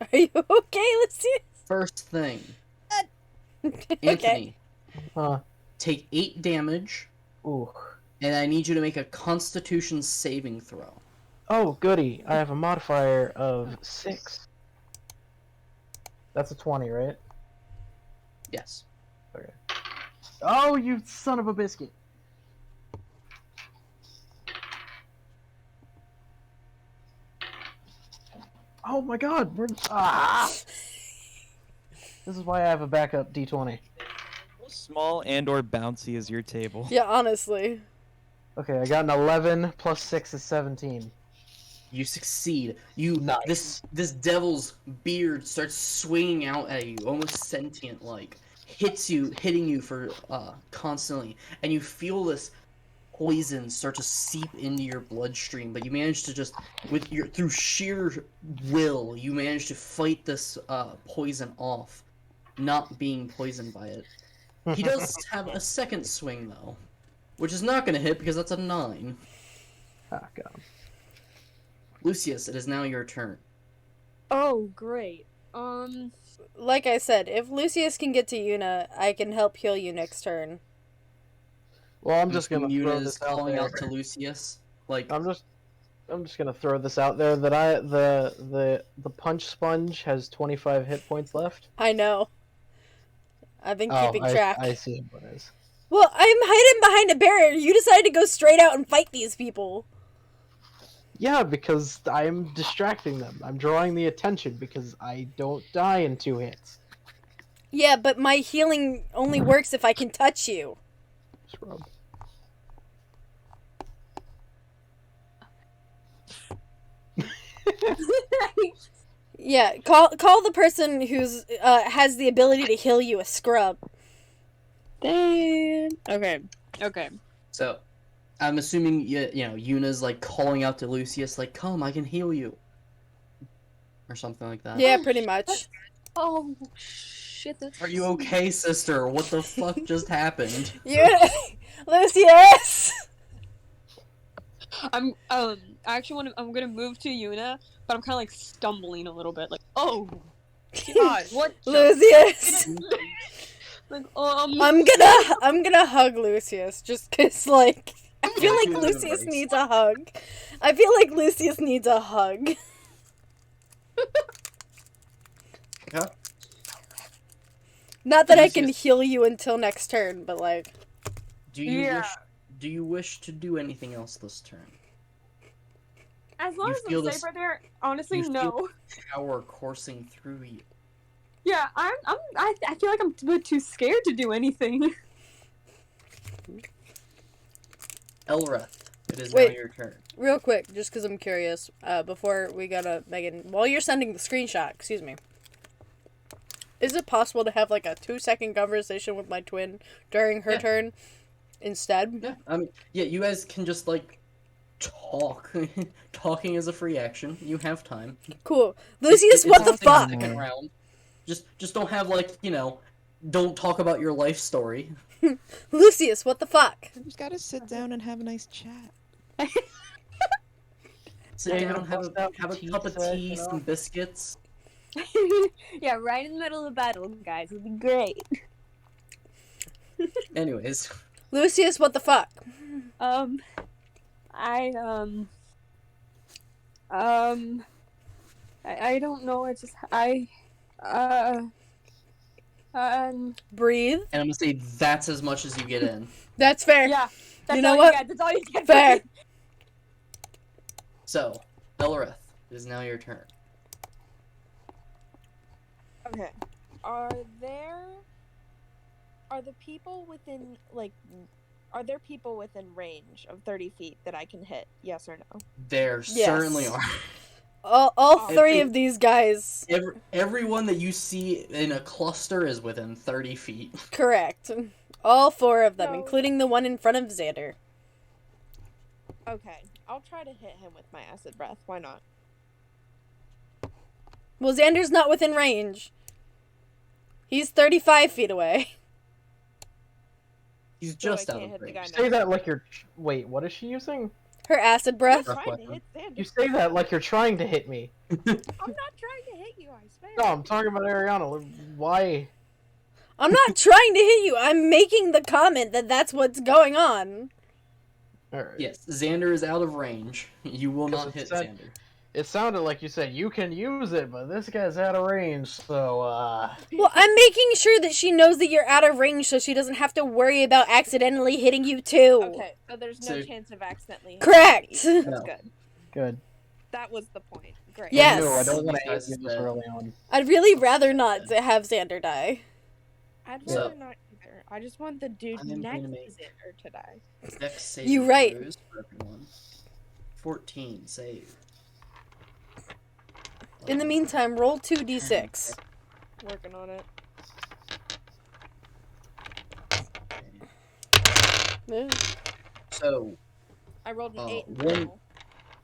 Are you okay, Lucius? first thing, Okay. Anthony, Huh. take 8 damage, Ooh. and I need you to make a Constitution saving throw. Oh, goody. I have a modifier of 6. That's a 20, right? Yes. Okay. Oh, you son of a biscuit. Oh my god, This is why I have a backup D20. How small and/or bouncy is your table? Yeah, honestly. Okay, I got an 11 plus 6 is 17. You succeed. You Nice. this devil's beard starts swinging out at you, almost sentient-like, hitting you for constantly, and you feel this poison start to seep into your bloodstream. But you manage to just, through sheer will, you manage to fight this poison off, not being poisoned by it. He does have a second swing though, which is not going to hit because that's a 9. Ah, God. Lucius, it is now your turn. Oh, great. Like I said, if Lucius can get to Una, I can help heal you next turn. Well, I'm just gonna Yuna throw is this out calling there. out to Lucius. Like, I'm just gonna throw this out there that the punch sponge has 25 hit points left. I know. I've been keeping track. I see what it is. Well, I'm hiding behind a barrier. You decided to go straight out and fight these people. Yeah, because I'm distracting them. I'm drawing the attention because I don't die in 2 hits. Yeah, but my healing only works if I can touch you. Scrub. Yeah, call the person who's has the ability to heal you a scrub. Damn. Okay. so, I'm assuming, you know, Yuna's, like, calling out to Lucius, like, come, I can heal you. or something like that. Yeah, pretty much. Oh shit! That's Are you okay, sister? What the fuck just happened? You, Lucius. I'm I actually want to. I'm gonna move to Yuna, but I'm kind of like stumbling a little bit. Like, oh god, what? Lucius. Like, I'm gonna hug Lucius just 'cause like I feel like Lucius needs a hug. I feel like Lucius needs a hug. Yeah. Not that I can Lucius. heal you until next turn, but like Do you Yeah. wish to do anything else this turn? As long You as feel I'm this- safe right there, honestly, you feel- no. Power coursing through you. Yeah, I feel like I'm a bit too scared to do anything. Elreth, it is Wait. now your turn. real quick, just 'cause I'm curious, before we go to Megan, while you're sending the screenshot, excuse me. Is it possible to have like a 2-second conversation with my twin during her Yeah. turn instead? Yeah, I mean, yeah, you guys can just like talk. Talking is a free action. You have time. Cool. Lucius, It's what a the fuck? 6-second round. Just don't have like, don't talk about your life story. Lucius, what the fuck? We just gotta sit down and have a nice chat. Sit Yeah, you're down, gonna have bust a out have a tea cup of set, tea, some biscuits. Yeah, right in the middle of battle, guys. It'd be great. Anyways, Lucius, what the fuck? I don't know. It's just Breathe. and I'm gonna say that's as much as you get in. That's fair. yeah. That's You know all what? You get. That's all you get. Fair. So, Elreth, it is now your turn. Okay. Are the people within are there people within range of 30 feet that I can hit? Yes or no? There Yes. certainly are. All Oh, three it- of these guys. Everyone that you see in a cluster is within 30 feet. Correct. All 4 of them, So- including the one in front of Xander. Okay. I'll try to hit him with my acid breath. Why not? Well, Xander's not within range. He's 35 feet away. He's So just I out can't of hit the range. guy You say now. that like you're. Wait, what is she using? Her acid I'm breath. Rough trying to weapon. hit Xander. You say that like you're trying to hit me. I'm not trying to hit you, I swear. No, I'm talking about Ariana. Why? I'm not trying to hit you. I'm making the comment that that's what's going on. Alright. Yes, Xander is out of range. You will not hit Because it Xander. It sounded like you said you can use it, but this guy's out of range, so Well, I'm making sure that she knows that you're out of range so she doesn't have to worry about accidentally hitting you too. Okay, so there's no So- chance of accidentally hitting Correct. me. That's No. good. good. That was the point. Great. Yes. No, I don't want These to guys hit you is this dead. early on. I'd really rather not to have Xander die. I'd So- rather not either. I just want the dude I'm gonna next to make- Xander to die. Dex save You right. throws for everyone. 14 save. In the meantime, roll 2d6. Working on it. So, I rolled an 8 in one- total.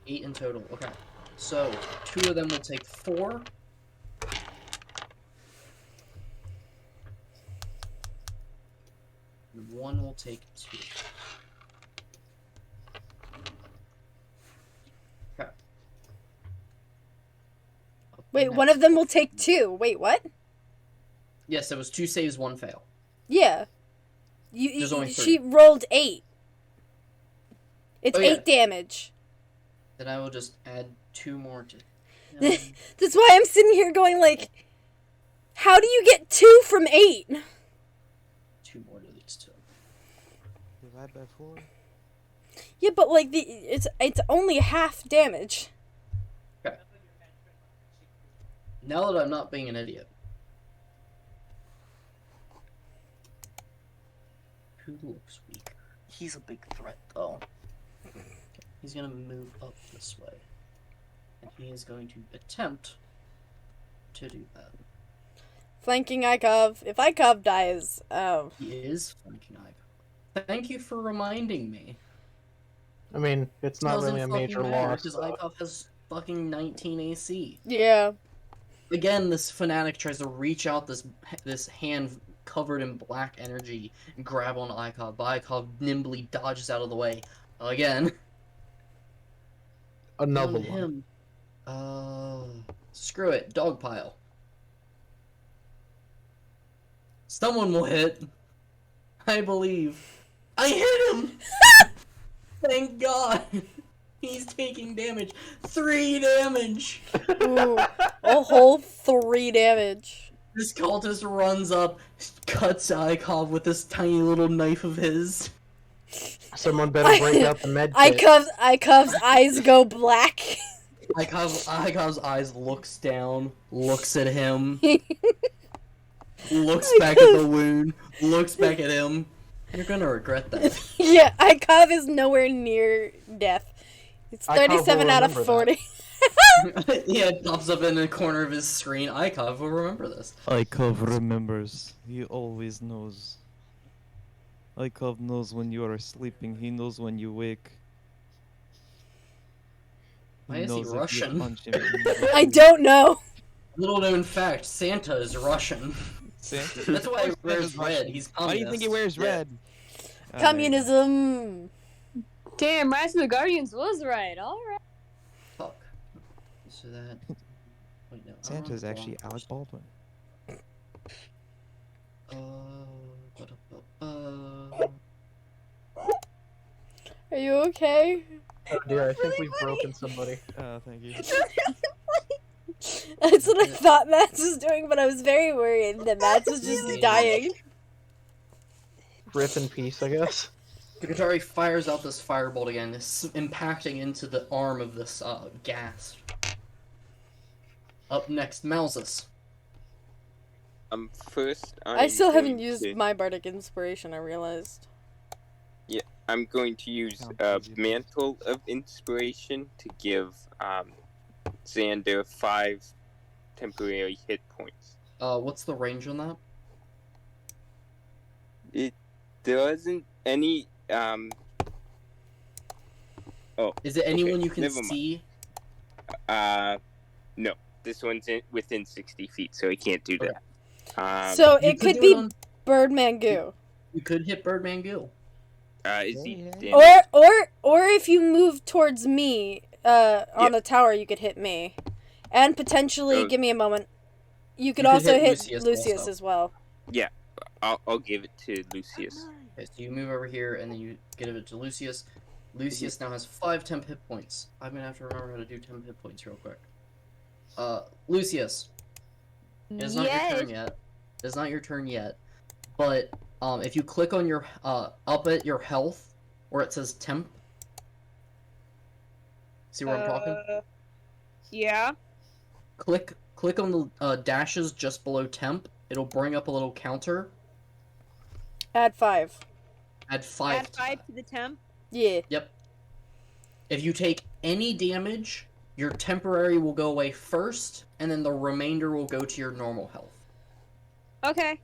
8 in total. Okay. So, 2 of them will take 4. And 1 will take 2. Okay. Up Wait, one next. of them will take 2. Wait, what? Yes, it was 2 saves, 1 fail. Yeah. There's only She 3. rolled 8. It's Oh, yeah. 8 damage. Then I will just add 2 more to. That's why I'm sitting here going like, how do you get 2 from 8? 2 more to these 2. Divide by 4. Yeah, but like it's only half damage. Now that I'm not being an idiot. Who looks weaker? He's a big threat, though. He's gonna move up this way. And he is going to attempt to do that. Flanking Ikov. If Ikov dies, oh. He is flanking Icon. Thank you for reminding me. I mean, it's not really a major loss. Because so- Icon has fucking 19 AC. Yeah. Again, this fanatic tries to reach out this hand covered in black energy and grab on Ikov, but Ikov nimbly dodges out of the way. Again. Another Down one. him. Screw it. Dog pile. Someone will hit. I believe. I hit him! Thank God! He's taking damage. 3 damage! Ooh, a whole 3 damage. This cultist runs up, cuts Ikov with this tiny little knife of his. Someone better break out the med kit. Ikov's eyes go black. Ikov's eyes looks down, looks at him, looks back at the wound, looks back at him. You're gonna regret that. Yeah, Ikov is nowhere near death. It's Ikov will 37 out of remember 40. Yeah, it pops up in the corner of his screen. Ikov will remember this. Ikov remembers. He always knows. Ikov knows when you are sleeping. He knows when you wake. Why is he knows if you Russian? punch him I don't know. Little known fact, Santa is Russian. Santa- That's why he Santa's wears red. Russian. He's Why do you think he wears communist. red? Communism. Damn, Rise of the Guardians was right. All right. Fuck. So that. Wait, no. Santa's actually Alec Baldwin. Are you okay? Oh dear, I think we've broken somebody. Oh, thank you. That's what I thought Max was doing, but I was very worried that Max was just dying. Rip in peace, I guess. Katari fires out this firebolt again, impacting into the arm of this gas. Up next, Malzus. First, I still haven't used to, my bardic inspiration, I realized. I'm going to use Mantle of Inspiration to give Xander 5 temporary hit points. What's the range on that? It doesn't any Oh. Is it anyone you can never mind. see? No. This one's within 60 feet, so I can't do that. So You it could do be on- Birdman Goo. You could hit Birdman Goo. Is he Yeah. damaged? Or if you move towards me, on the tower, you could hit me. And potentially, Oh. give me a moment, you could You could also hit hit Lucius Lucius also. as well. I'll give it to Lucius. Okay, so you move over here and then you give it to Lucius. Lucius now has 5 temp hit points. I'm gonna have to remember how to do temp hit points real quick. Lucius. It's not your turn yet. It's not your turn yet. But if you click on your up at your health, where it says temp. See where I'm talking? Yeah. Click on the dashes just below temp. It'll bring up a little counter. Add 5. Add 5. Add 5 to the temp. Yeah. Yep. If you take any damage, your temporary will go away first, and then the remainder will go to your normal health. Okay.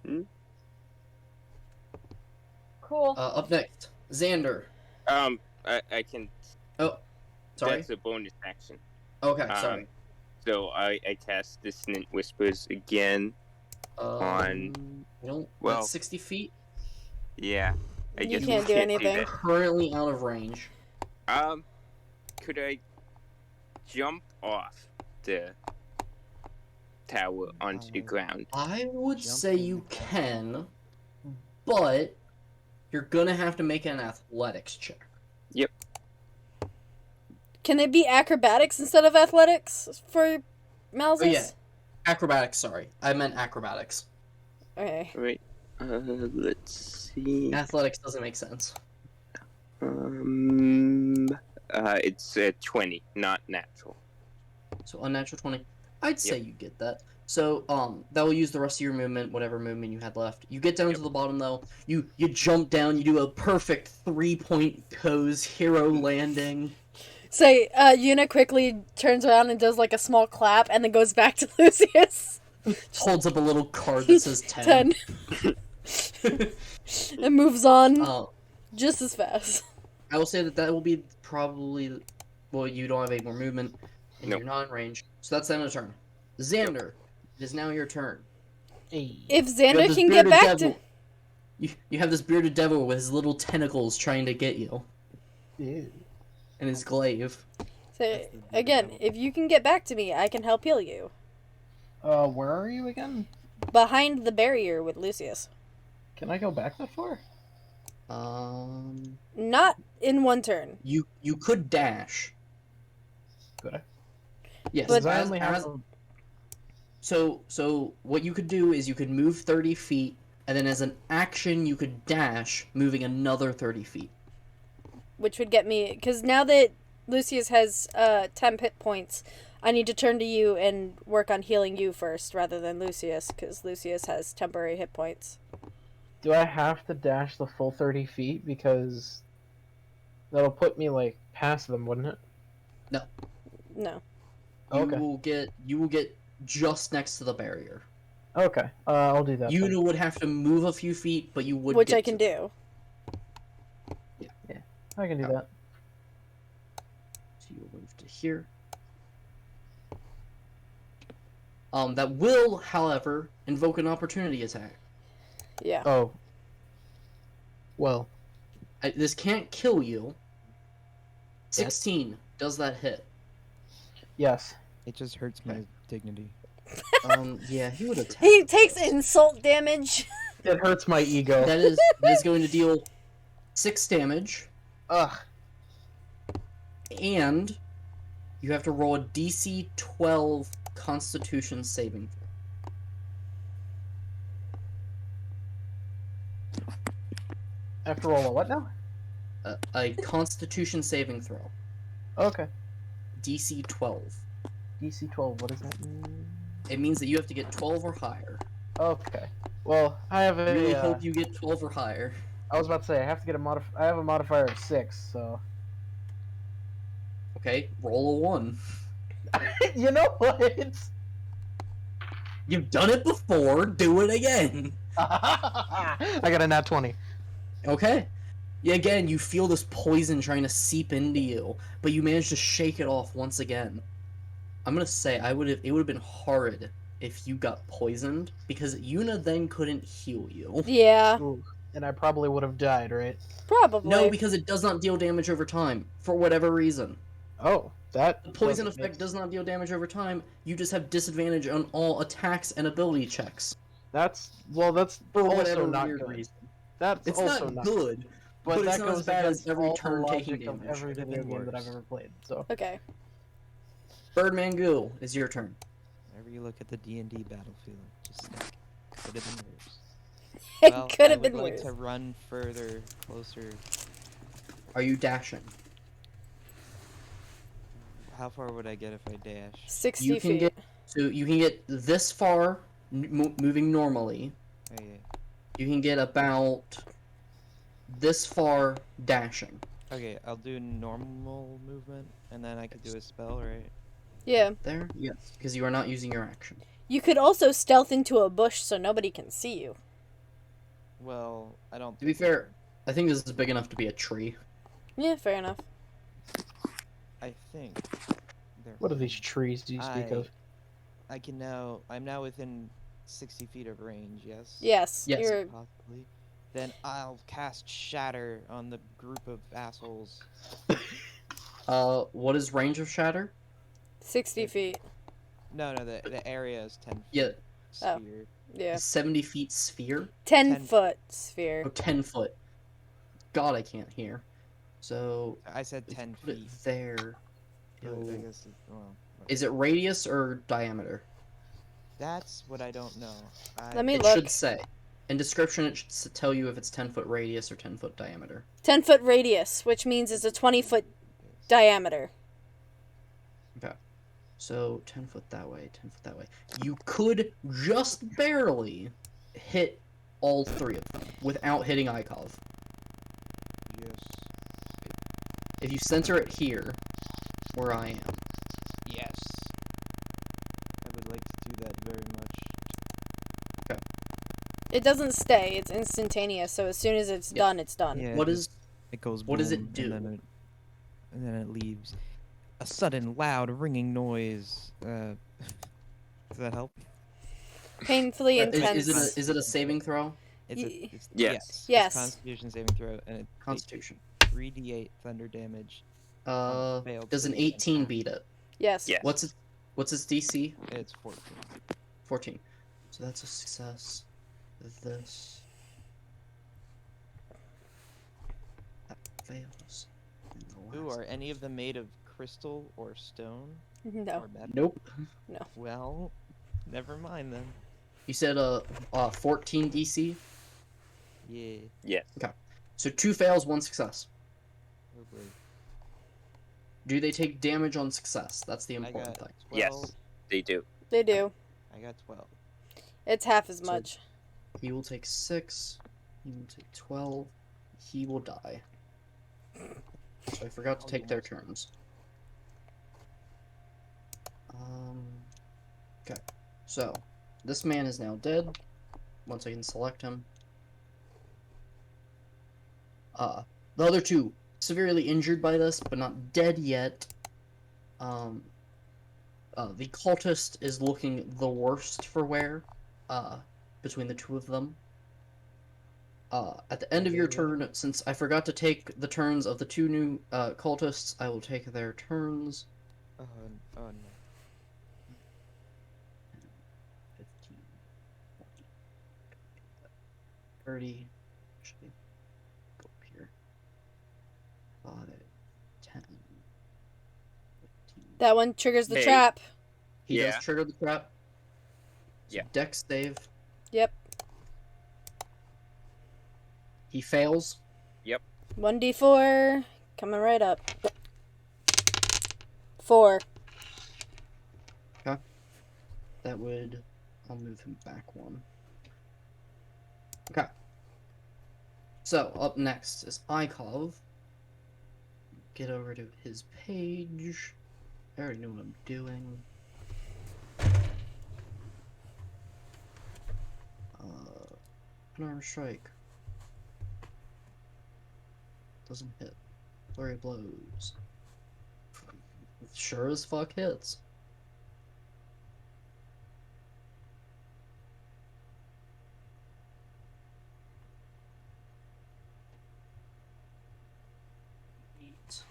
Cool. Up next, Xander. I can. Oh, sorry. That's a bonus action. Okay, sorry. So I cast Dissonant Whispers again. on- You don't. well- That's 60 feet. Yeah. I You guess can't we do anything. that. Currently out of range. Could I jump off the tower onto the ground? I would Jump say in you the can, but you're gonna have to make an athletics check. Can it be acrobatics instead of athletics for Malzus? Oh yeah, acrobatics. Sorry, I meant acrobatics. Okay. Right. Let's see. Athletics doesn't make sense. It's 20, not natural. So unnatural 20. I'd say you get that. So that will use the rest of your movement, whatever movement you had left. You get down to the bottom though. You jump down. You do a perfect 3-point pose, hero landing. So, Yuna quickly turns around and does like a small clap and then goes back to Lucius. Holds up a little card that says 10. 10. And moves on Uh, just as fast. I will say that will be probably. Well, you don't have any more movement, and Nope. you're not in range. So that's the end of the turn. Xander, It is now your turn. Hey. If You have Xander this can get bearded back devil. to. You have this bearded devil with his little tentacles trying to get you, Ew. and his glaive. So, again, if you can get back to me, I can help heal you. Where are you again? Behind the barrier with Lucius. Can I go back that far? Not in one turn. You could dash. Could I? Yes, But- Because I only have. So what you could do is you could move 30 feet, and then as an action you could dash, moving another 30 feet. Which would get me. Because now that Lucius has 10 hit points, I need to turn to you and work on healing you first rather than Lucius. Because Lucius has temporary hit points. Do I have to dash the full 30 feet? Because that'll put me, like, past them, wouldn't it? No. Okay. You will get just next to the barrier. Okay. I'll do that. then. You would have to move a few feet, but you would Which get I can to do. I can do that. So you will move to here. That will, however, invoke an opportunity attack. Yeah. Oh. Well. This can't kill you. 16. Does that hit? Yes. It just hurts my dignity. Yeah, he would attack. He takes this. insult damage. It hurts my ego. That is going to deal 6 damage, Ugh. and you have to roll a DC 12 Constitution saving throw. I have to roll a what now? A Constitution saving throw. Okay. DC 12. DC 12, what does that mean? It means that you have to get 12 or higher. Okay. Well, I have I a. really hope you get 12 or higher. I was about to say I have to get I have a modifier of 6, so. Okay, roll a 1. You know what? You've done it before, do it again. I got a nat 20. Okay. Yeah, again, you feel this poison trying to seep into you, but you manage to shake it off once again. I'm gonna say it would have been horrid if you got poisoned, because Yuna then couldn't heal you. Yeah. Ooh, and I probably would have died, right? Probably. No, because it does not deal damage over time, for whatever reason. Oh, that. The poison doesn't effect make- does not deal damage over time, you just have disadvantage on all attacks and ability checks. That's For also whatever not weird good. reason. That's It's also not good, but that it's not goes as bad as against every all turn the taking logic of damage. every Could've video been game that I've worse. ever played. So Okay. Birdman Goo is your turn. Whenever you look at the D&D battlefield, just think, could have been worse. It Well, could have I been would like worse. to run further, closer. Are you dashing? How far would I get if I dash? 60 You can feet. get you can get this far moving normally. Oh, yeah. You can get about this far dashing. Okay, I'll do normal movement, and then I could do a spell, right? Yeah. There? Yes. Because you are not using your action. You could also stealth into a bush so nobody can see you. Well, I don't. To be fair, I think this is big enough to be a tree. Yeah, fair enough. I think. what are these trees do you speak of? I can now. I'm now within 60 feet of range. Yes. Yes. Yes. You're Possibly. Then I'll cast Shatter on the group of assholes. What is range of shatter? 60 feet. No, the area is 10 feet. Yeah. Oh. Sphere. Yeah. 70 feet sphere? 10 10 foot sphere. Oh, 10 foot. God, I can't hear. So, I said if 10 you put it feet. there. but I it'll- guess well, Is it radius or diameter? that's what I don't know. Let me It look. should say. In description, it should tell you if it's 10-foot radius or 10-foot diameter. 10 foot radius, which means it's a 20 foot diameter. Okay. So, 10 foot that way, 10 foot that way. You could just barely hit all 3 of them without hitting Ikov. Yes. If you center it here, where I am. Yes. I would like to do that very much. It doesn't stay, it's instantaneous, so as soon as it's Yeah. done, it's done. Yeah. What it is... It goes. what does it boom, do? And then it leaves. A sudden, loud, ringing noise. Does that help? Painfully intense. Is it a saving throw? It's Ye- a, it's, Yes. Yes. It's Constitution saving throw, and it Constitution. 3d8 thunder damage. Failed Does an save. 18 beat it? Yes. Yes. What's its DC? It's 14. 14. So that's a success. This that fails. And the Ooh, last- are any of them made of crystal or stone No. or metal? Nope. Well, never mind then. You said 14 DC. Yeah. Yes. So 2 fails, 1 success. Oh boy. Do they take damage on success? That's the important got thing. 12. Yes. They do. They do. I got 12. It's half as So- much. He will take 6. He will take 12. He will die. So I forgot to take their turns. Okay. So, this man is now dead. Once I can select him. The other 2, severely injured by this, but not dead yet. The cultist is looking the worst for wear, between the 2 of them. At the end of your turn, since I forgot to take the turns of the 2 new cultists, I will take their turns. Oh no. 15, 20, 30. Actually, go up here. 5, 10, 15. That one triggers the Hey. trap. He Yeah. does trigger the trap. So Yeah. Dex save. Yep. He fails. 1d4. Coming right up. 4. That would... I'll move him back 1. Okay. So, up next is Ikov. Get over to his page. I already know what I'm doing. Unarmed strike. Doesn't hit. Flurry of blows. Sure as fuck hits. Eight.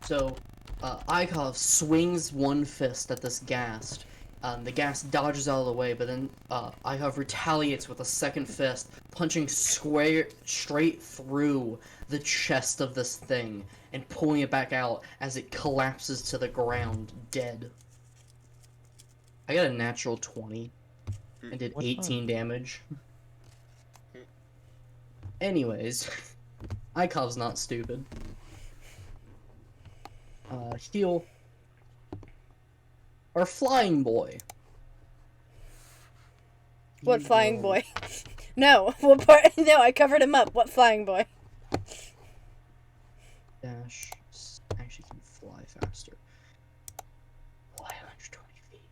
So, Ikov swings one fist at this ghast. The ghast dodges out of the way, but then Ikov retaliates with a second fist, punching straight through the chest of this thing and pulling it back out as it collapses to the ground, dead. I got a natural 20 and did What 18 damage. Anyways, Ikov's not stupid. Heal. Our flying boy. What He flying will- boy? No. What part? No, I covered him up. What flying boy? Dash. Actually, can fly faster. Fly 120 feet.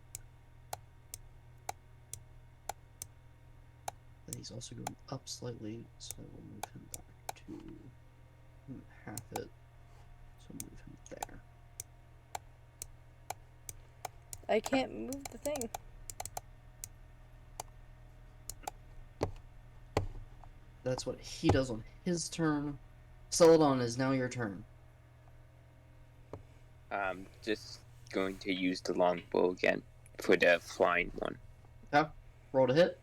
But he's also going up slightly, so we'll move him back to half it. So move him there. I can't move the thing. That's what he does on his turn. Celadon, is now your turn. Just going to use the longbow again for the flying one. Roll to hit.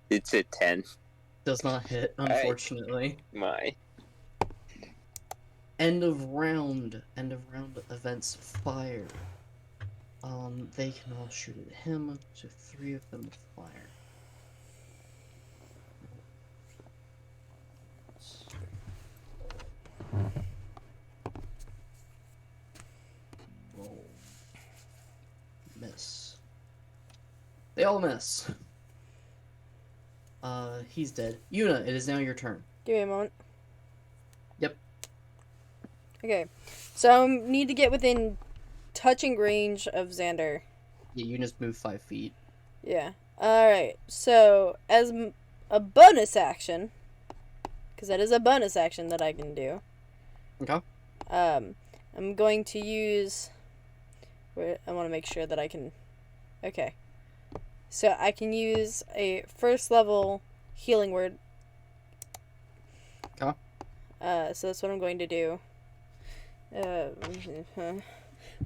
It's a 10. Does not hit, unfortunately. My. End of round. End of round events fire. They can all shoot at him, so 3 of them fire. Roll. Miss. They all miss. He's dead. Yuna, it is now your turn. Give me a moment. Yep. Okay. So I need to get within touching range of Xander. Yeah, Yuna's moved 5 feet. Yeah. Alright, so as a bonus action, because that is a bonus action that I can do, Okay. I'm going to use... I want to make sure that I can... Okay. So I can use a first level healing word. Okay. So that's what I'm going to do.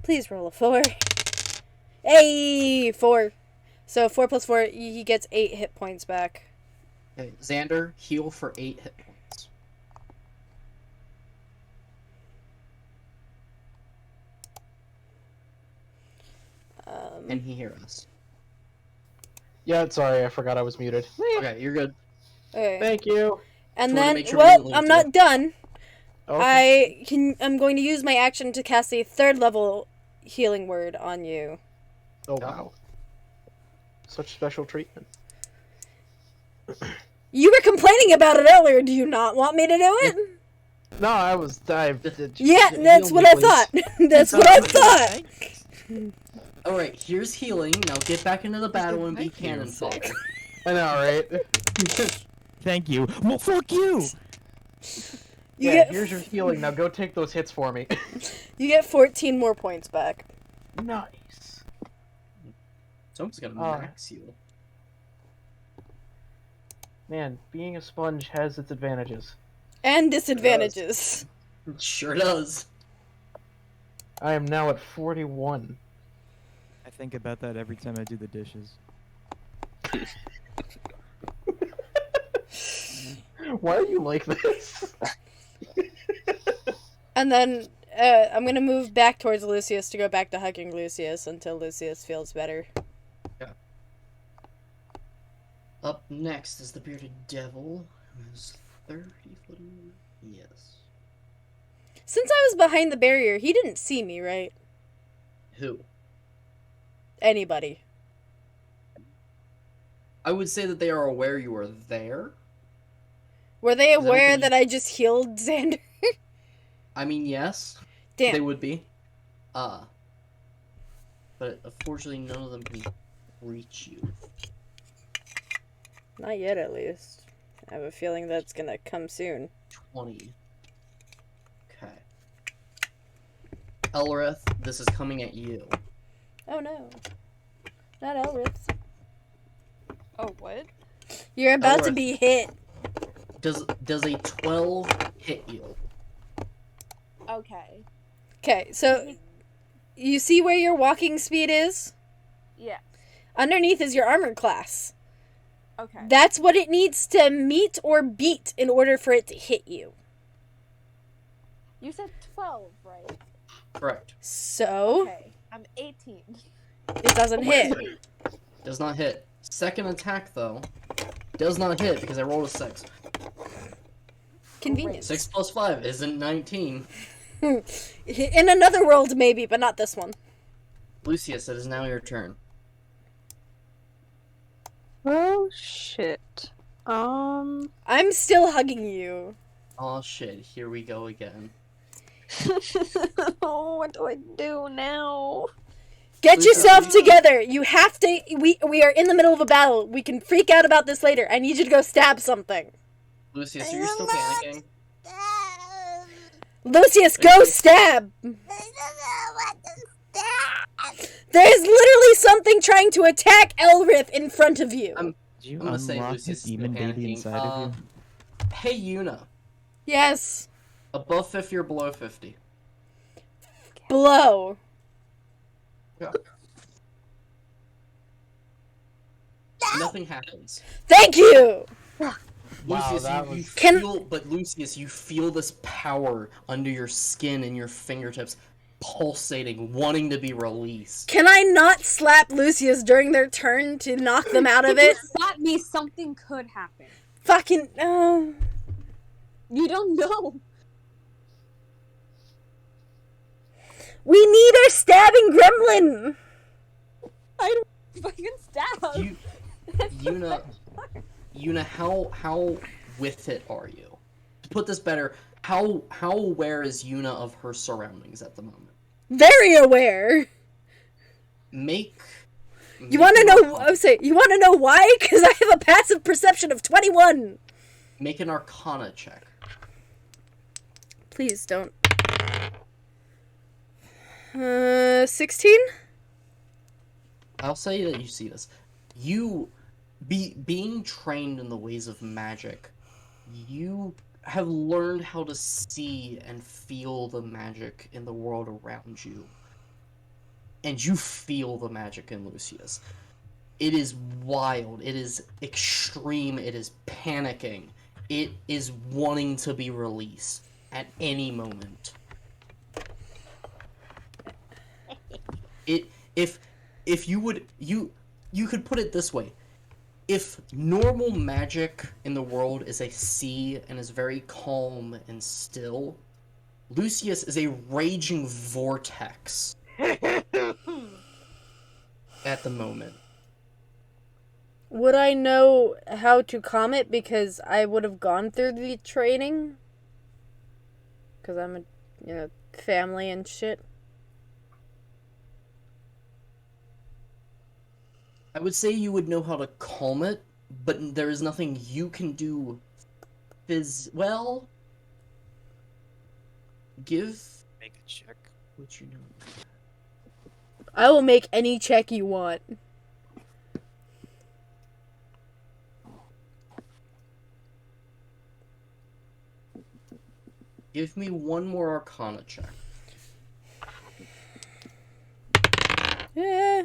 Please roll a 4. Hey! 4. So 4 plus 4, he gets 8 hit points back. Okay, Xander, heal for 8 hit points. Can he hear us? Yeah, sorry, I forgot I was muted. Okay, you're good. Okay. Thank you. And Just wanna then, make sure we well, didn't lose I'm you. not done. Okay. I'm going to use my action to cast a 3rd level healing word on you. Oh, wow. Such special treatment. You were complaining about it earlier. Do you not want me to do it? No, Yeah, that's what I thought. That's what I thought. Alright, here's healing. Now get back into the battle and be Thank you. cannon fodder. I know, right? Thank you. Well, fuck you. Yeah, here's your healing. Now go take those hits for me. You get 14 more points back. Nice. Someone's gonna Oh. max you. Man, being a sponge has its advantages. And disadvantages. It sure does. I am now at 41. I think about that every time I do the dishes. Why are you like this? And then I'm going to move back towards Lucius to go back to hugging Lucius until Lucius feels better. Up next is the bearded devil, who is 30 foot. Yes. Since I was behind the barrier, he didn't see me, right? Who? Anybody. I would say that they are aware you are there. Were they I don't aware think- that I just healed Xander? I mean, yes. Damn. They would be. But unfortunately, none of them can reach you. Not yet, at least. I have a feeling that's gonna come soon. 20. Okay. Elrith, this is coming at you. Oh no. Not Elrith. Oh, what? You're about to Elrith. be hit. Does a 12 hit you? Okay. Okay, so you see where your walking speed is? Yeah. Underneath is your armor class. Okay. That's what it needs to meet or beat in order for it to hit you. You said 12, right? Correct. So, Okay. I'm 18. it doesn't hit. Does not hit. Second attack, though, does not hit because I rolled a 6. Convenience. 6 plus 5 isn't 19. In another world, maybe, but not this one. Lucius, it is now your turn. Oh shit. I'm still hugging you. Oh shit, here we go again. Oh, what do I do now? Get Lucia, yourself please. together. You have to. We are in the middle of a battle. We can freak out about this later. I need you to go stab something. Lucius, are you still panicking? Lucius, go stab. There's literally something trying to attack Elrith in front of you. I'm Did you I'm gonna say unlock the Lucius is demon still baby panicking. inside of you? Hey, Yuna. Yes. Above 50 or below 50? Blow. Yeah. Nothing happens. Thank you. Wow, Lucius, that you was- feel, but Lucius, you feel this power under your skin and your fingertips pulsating, wanting to be released. Can I not slap Lucius during their turn to knock them out of it? That means something could happen. Fucking. You don't know. We need our stabbing gremlin. I don't fucking stab. You, Yuna, how with it are you? To put this better, how aware is Yuna of her surroundings at the moment? Very aware. Make You want to know? I would say, you want to know why? Because I have a passive perception of 21. Make an Arcana check. Please don't. 16. I'll say that you see this. You, being trained in the ways of magic, you have learned how to see and feel the magic in the world around you. And you feel the magic in Lucius. It is wild. It is extreme. It is panicking. It is wanting to be released at any moment. If you would you could put it this way. If normal magic in the world is a sea and is very calm and still, Lucius is a raging vortex at the moment. Would I know how to calm it because I would have gone through the training? Because I'm a, family and shit. I would say you would know how to calm it, but there is nothing you can do. Well, Make a check. what you know. I will make any check you want. Give me one more Arcana check. Yeah.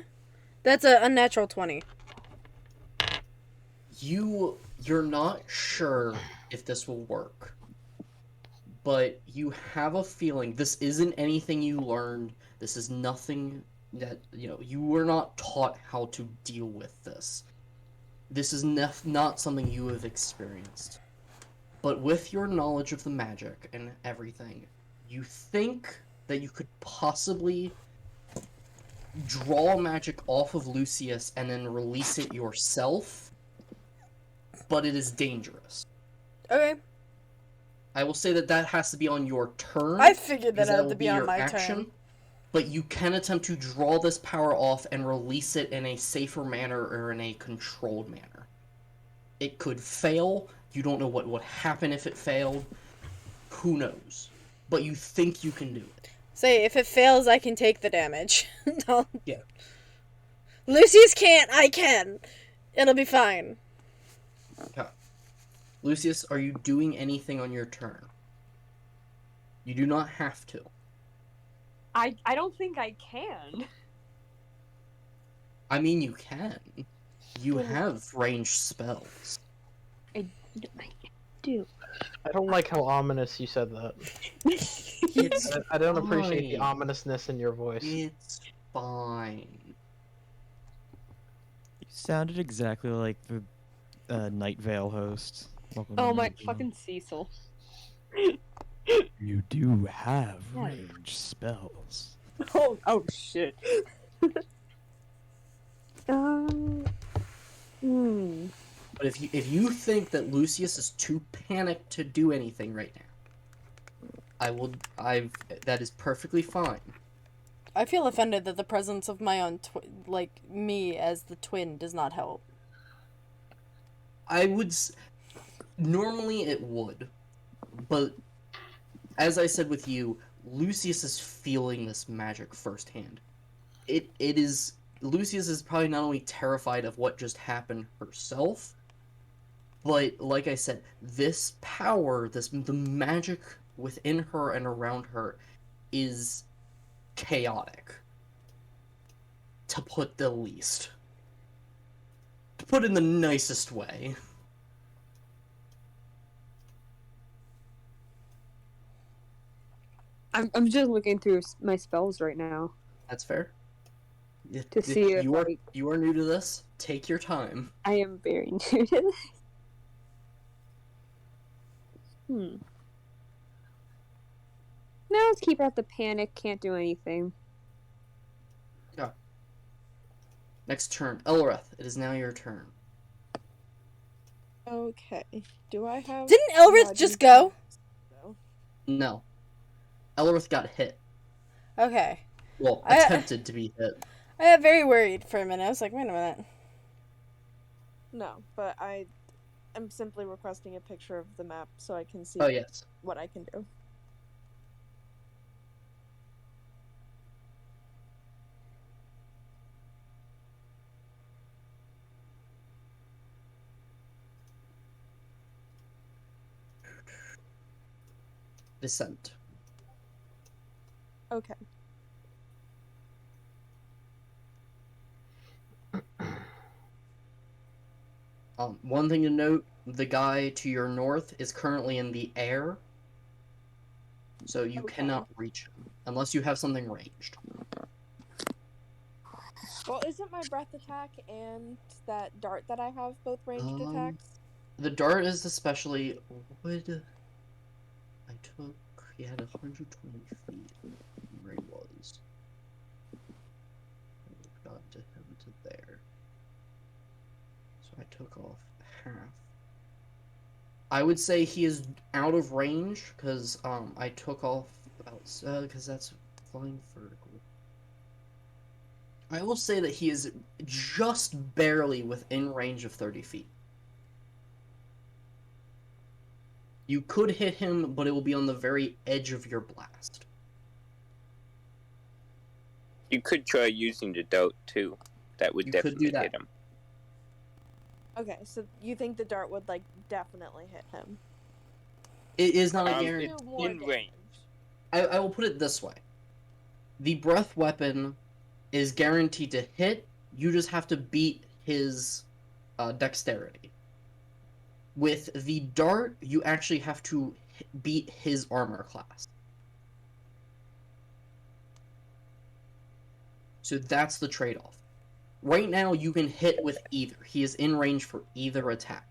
That's a unnatural 20. You're not sure if this will work, but you have a feeling this isn't anything you learned. This is nothing that, you were not taught how to deal with this. This is not something you have experienced. But with your knowledge of the magic and everything, you think that you could possibly draw magic off of Lucius and then release it yourself, but it is dangerous. Okay. I will say that has to be on your turn. I figured that because had will to be be on your my action, turn. but you can attempt to draw this power off and release it in a safer manner or in a controlled manner. It could fail. You don't know what would happen if it failed. Who knows? But you think you can do it. Say, if it fails, I can take the damage. No. Yeah. Lucius can't, I can. It'll be fine. Okay. Lucius, are you doing anything on your turn? You do not have to. I don't think I can. I mean, you can. You have ranged spells. I do. I don't like how ominous you said that. It's I don't appreciate the fine. ominousness in your voice. It's fine. You sounded exactly like the Night Vale host. Welcome to Oh my Night Vale. fucking Cecil. You do have ranged spells. Oh shit. But if you think that Lucius is too panicked to do anything right now, that is perfectly fine. I feel offended that the presence of my own me as the twin does not help. Normally it would, but as I said with you, Lucius is feeling this magic firsthand. Lucius is probably not only terrified of what just happened herself, but like I said, this power, the magic within her and around her is chaotic. To put the least. To put it in the nicest way. I'm just looking through my spells right now. That's fair. To see if, you are new to this, take your time. I am very new to this. No, let's keep out the panic. Can't do anything. Yeah. Next turn. Elreth, it is now your turn. Okay. Do I have... Didn't Elrith just go? No. Elrith got hit. Okay. Well, attempted to be hit. I got very worried for a minute. I was like, wait a minute. No, but I am simply requesting a picture of the map so I can see Oh, yes. what I can do. Descent. Okay. One thing to note, the guy to your north is currently in the air, so you Okay. cannot reach him, unless you have something ranged. Well, isn't my breath attack and that dart that I have both ranged attacks? The dart is especially... Would... I took... He had 120 feet where he was. I got to him to there. So I took off half. I would say he is out of range, because I took off about... because that's flying vertical. I will say that he is just barely within range of 30 feet. You could hit him, but it will be on the very edge of your blast. You could try using the dart too. That would You could definitely do that. hit him. Okay, so you think the dart would, like, definitely hit him? It is not a Or guarantee. do more in damage? range. I will put it this way. The breath weapon is guaranteed to hit. You just have to beat his dexterity. With the dart, you actually have to beat his armor class. So that's the trade-off. Right now, you can hit with either. He is in range for either attack.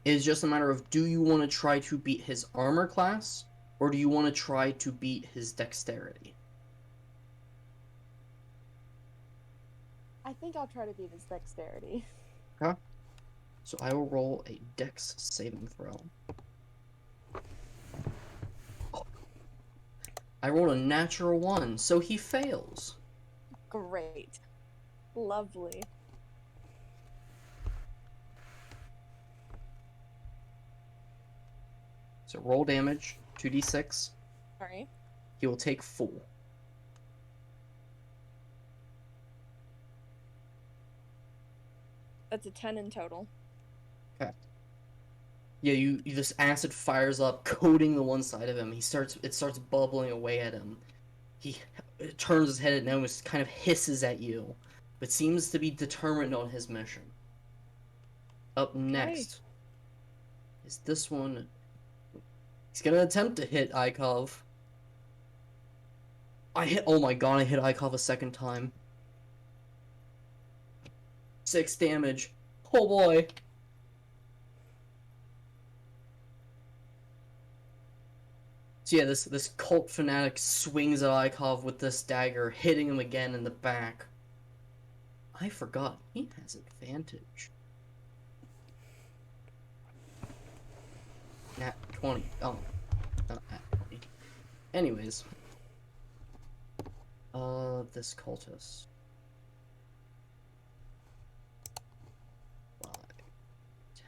It is just a matter of, do you want to try to beat his armor class, or do you want to try to beat his dexterity? I think I'll try to beat his dexterity. Okay. So I will roll a dex saving throw. Oh. I rolled a natural 1, so he fails. Great. Lovely. So roll damage, 2d6. Alright. He will take 4. That's a 10 in total. Okay. Yeah, you this acid fires up, coating the one side of him. It starts bubbling away at him. He turns his head and almost kind of hisses at you, but seems to be determined on his mission. Up next is this one. He's gonna attempt to hit Ikov. Oh my god, I hit Ikov a second time. 6 damage. Oh boy. So yeah, this cult fanatic swings at Ikov with this dagger, hitting him again in the back. I forgot, he has advantage. Nat 20. Oh, not nat 20. Anyways. This cultist. 5,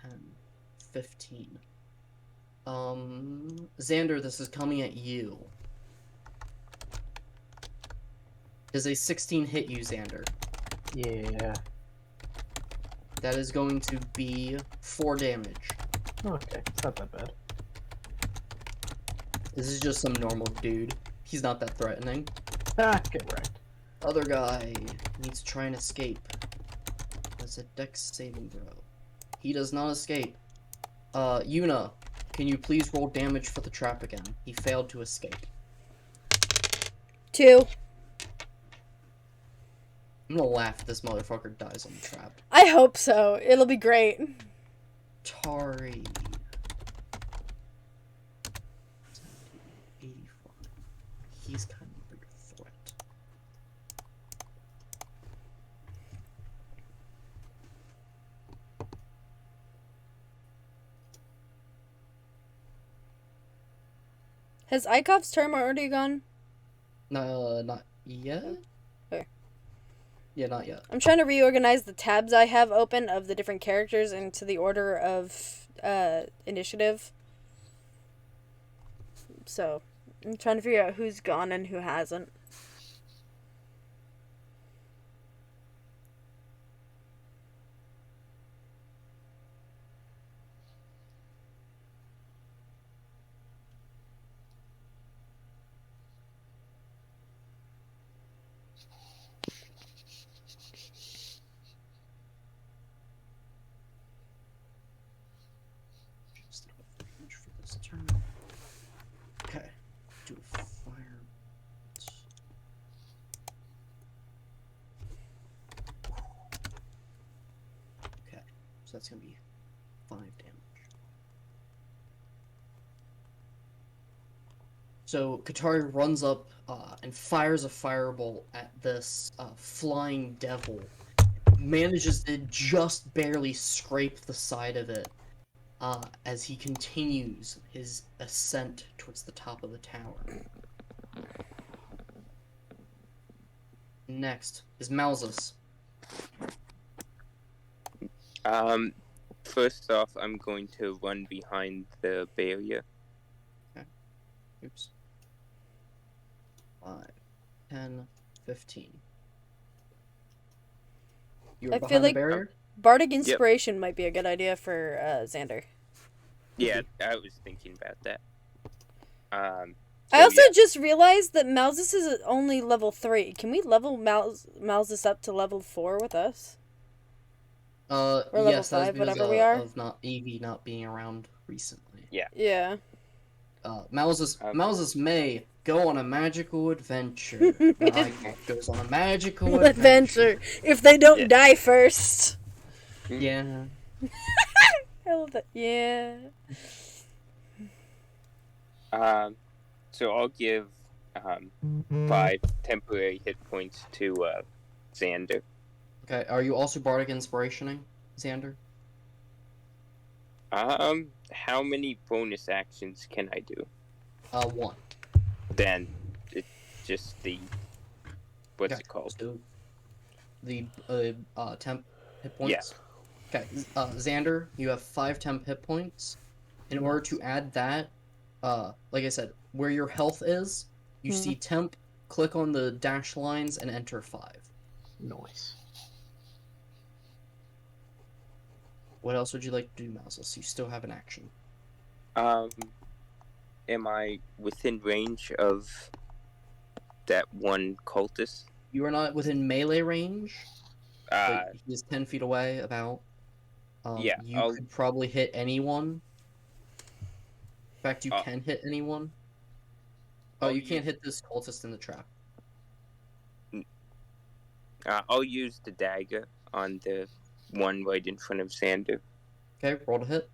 10, 15. Xander, this is coming at you. Does a 16 hit you, Xander? Yeah. That is going to be 4 damage. Okay, it's not that bad. This is just some normal dude. He's not that threatening. Ah, get wrecked. Other guy needs to try and escape. That's a dex saving throw. He does not escape. Yuna, can you please roll damage for the trap again? He failed to escape. 2. I'm gonna laugh if this motherfucker dies on the trap. I hope so. It'll be great. Tari. 85. He's kind of a bigger threat. Has Ikov's term already gone? No, not yet. Okay. Yeah, not yet. I'm trying to reorganize the tabs I have open of the different characters into the order of initiative. So, I'm trying to figure out who's gone and who hasn't. Just out of range for this turn. Okay. Do a fire. Okay. So that's gonna be 5 damage. So Katari runs up and fires a firebolt at this flying devil. Manages to just barely scrape the side of it as he continues his ascent towards the top of the tower. Next is Malzus. First off, I'm going to run behind the barrier. Oops. 5, 10, 15. You're I feel behind like- the barrier? Bardic Inspiration might be a good idea for Xander. Yeah, I was thinking about that. I also just realized that Malzus is only level 3. Can we level Malzus up to level 4 with us? Or level Yes, that 5, was because whatever we are? of AV not being around recently. Yeah. Malzus may go on a magical adventure. Goes on a magical adventure. If they don't Yeah. die first. Yeah. I love that. Yeah. So I'll give 5 temporary hit points to Xander. Okay, are you also Bardic Inspirationing, Xander? How many bonus actions can I do? 1. Then it's just the what's Okay, it called? So the temp hit points? Okay, Xander, you have 5 temp hit points. In order to add that, like I said, where your health is, you see temp, click on the dash lines, and enter 5. Nice. What else would you like to do, Malzus? You still have an action. Am I within range of that one cultist? You are not within melee range, but he is 10 feet away, about. Yeah, You could probably hit anyone. In fact, you Oh. can hit anyone. Oh, I'll you can't use- hit this cultist in the trap. I'll use the dagger on the one right in front of Xander. Okay, roll to hit.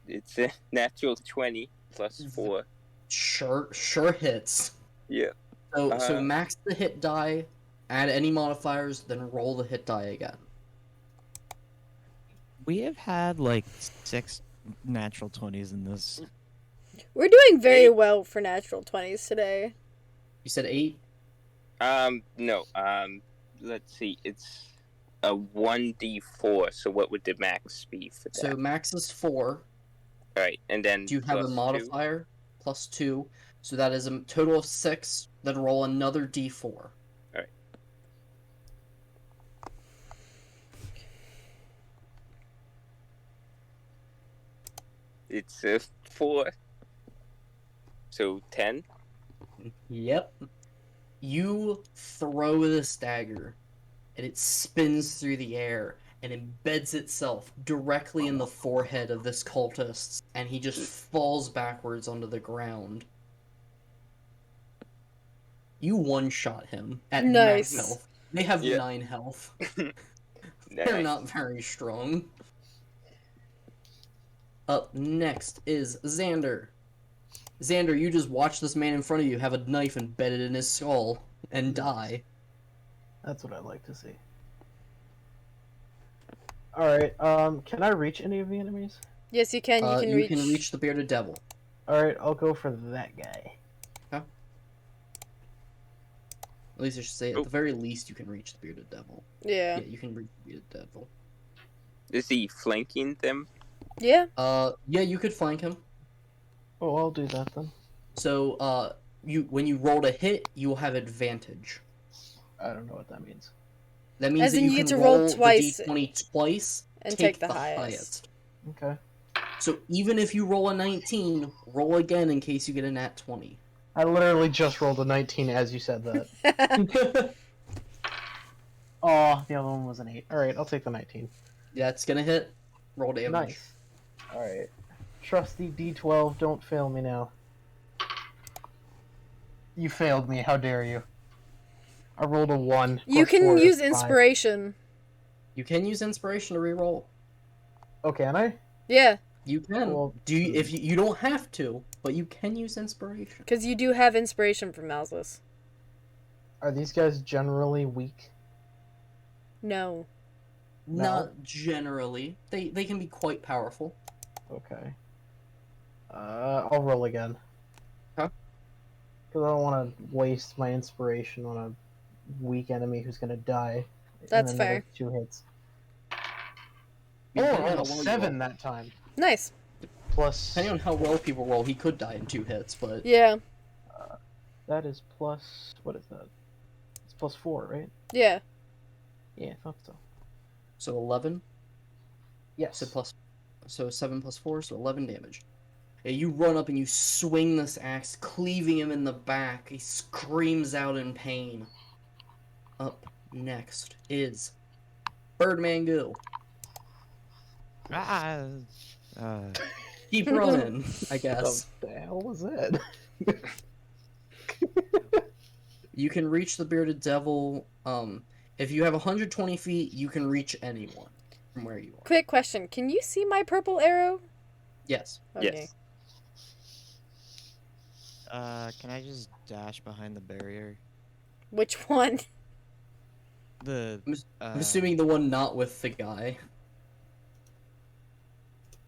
It's a natural 20 plus 4. Sure hits. Yeah. So max the hit die, add any modifiers, then roll the hit die again. We have had like 6 natural 20s in this. We're doing very 8. well for natural 20s today. You said 8? No. Let's see. It's a 1d4. So what would the max be for that? So max is 4. All right, and then Do you have a plus 2. modifier? Plus 2. So that is a total of 6. Then roll another d4. It's a 4. So 10. Yep. You throw this dagger, and it spins through the air and embeds itself directly in the forehead of this cultist, and he just falls backwards onto the ground. You one-shot him at max Nice. health. They have Yeah. 9 health. They're Nice. not very strong. Up next is Xander. Xander, you just watch this man in front of you have a knife embedded in his skull and die. That's what I like to see. Alright, can I reach any of the enemies? Yes, you can. You can you reach. can reach the bearded devil. Alright, I'll go for that guy. At least I should say, at Oh. the very least, you can reach the bearded devil. Yeah. Yeah, you can reach the bearded devil. Is he flanking them? Yeah. Yeah, you could flank him. Oh, I'll do that then. So, when you roll a hit, you will have advantage. I don't know what that means. That means As that in you you can get to roll roll twice the d20 twice and take the highest. Okay. So even if you roll a 19, roll again in case you get a nat 20. I literally just rolled a 19 as you said that. Oh, the other one was an 8. Alright, I'll take the 19. That's gonna hit. Roll damage. Nice. Alright. Trusty D12, don't fail me now. You failed me, how dare you. I rolled a 1. You Plus 4 can is use 5. inspiration. You can use inspiration to reroll. Oh, can I? Yeah, You can. Well, If you don't have to, but you can use inspiration. because you do have inspiration from Mouseless. Are these guys generally weak? No. No. Not generally. They can be quite powerful. Okay. I'll roll again. Huh? Because I don't want to waste my inspiration on a weak enemy who's gonna die. That's in another fair. 2 hits. Depending Oh, on I how rolled well you 7 roll. that time. Nice. Plus, Depending on how well people roll, he could die in 2 hits, but Yeah. that is plus, what is that? It's plus 4, right? Yeah. Yeah, I thought so. so 11. Yes. So 7 plus 4, so 11 damage. Yeah, you run up and you swing this axe, cleaving him in the back. He screams out in pain. Up next is Birdman Goo. Ah, Keep running, I guess. What the hell was that? You can reach the bearded devil. If you have 120 feet, you can reach anyone from where you are. Quick question. Can you see my purple arrow? Yes. Okay. Yes. can I just dash behind the barrier? Which one? The I'm assuming the one not with the guy.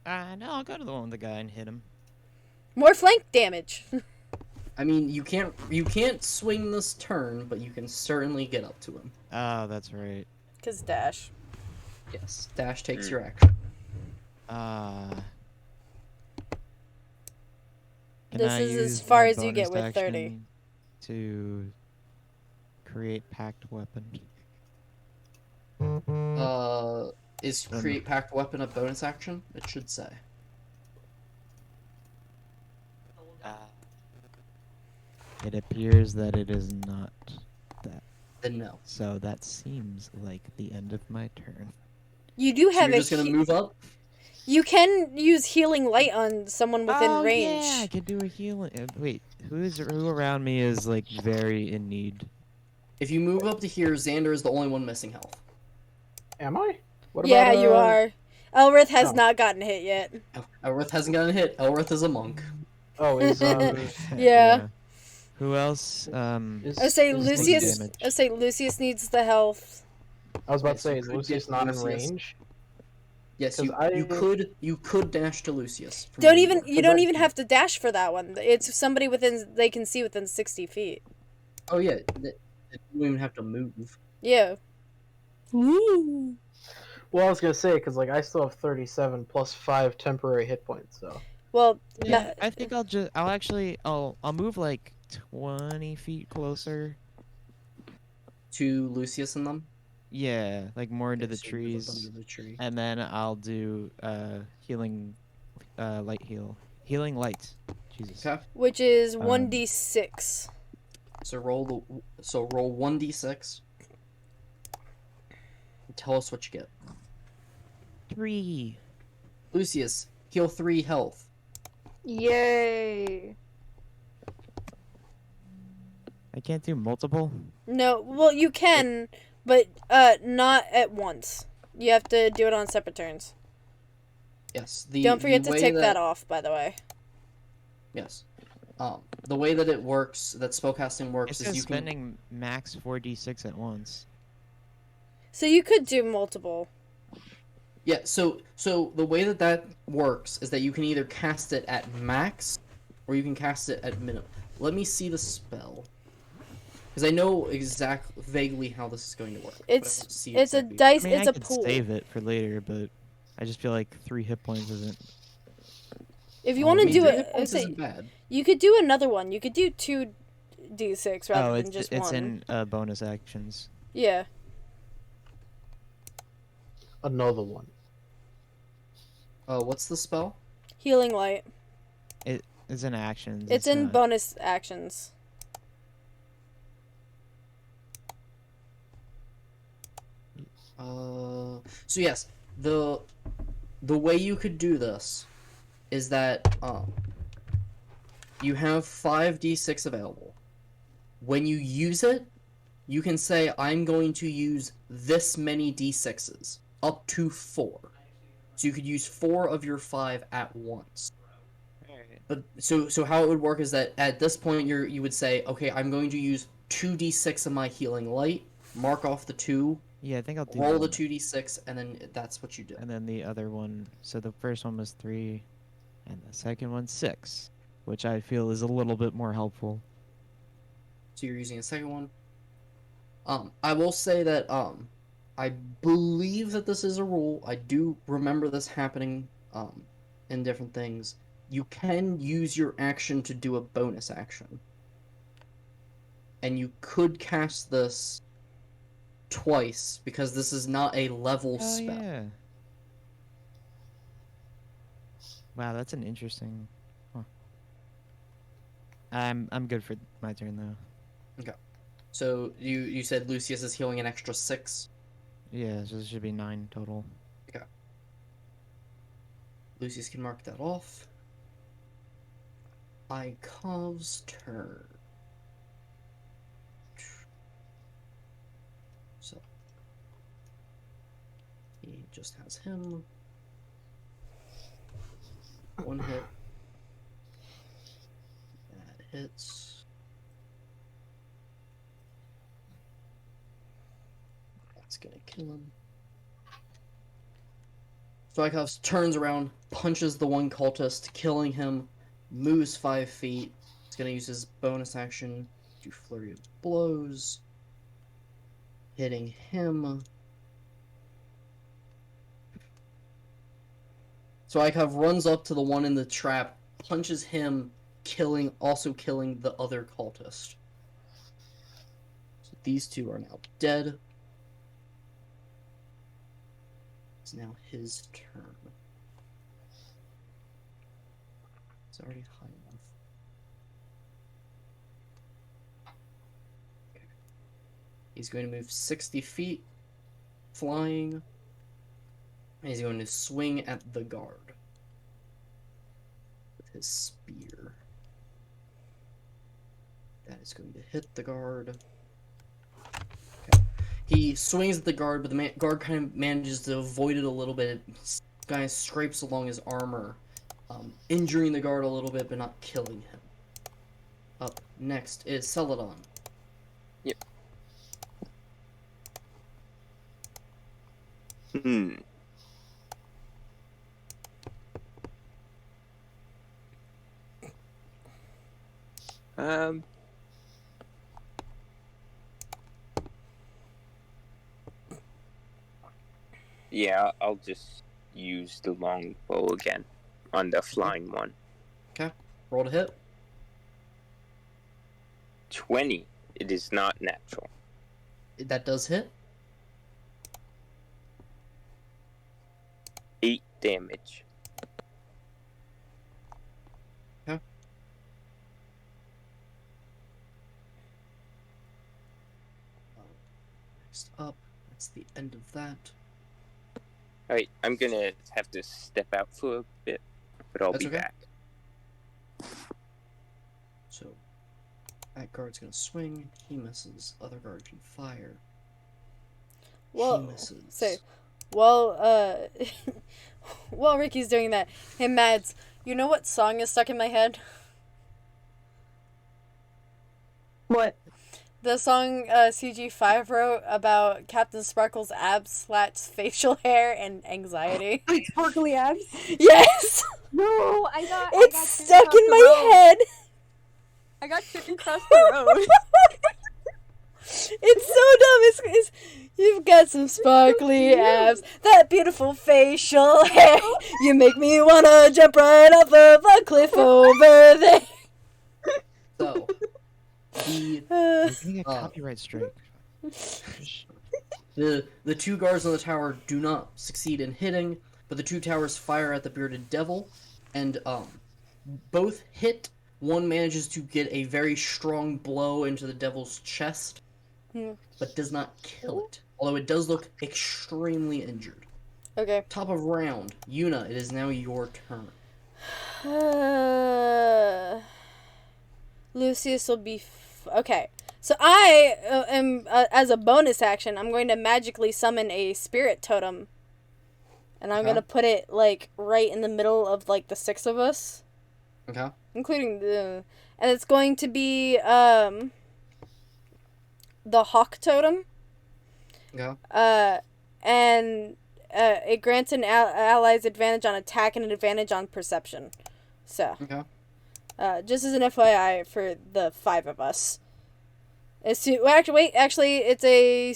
no, I'll go to the one with the guy and hit him. More flank damage. I mean, you can't swing this turn, but you can certainly get up to him. Oh, that's right. Because dash. Yes, dash takes Mm. your action. Can This I is as use far my as you get bonus with 30. action to create packed weapon. Is create packed weapon a bonus action? It should say. It appears that it is not that. Then no. So that seems like the end of my turn. You do So have you're a. just gonna move up? You can use healing light on someone within range. Yeah, I can do a healing. Wait, who around me is like very in need? If you move up to here, Xander is the only one missing health. Am I? What Yeah, about, you are. Elrith has Oh. not gotten hit yet. Elrith hasn't gotten hit. Elrith is a monk. Oh, is Yeah. Who else? is, I say is Lucius. damage. I say Lucius needs the health. I was about to Yes, you say, is could Lucius get not in Lucius. range? Yes, 'Cause you could dash to Lucius. from Don't where even. are. You don't even have to dash for that one. It's somebody within. They can see within 60 feet. Oh yeah, you don't even have to move. Yeah. Woo. Well, I was gonna say, because like I still have 37 plus 5 temporary hit points, so. Well. Yeah, I think I'll move like 20 feet closer. To Lucius and them. Yeah, like more into Okay, the so you move up trees, under the tree. and then I'll do healing, healing light. Jesus. Okay. Which is 1d6. So roll 1d6. And tell us what you get. 3. Lucius, heal 3 health. Yay! I can't do multiple. No. Well, you can, but not at once. You have to do it on separate turns. Yes. Don't forget the to way take that off, by the way. Yes. The way that it works, that spellcasting works, It's is just you can. spending max 4d6 at once. So you could do multiple. Yeah. So the way that works is that you can either cast it at max, or you can cast it at minimum. Let me see the spell, because I know vaguely how this is going to work. but I want to see It's a exactly- dice. I mean, It's I a could pool. save it for later, but I just feel like 3 hit points isn't. If you Oh, want I to mean, do 3 it, hit points say, isn't bad. you could do another one. You could do 2d6 rather Oh, than just it's one. in bonus actions. Yeah. Another one. What's the spell? Healing light. It's in actions. It's in not... bonus actions. So yes, the way you could do this is that you have 5d6 available. When you use it, you can say I'm going to use this many d6s, up to 4. So you could use 4 of your 5 at once. But so how it would work is that at this point you would say, okay, I'm going to use 2d6 of my healing light, mark off the 2, Yeah, I think I'll do roll the one. 2d6, and then that's what you do. And then the other one. So the first one was 3, and the second one 6, which I feel is a little bit more helpful. So you're using a second one. I will say that I believe that this is a rule. I do remember this happening in different things. You can use your action to do a bonus action. And you could cast this twice because this is not a level Oh spell. yeah. Wow, that's an interesting. Huh. I'm good for my turn though. Okay. So you said Lucius is healing an extra 6. Yeah, so this should be 9 total. Okay. Lucius can mark that off. Ikov's turn. So he just has him. 1 hit. That hits. That's gonna kill him. Strykov turns around, punches the one cultist, killing him, moves 5 feet. He's gonna use his bonus action, do flurry of blows, hitting him. Strykov runs up to the one in the trap, punches him, also killing the other cultist. So these 2 are now dead. It's now his turn. It's already high enough. Okay. He's going to move 60 feet, flying. And he's going to swing at the guard with his spear. That is going to hit the guard. Okay. He swings at the guard, but the guard kind of manages to avoid it a little bit. This guy scrapes along his armor, injuring the guard a little bit, but not killing him. Up next is Celadon. Yep. Yeah, I'll just use the longbow again on the flying one. Okay. Roll to hit. 20. It is not natural. That does hit. 8 damage. Okay. Next up, that's the end of that. Alright, I'm gonna have to step out for a bit, but I'll That's be okay. back. So, that guard's gonna swing. He misses. Other guard can fire. Well, he misses. say, well, while Ricky's doing that, hey Mads, you know what song is stuck in my head? What? The song CG5 wrote about Captain Sparkle's abs, slats, facial hair, and anxiety. Like sparkly abs? Yes! No, I got. It's stuck in my head. I got chicken across the road. It's so dumb. You've got some sparkly abs, that beautiful facial hair. You make me wanna jump right off of a cliff over there. So, the You're getting a copyright strike. the two guards on the tower do not succeed in hitting, but the two towers fire at the bearded devil, and both hit. One manages to get a very strong blow into the devil's chest, but does not kill it. Although it does look extremely injured. Okay. Top of round. Yuna, it is now your turn. Lucius will be... Okay. So I am, as a bonus action, I'm going to magically summon a spirit totem. And I'm going to put it, like, right in the middle of, like, the 6 of us. Okay. Including the... And it's going to be, the hawk totem. Okay. It grants an ally's advantage on attack and an advantage on perception. So, Okay. just as an FYI for the 5 of us. Actually, it's a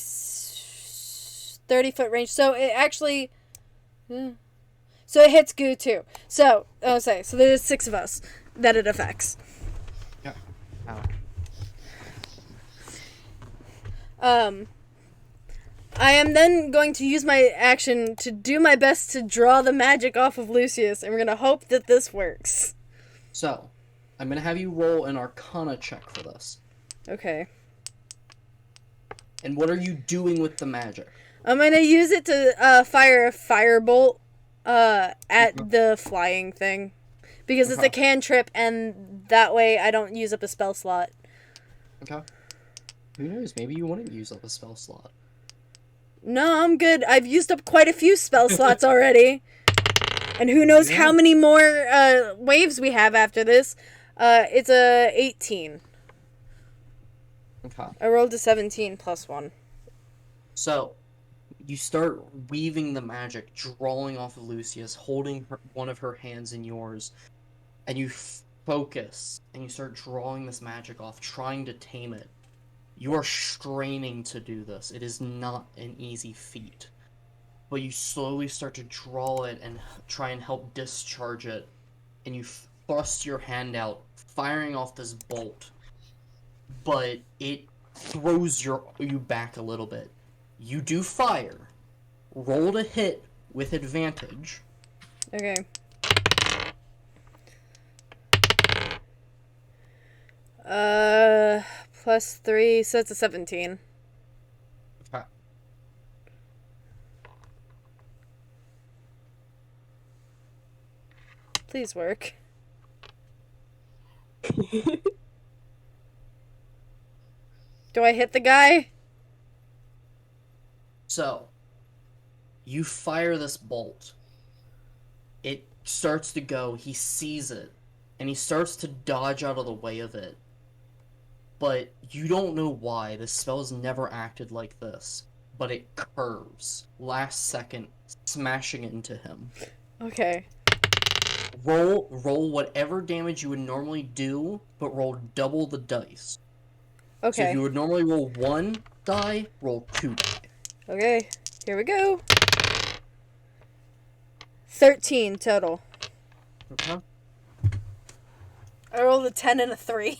30-foot range, so it actually... So it hits Goo too. So, so there's 6 of us that it affects. Yeah. I am then going to use my action to do my best to draw the magic off of Lucius, and we're gonna hope that this works. So, I'm gonna have you roll an Arcana check for this. Okay. And what are you doing with the magic? I'm gonna use it to fire a firebolt at the flying thing. Because it's a cantrip, and that way I don't use up a spell slot. Okay. Who knows? Maybe you wouldn't use up a spell slot. No, I'm good. I've used up quite a few spell slots already. And who knows how many more waves we have after this. It's a 18. Okay. I rolled a 17 plus 1. So, you start weaving the magic, drawing off of Lucius, holding one of her hands in yours, and you focus, and you start drawing this magic off, trying to tame it. You are straining to do this. It is not an easy feat. But you slowly start to draw it and try and help discharge it, and you thrust your hand out, firing off this bolt. But it throws you back a little bit. You do fire. Roll to hit with advantage. Okay. Plus 3, so it's a 17. Okay. Please work. Do I hit the guy? So, you fire this bolt. It starts to go. He sees it, and he starts to dodge out of the way of it. But you don't know why. This spell has never acted like this. But it curves. Last second, smashing it into him. Okay. Roll whatever damage you would normally do, but roll double the dice. Okay. So if you would normally roll 1 die, roll 2 die. Okay, here we go. 13 total. Okay. I rolled a 10 and a 3.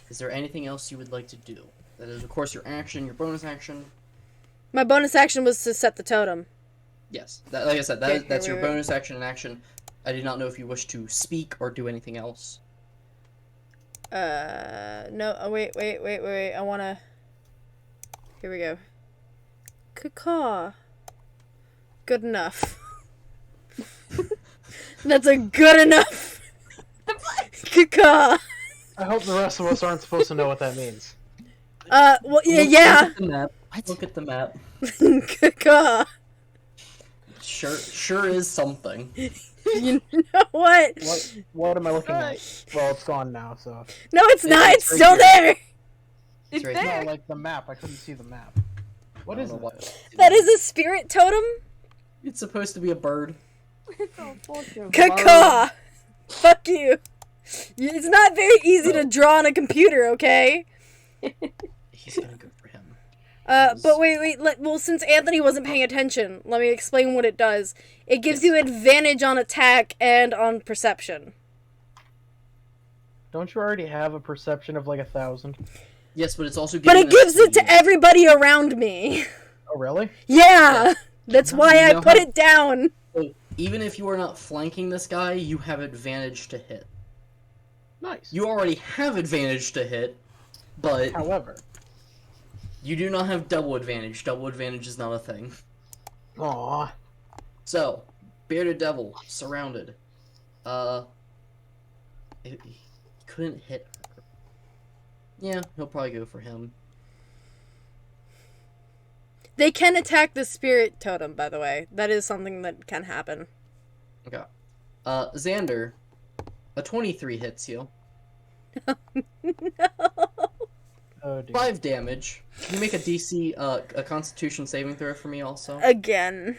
Is there anything else you would like to do? That is, of course, your action, your bonus action. My bonus action was to set the totem. Yes, like I said, Okay, that's your wait. bonus action and action. I did not know if you wish to speak or do anything else. No, wait. I wanna... Here we go. Caw. Good enough. That's a good enough. Caw. I hope the rest of us aren't supposed to know what that means. Well, yeah. Look at the map. Look at the map. Caw. Sure is something. You know what? What am I looking at? Well, it's gone now, so. No, it's not. It's right still here. there. It's right No, there. like the map. I couldn't see the map. What I is don't know it? what- That is a spirit totem. It's supposed to be a bird. It's a fucking Caw. Fuck you. It's not very easy to draw on a computer, okay? He's gonna go for him. But wait. Well, since Anthony wasn't paying attention, let me explain what it does. It gives you advantage on attack and on perception. Don't you already have a perception of like 1,000? Yes, but it's also But giving it gives it to speed. everybody around me. Oh, really? Yeah! That's why I know put how- it down. So even if you are not flanking this guy, you have advantage to hit. Nice. You already have advantage to hit, but However. you do not have double advantage. Double advantage is not a thing. Aw. So, bearded devil surrounded. He couldn't hit her. Yeah, he'll probably go for him. They can attack the spirit totem, by the way. That is something that can happen. Okay. Xander, a 23 hits you. Oh, dear. 5 damage. Can you make a DC, a Constitution saving throw for me also? Again.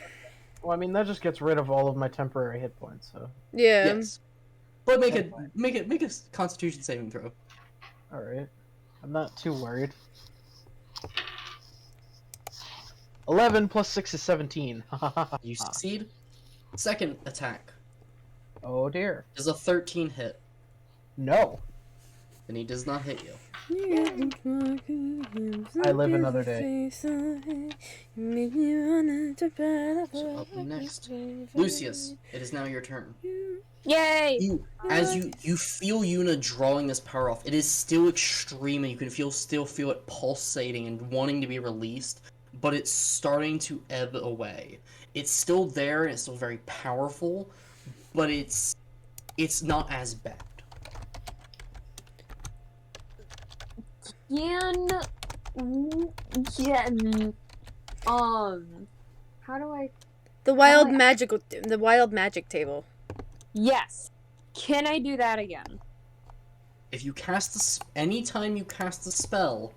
Well, I mean, that just gets rid of all of my temporary hit points, so... Yeah. Yes. But make a Constitution saving throw. Alright. I'm not too worried. 11 plus 6 is 17. You succeed. Second attack Oh, dear. is a 13 hit, No. and he does not hit you. I live another day. So up next, Lucius, it is now your turn. Yay! As you feel Yuna drawing this power off, it is still extreme, and you can still feel it pulsating and wanting to be released, but it's starting to ebb away. It's still there, and it's still very powerful, but it's not as bad. How do I? The wild magic table. Yes. Can I do that again? If you cast anytime you cast a spell,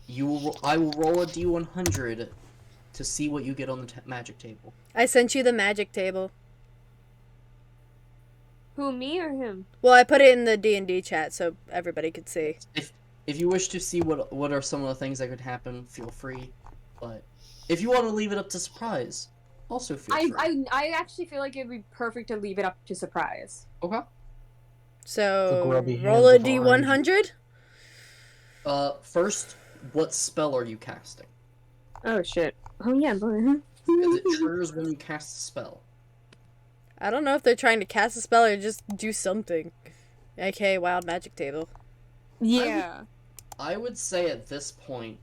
I will roll a d100 to see what you get on the magic table. I sent you the magic table. Who, me or him? Well, I put it in the D&D chat so everybody could see. If you wish to see what are some of the things that could happen, feel free. But if you want to leave it up to surprise, also feel free. I actually feel like it'd be perfect to leave it up to surprise. Okay. The So, grubby roll a hands of orange. D100? First, what spell are you casting? Oh shit. Oh yeah, boy. Because it triggers when you cast a spell. I don't know if they're trying to cast a spell or just do something. AKA wild magic table. Yeah. I would say at this point,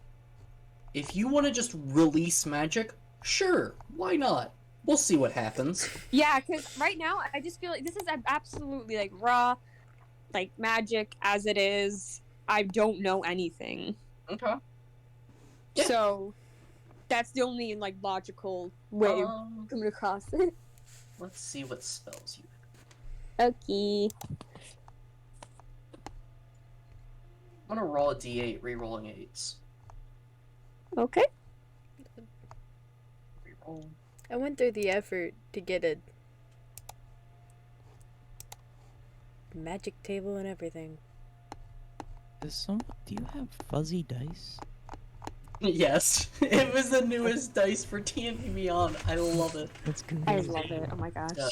if you want to just release magic, sure, why not? We'll see what happens. Yeah, because right now I just feel like this is absolutely like raw, like magic as it is. I don't know anything. Okay. Yeah. So that's the only like logical way of coming across it. Let's see what spells you have. Okay. I'm gonna roll a d8, re-rolling 8s. Okay. Re-roll. I went through the effort to get a magic table and everything. Do you have fuzzy dice? Yes, it was the newest dice for T&D Beyond. I love it. That's good. I love it. Oh my gosh. Yeah.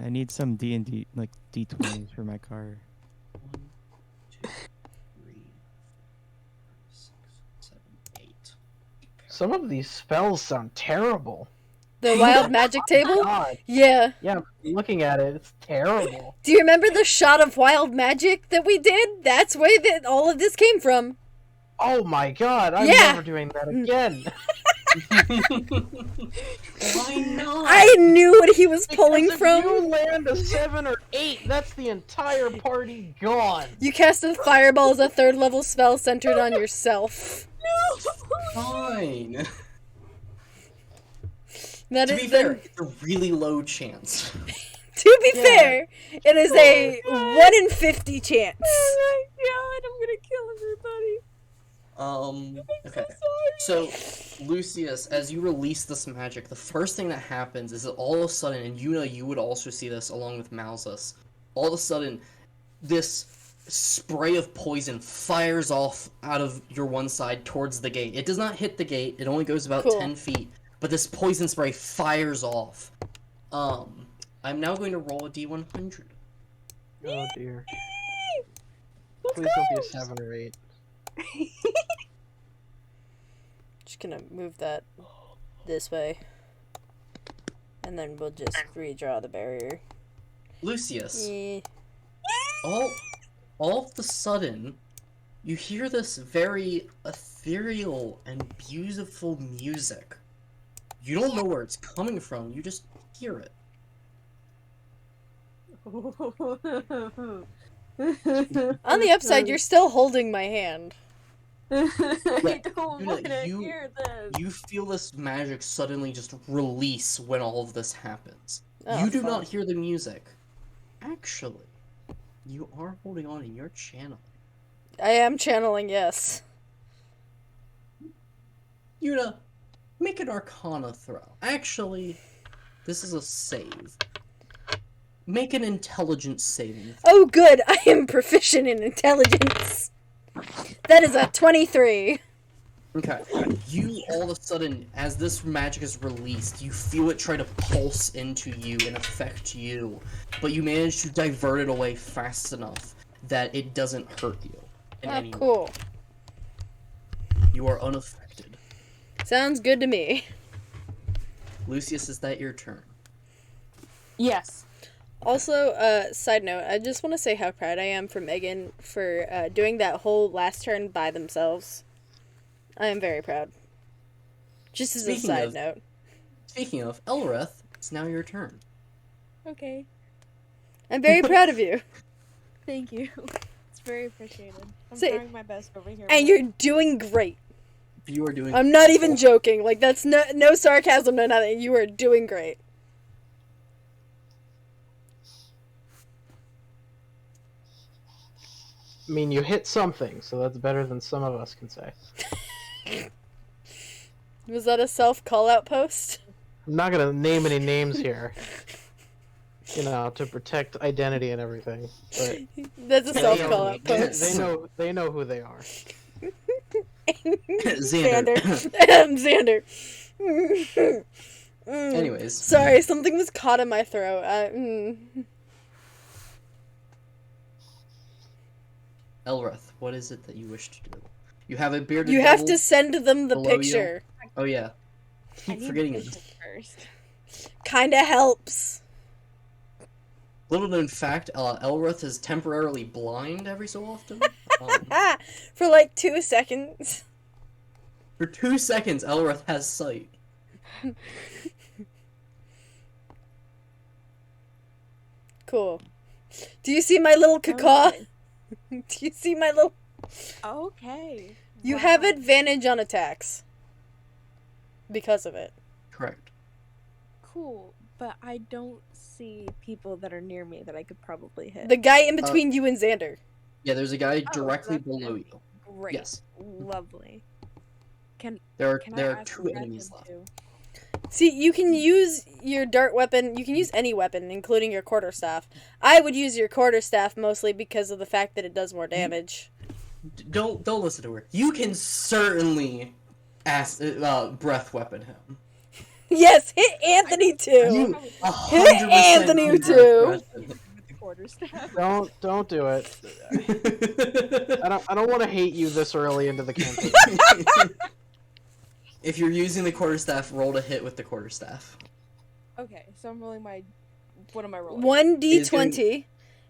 I need some D&D like D20s for my car. 1, 2, 3, 4, 5, 6, 7, 8. Some of these spells sound terrible. The wild magic table? God. Yeah. Yeah, looking at it, it's terrible. Do you remember the shot of wild magic that we did? That's where all of this came from. Oh my god, I'm Yeah. never doing that again. Why not? I knew what he was pulling Because from. if you land a 7 or 8, that's the entire party gone. You cast a fireball as a 3rd level spell centered on yourself. Fine. That To is be fair, it's a really low chance. To be Yeah. fair, it is a 1 in 50 chance. Oh my god, I'm gonna kill everybody. Okay. So, Lucius, as you release this magic, the first thing that happens is that all of a sudden, and you would also see this along with Malzus, all of a sudden, this spray of poison fires off out of your one side towards the gate. It does not hit the gate, it only goes about Cool. 10 feet, but this poison spray fires off. I'm now going to roll a d100. Oh dear. Please don't be a 7 or 8. Just gonna move that this way. And then we'll just redraw the barrier. Lucius, Eh. all of a sudden, you hear this very ethereal and beautiful music. You don't know where it's coming from, you just hear it. On the upside, you're still holding my hand. I don't You want know, to hear this. You feel this magic suddenly just release when all of this happens. Oh, You do fun. not hear the music. Actually, you are holding on in your channel. I am channeling, yes. Yuna, make an Arcana throw. Actually, this is a save. Make an intelligence saving throw. Oh, good. I am proficient in intelligence. That is a 23. Okay. You, all of a sudden, as this magic is released, you feel it try to pulse into you and affect you, but you manage to divert it away fast enough that it doesn't hurt you in Oh, any way. cool. You are unaffected. Sounds good to me. Lucius, is that your turn? Yes. Also, side note, I just want to say how proud I am for Megan for doing that whole last turn by themselves. I am very proud. Just as a side note. Speaking of, Elrith, it's now your turn. Okay. I'm very proud of you. Thank you. It's very appreciated. I'm Say- trying my best over here. And but- you're doing great. You are doing. I'm not even joking. Like, that's no sarcasm, no nothing. You are doing great. I mean, you hit something, so that's better than some of us can say. Was that a self-call-out post? I'm not gonna name any names here. You know, to protect identity and everything. But That's a self-call-out they post. know who they are. Xander. Xander. Anyways. Sorry, something was caught in my throat. Elrith, what is it that you wish to do? You have a bearded You have devil to send them the below you. picture. Oh yeah. I Keep need forgetting vision it. first. Kinda helps. Little known fact, Elrith is temporarily blind every so often. For like 2 seconds. For 2 seconds, Elrith has sight. Cool. Do you see my little cacaw? Do you see my little... Okay. You Wow. have advantage on attacks. Because of it. Correct. Cool, but I don't see people that are near me that I could probably hit. The guy in between you and Xander. Yeah, there's a guy Oh, directly that's below empty. you. Great. Yes. Lovely. Can There I are ask 2 to grab enemies him left. too? See, you can use your dart weapon. You can use any weapon, including your quarterstaff. I would use your quarterstaff mostly because of the fact that it does more damage. Don't listen to her. You can certainly ask breath weapon him. Yes, hit Anthony too. You 100% Anthony can too. breath weapon him. With the quarterstaff. Don't do it. I don't want to hate you this early into the campaign. If you're using the quarterstaff, roll to hit with the quarterstaff. Okay, so I'm rolling my. What am I rolling? 1d20,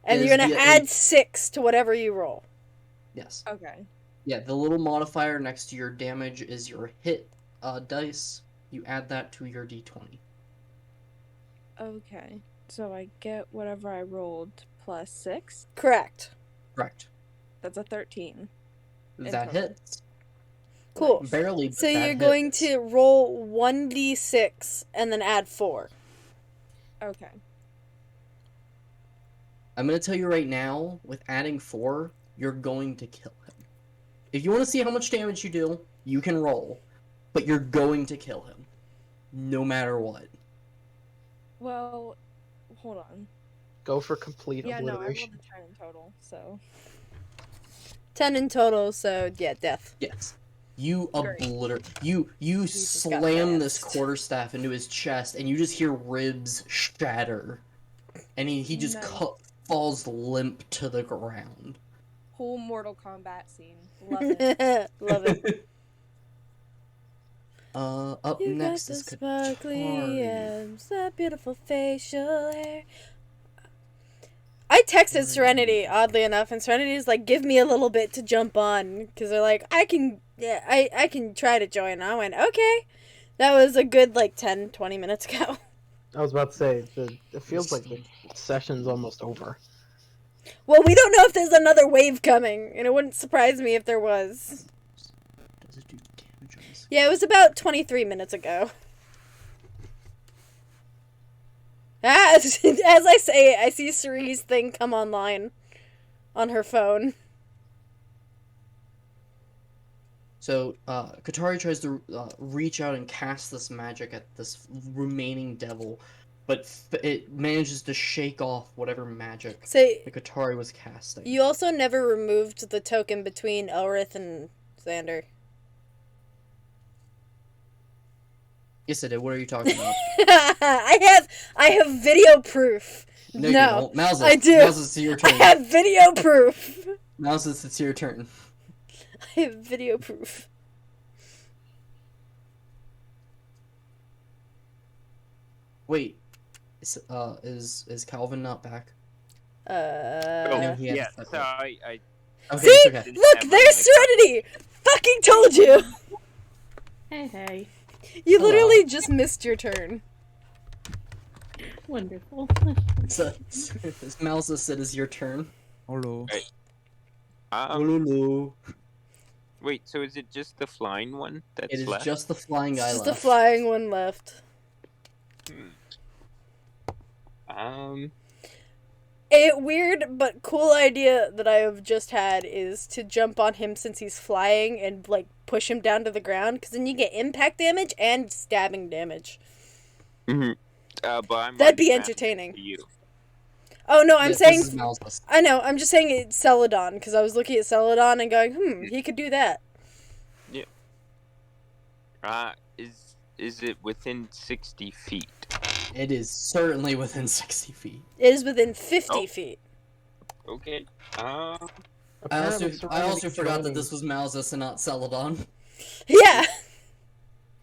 and is you're gonna the- add 6 to whatever you roll. Yes. Okay. Yeah, the little modifier next to your damage is your hit dice. You add that to your d20. Okay. So I get whatever I rolled plus 6. Correct. Correct. That's a 13. That total. hits. Cool. Barely. But So that you're going hits. to roll 1d6 and then add 4. Okay. I'm gonna tell you right now, with adding 4, you're going to kill him. If you want to see how much damage you do, you can roll, but you're going to kill him, no matter what. Well, hold on. Go for complete Yeah, no, I rolled obliteration. a 10 in total, so. 10 in total, so yeah, death. Yes. You Great. you just got slam this lanced. quarterstaff into his chest, and you just hear ribs shatter, and he just Nice. falls limp to the ground. Whole Mortal Kombat scene. Love it. Love it. Up You next got is the sparkly abs, that beautiful facial hair. I texted Serenity, oddly enough, and Serenity's like, give me a little bit to jump on, because they're like, I can try to join. And I went, okay. That was a good, 10, 20 minutes ago. I was about to say, it feels like the session's almost over. Well, we don't know if there's another wave coming, and it wouldn't surprise me if there was. Does it do damage on this? Yeah, it was about 23 minutes ago. As I say it, I see Cerie's thing come online on her phone. So, Katari tries to reach out and cast this magic at this remaining devil, but it manages to shake off whatever magic So, that Katari was casting. you also never removed the token between Elrith and Xander. Yes, I did. What are you talking about? I have video proof. No, you don't. Mouse, I do. Mouse, it's your I turn. have video proof. Mouse, it's your turn. I have video proof. Wait, is Calvin not back? Uh. he has Yeah, that so I Okay, See? it's okay. Look, there's Serenity! Fucking told you! Hey. You Hello. literally just missed your turn. Wonderful. So, Mouse said it's your turn. Hello. Hello. wait. So is it just the flying one that's It is left? just the flying guy Just left. the flying one left. A weird but cool idea that I have just had is to jump on him since he's flying and, push him down to the ground, because then you get impact damage and stabbing damage. Mhm. But I'm That'd be already entertaining. for you. Oh, no, I'm Yes, saying... this is Mouseless. I know, I'm just saying it's Celadon, because I was looking at Celadon and going, he could do that. Is it within 60 feet? It is certainly within 60 feet. It is within 50 Oh. feet. Okay. I Apparently also Serenity's forgot that joining- this was Mouseless and not Celadon. Yeah!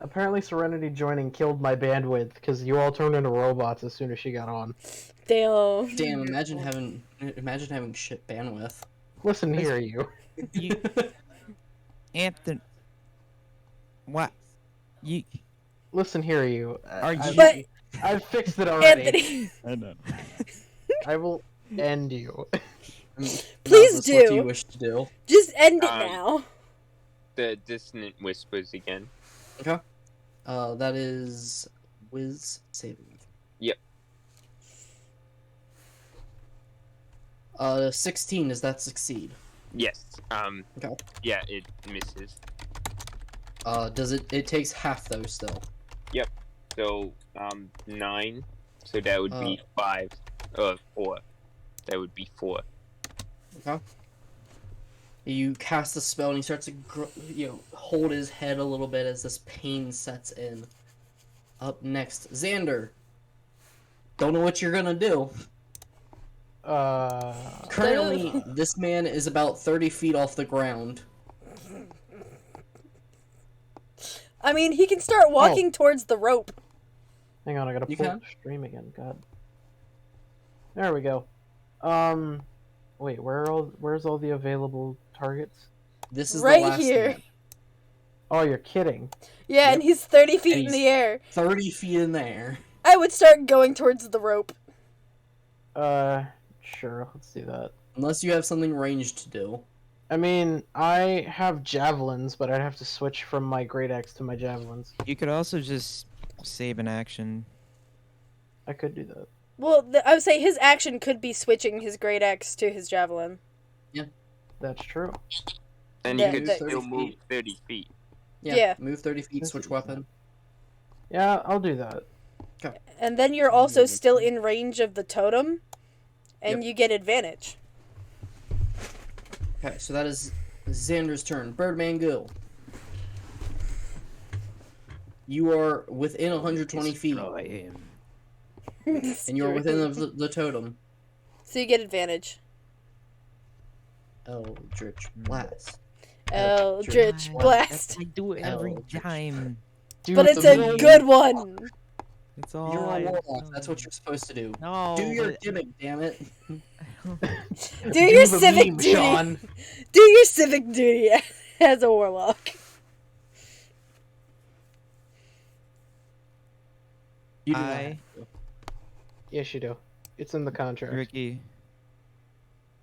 Apparently Serenity joining killed my bandwidth, because you all turned into robots as soon as she got on. Damn. Damn, imagine having shit bandwidth. Listen here, you. You, Anthony. What? You Listen here, you. are you? But- I've fixed it already. Anthony, I know. I will end you. Please Mouseless, What do do. you wish to do? just end it Um, now. The dissonant whispers again. Okay. That is Wiz saving. Yep. 16, does that succeed? Yes. Okay. Yeah, it misses. Does it takes half though still? So, 9. So that would be 5. 4. That would be 4. Okay. You cast a spell and he starts to hold his head a little bit as this pain sets in. Up next, Xander. Don't know what you're gonna do. Currently, this man is about 30 feet off the ground. I mean, he can start walking towards the rope. Hang on, I gotta You pull can? up the stream again. God. There we go. Wait, where's all the available targets? This is Right the last here. man. Oh, you're kidding. Yeah, and he's 30 feet in he's- the air. 30 feet in there. I would start going towards the rope. Sure, let's do that. Unless you have something ranged to do. I mean, I have javelins, but I'd have to switch from my great axe to my javelins. You could also just save an action. I could do that. Well, I would say his action could be switching his great axe to his javelin. That's true. And Yeah, you could that- still 30 move feet. 30 feet. Yeah. Move 30 feet, This switch is- weapon. Yeah, I'll do that. And then you're also still in range of the totem, and Yep. you get advantage. Okay, so that is Xander's turn. Birdman, go. You are within 120 feet, Destroy him. and you're within the totem. So you get advantage. Eldritch Blast. Eldritch Why? Blast. I do it every Eldritch. time. Do But it it's to a me. good one. It's all. You're a I warlock. know. That's what you're supposed to do. No. Do your but- gimmick, damn it. Do your the civic meme, duty. Sean. Do your civic duty as a warlock. You do not I- have to. Yes, you do. It's in the contract. Ricky,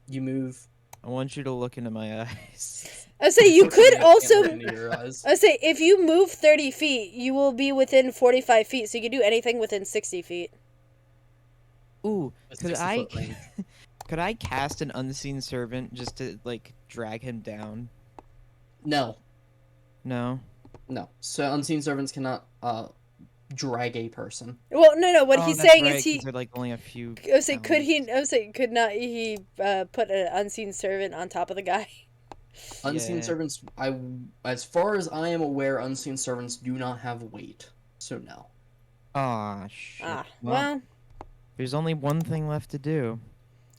You move. I want you to look into my eyes. I say you could Unfortunately, I can't also. look into your eyes. I say if you move 30 feet, you will be within 45 feet, so you can do anything within 60 feet. Ooh, A could 60-foot range. could I cast an unseen servant just to like drag him down? No. No. No. So unseen servants cannot drag a person. Well, no. What Oh, he's that's saying right, is he. 'cause they're like only a few. I was saying, could he? pounds. I was saying, could not he put an unseen servant on top of the guy? Unseen Yeah. servants, as far as I am aware, unseen servants do not have weight. So no. Aw, shit. Ah, Well, well, there's only one thing left to do,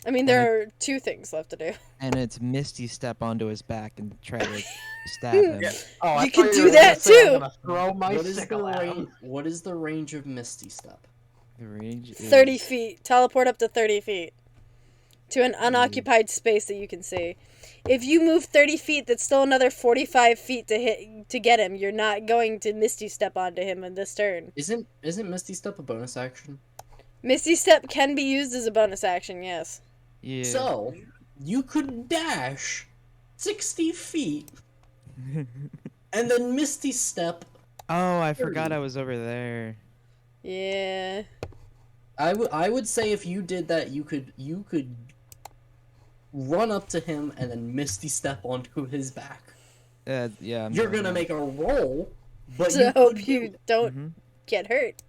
I mean, there are two things left to do. and it's Misty step onto his back and try to stab him. Oh, I You can thought do were gonna that say I'm too. gonna throw my What is the sickle at him. range? What is the range of Misty Step? The range is 30 feet. Teleport up to 30 feet. To an unoccupied space that you can see. If you move 30 feet, that's still another 45 feet to get him. You're not going to Misty Step onto him in this turn. Isn't Misty Step a bonus action? Misty Step can be used as a bonus action, yes. Yeah. So you could dash 60 feet and then Misty Step. Oh, I forgot 30. I was over there. Yeah. I would say if you did that, you could run up to him and then Misty Step onto his back. Yeah. I'm You're doing gonna that. make a roll, but To you hope could you don't Mhm. get hurt.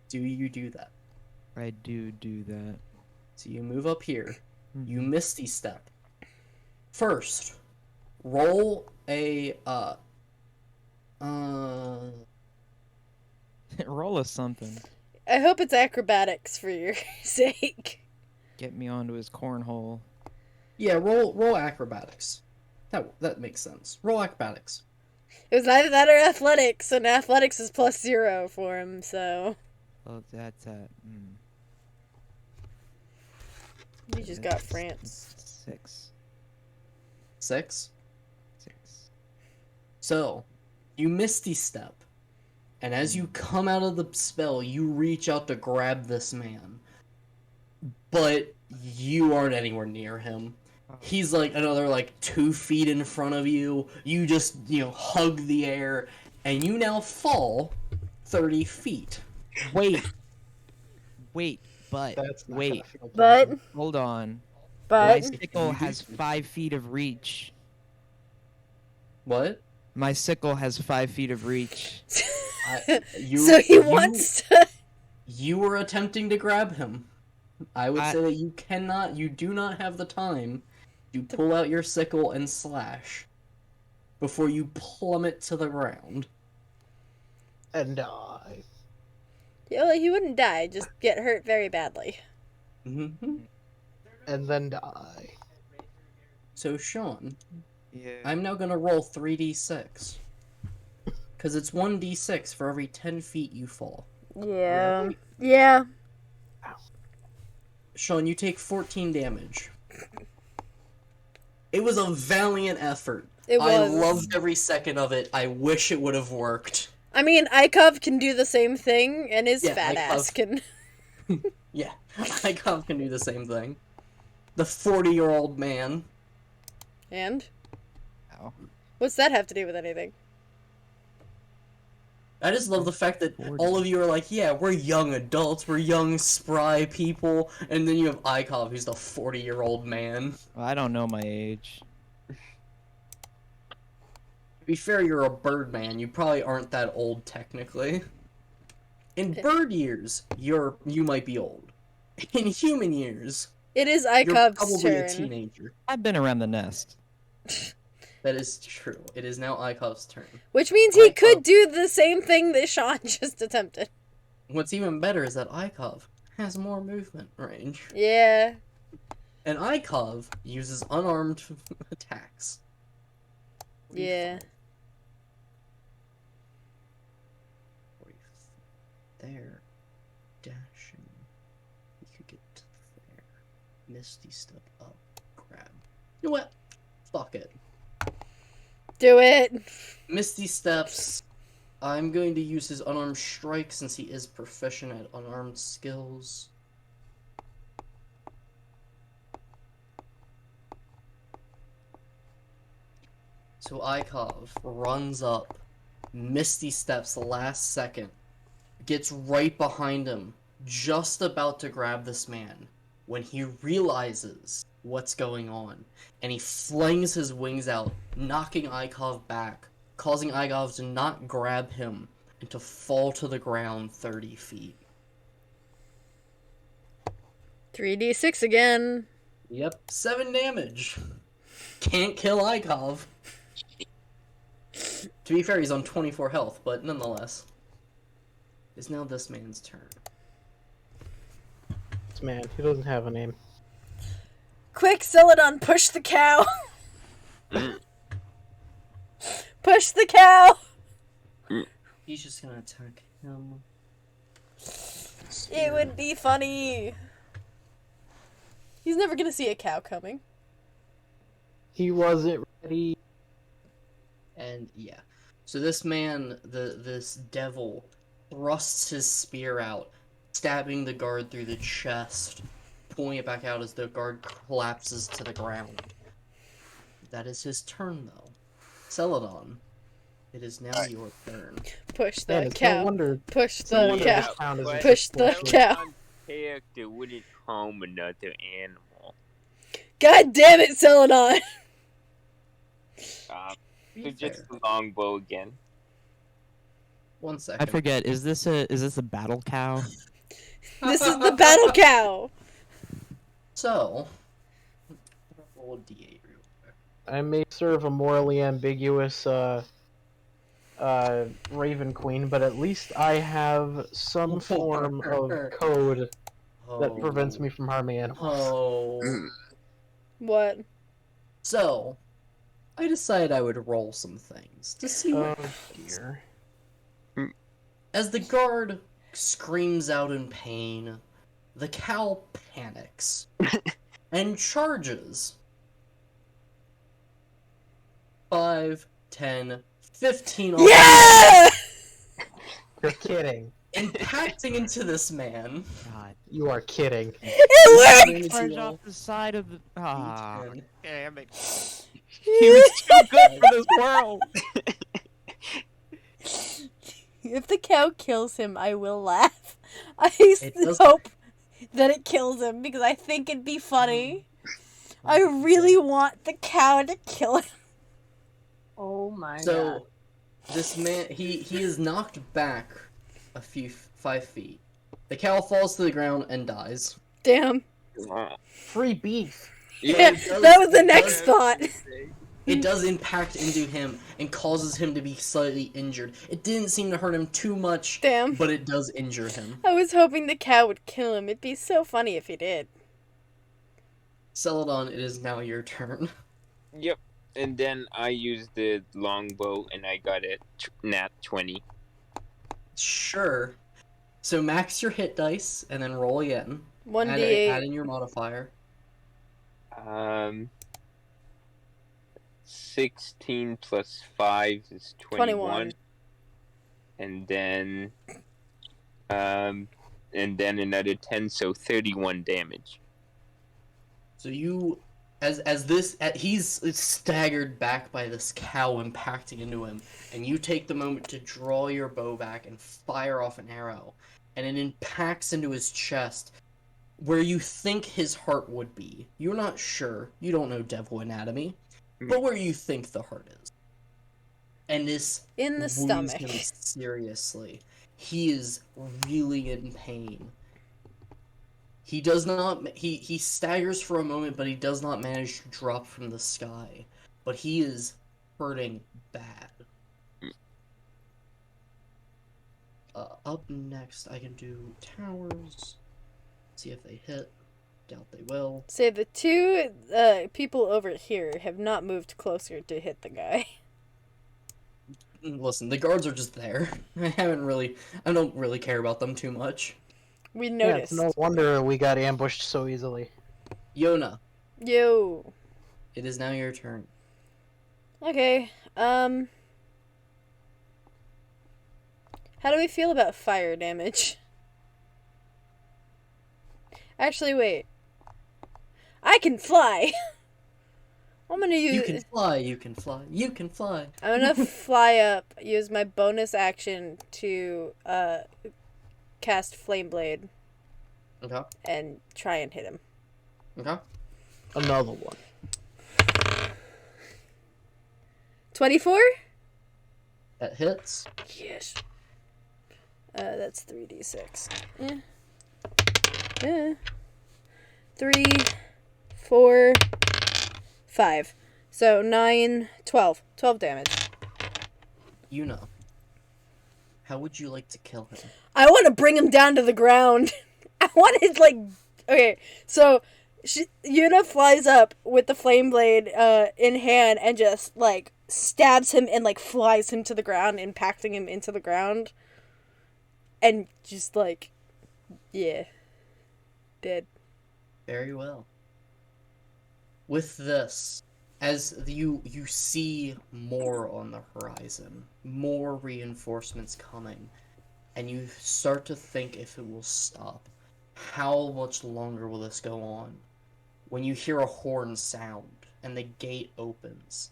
do you do that? I do that. So you move up here. You Mhm. Misty Step. First, roll a Roll us something. I hope it's acrobatics for your sake. Get me onto his cornhole. yeah, roll acrobatics. That makes sense. Roll acrobatics. It was either that or athletics, and athletics is +0 for him, so. Oh, that's You just got France. 6. 6. 6. So, you Misty Step, and as you come out of the spell, you reach out to grab this man. But you aren't anywhere near him. He's like another 2 feet in front of you. You just, hug the air, and you now fall 30 feet. Wait, but That's not wait, gonna feel But, pleasant. hold on. My but, sickle has 5 feet of reach. What? My sickle has 5 feet of reach. so he wants to. You were attempting to grab him. I would I- say that you do not have the time to pull out your sickle and slash before you plummet to the ground. And die. Yeah, well, he wouldn't die, just get hurt very badly. Mm-hmm. And then die. So, Sean, Yeah. I'm now gonna roll 3d6. Because it's 1d6 for every 10 feet you fall. Yeah. Yeah. Sean, you take 14 damage. It was a valiant effort. It I was. loved every second of it. I wish it would have worked. I mean, Ikov can do the same thing, and his Yeah, fat ass Ikov. can. Yeah, Icon can do the same thing. The 40-year-old man. And? Ow. What's that have to do with anything? I just love the fact that 40. all of you are like, yeah, we're young adults, we're young, spry people, and then you have Ikov, who's the 40-year-old man. Well, I don't know my age. To be fair, you're a bird man. You probably aren't that old, technically. In bird years, you might be old. In human years, It is you're Ikov's probably a turn. teenager. I've been around the nest. That is true. It is now Ikov's turn. Which means he Ikov- could do the same thing that Sean just attempted. What's even better is that Ikov has more movement range. Yeah. And Ikov uses unarmed attacks. Yeah. There. Dashing. You could get to there. Misty step up. Grab. You know what? Fuck it. Do it. Misty steps. I'm going to use his unarmed strike since he is proficient at unarmed skills. So Ikov runs up, Misty steps last second, gets right behind him, just about to grab this man, when he realizes what's going on, and he flings his wings out, knocking Ikov back, causing Ikov to not grab him, and to fall to the ground 30 feet. 3d6 again. Yep, 7 damage. Can't kill Ikov. To be fair, he's on 24 health, but nonetheless. It's now this man's turn. This man, he doesn't have a name. Quick, Celadon, push the cow. Push the cow. He's just gonna attack him. It would be funny. He's never gonna see a cow coming. He wasn't ready. And yeah. So this man, this devil, thrusts his spear out, stabbing the guard through the chest, pulling it back out as the guard collapses to the ground. That is his turn, though. Celadon, it is now your turn. Push Man, the it's no cow. wonder. Push no the wonder cow. this town is a Push the success. cow. Character wouldn't harm another animal. God damn it, Celadon. Be So just fair. the longbow again. 1 I second. forget. Is this a battle cow? This is the battle cow. So, roll a d8 real quick. I may serve a morally ambiguous Raven Queen, but at least I have some form of code that prevents me from harming animals. Oh. What? So, I decided I would roll some things to see what. Oh dear. As the guard screams out in pain, the cow panics and charges. 5, 10, 15 on Yeah! You're kidding. impacting into this man. God. You are kidding. It worked! Charge off the side of the. Ah, D10. damn it. He was too good for this world. If the cow kills him, I will laugh. I does- hope that it kills him because I think it'd be funny. I really want the cow to kill him. Oh my god. So, this man, he is knocked back a few 5 feet. The cow falls to the ground and dies. Damn. Free beef. Yeah, it does- that was the it next does- thought. It does impact into him and causes him to be slightly injured. It didn't seem to hurt him too much, Damn. but it does injure him. I was hoping the cow would kill him. It'd be so funny if he did. Celadon, it is now your turn. Yep. And then I used the longbow and I got it nat 20. Sure. So max your hit dice and then roll again. Add 1d8. in your modifier. 16 plus 5 is 21. And then another 10, so 31 damage. So you he's staggered back by this cow impacting into him, and you take the moment to draw your bow back and fire off an arrow, and it impacts into his chest where you think his heart would be. You're not sure, you don't know devil anatomy, but where you think the heart is. And this In the wounds stomach. him seriously. He is really in pain. He does not. He staggers for a moment, but he does not manage to drop from the sky. But he is hurting bad. Up next, I can do towers. See if they hit. Doubt they will. Say the two people over here have not moved closer to hit the guy. Listen, the guards are just there. I don't really care about them too much. We Yeah, noticed. it's no wonder we got ambushed so easily. Yona, Yo. it is now your turn. Okay. How do we feel about fire damage? Actually, wait. I can fly. I'm gonna use. You can fly. You can fly. You can fly. I'm gonna fly up. Use my bonus action to cast Flame Blade Okay. and try and hit him. Okay. Another one. 24? That hits. Yes. That's 3d6. Yeah. 3, 4, 5. So 9, 12. 12 damage. Yuna, how would you like to kill him? I want to bring him down to the ground. I want to, like... Okay, so Yuna flies up with the flame blade in hand and just, like, stabs him and, like, flies him to the ground, impacting him into the ground. And just, like... Yeah. Dead. Very well. With this, as you see more on the horizon, more reinforcements coming, and you start to think if it will stop. How much longer will this go on? When you hear a horn sound, and the gate opens,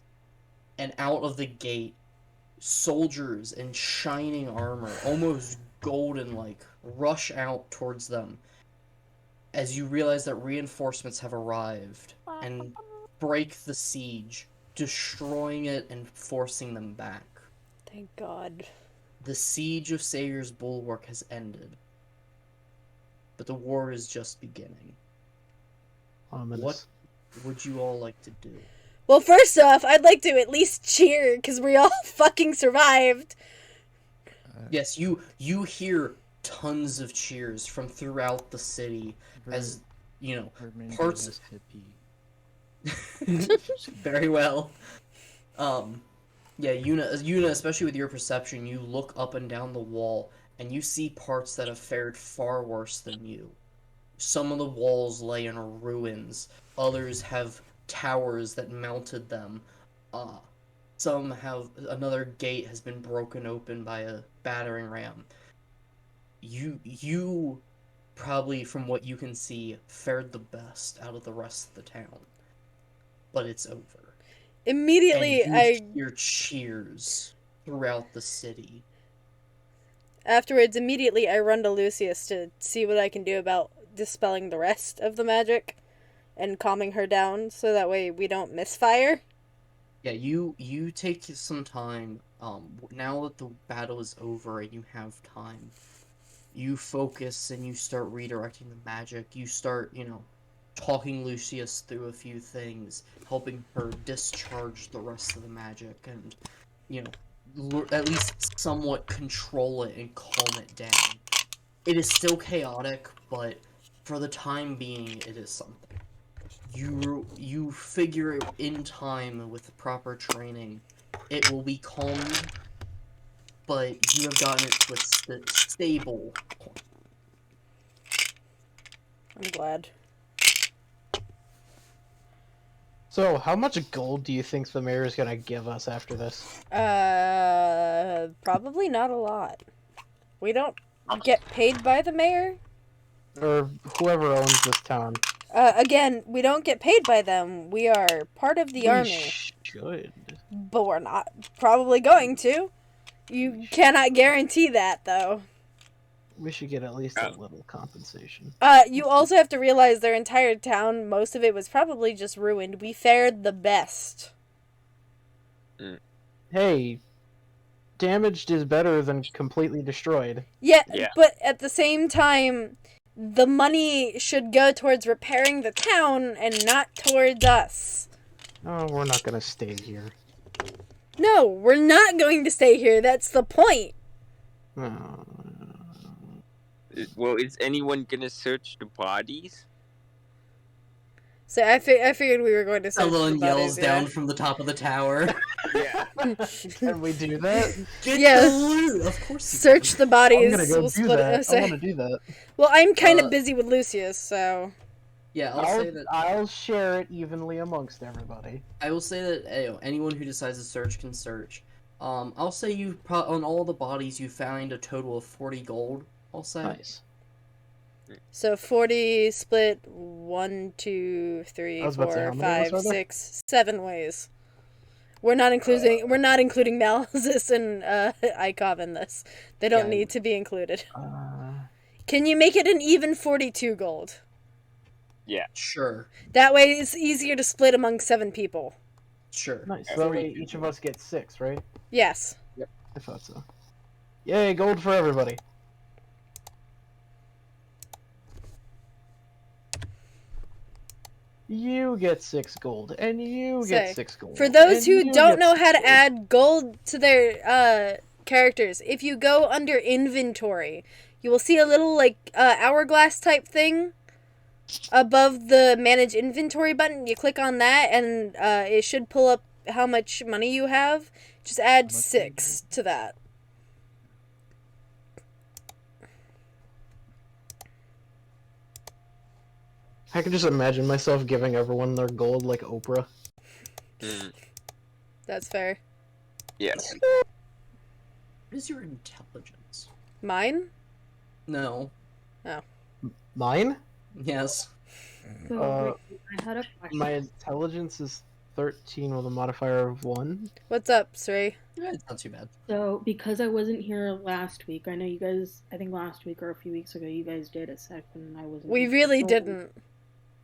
and out of the gate, soldiers in shining armor, almost golden-like, rush out towards them, as you realize that reinforcements have arrived, and break the siege, destroying it and forcing them back. Thank God. The siege of Sayer's Bulwark has ended, but the war is just beginning. What would you all like to do? Well, first off, I'd like to at least cheer, because we all fucking survived. Yes, you hear tons of cheers from throughout the city as, you know, parts... Very well. Yeah, Yuna, especially with your perception, you look up and down the wall, and you see parts that have fared far worse than you. Some of the walls lay in ruins, others have towers that mounted them. Some have... Another gate has been broken open by a battering ram. You probably, from what you can see, fared the best out of the rest of the town. But it's over. Immediately, and you hear cheers throughout the city. Afterwards, immediately I run to Lucius to see what I can do about dispelling the rest of the magic and calming her down so that way we don't misfire. Yeah, you take some time, now that the battle is over and you have time, you focus and you start redirecting the magic, you start, you know, talking Lucius through a few things, helping her discharge the rest of the magic, and, you know, at least somewhat control it and calm it down. It is still chaotic, but for the time being, it is something. You figure it in time with the proper training. It will be calmed, but you have gotten it to a stable point. I'm glad. So, how much gold do you think the mayor is gonna give us after this? Probably not a lot. We don't get paid by the mayor? Or whoever owns this town? Again, we don't get paid by them. We are part of the We army. should. But we're not probably going to. You cannot guarantee that, though. We should get at least a little compensation. You also have to realize their entire town, most of it was probably just ruined. We fared the best. Hey, damaged is better than completely destroyed. Yeah, Yeah. but at the same time, the money should go towards repairing the town and not towards us. Oh, we're not gonna stay here. No, we're not going to stay here. That's the point. Oh. Well, is anyone gonna search the bodies? So I figured we were going to search Someone the bodies, yells down from the top of the tower. Yeah. Can we do that? Get Yeah. the loot! Of course you Search can. the bodies. I'm gonna go We'll do split that. it. I Say, want to do that. well, I'm kind of Uh, busy with Lucius, so Yeah, I'll say that. I'll share it evenly amongst everybody. I will say that anyone who decides to search can search. I'll say you on all the bodies you found a total of 40 gold. I'll say. Nice. so 40 split 1, 2, 3, I was about to say, 4, how many of us 5, are there? 6, 7 ways. We're not including Malazis and Ikov in this. They don't Yeah. need to be included. Can you make it an even 42 gold? Sure. That way it's easier to split among 7 people. Sure. Nice. So that way each of us gets 6, right? Yes. I thought so. Yay, gold for everybody. You get 6 gold, and you Say, get 6 gold. For those and who you don't get know 6 how to gold. add gold to their characters, if you go under inventory, you will see a little hourglass type thing above the manage inventory button. You click on that and it should pull up how much money you have. Just add 6 to that. I can just imagine myself giving everyone their gold like Oprah. That's fair. Yeah. What is your intelligence? Mine? No. Mine? Yes. So, I had a question. My intelligence is 13 with a modifier of 1. What's up, Sri? It's not too bad. So, because I wasn't here last week, I know you guys, I think last week or a few weeks ago, you guys did a sec and I wasn't We here. really So- didn't.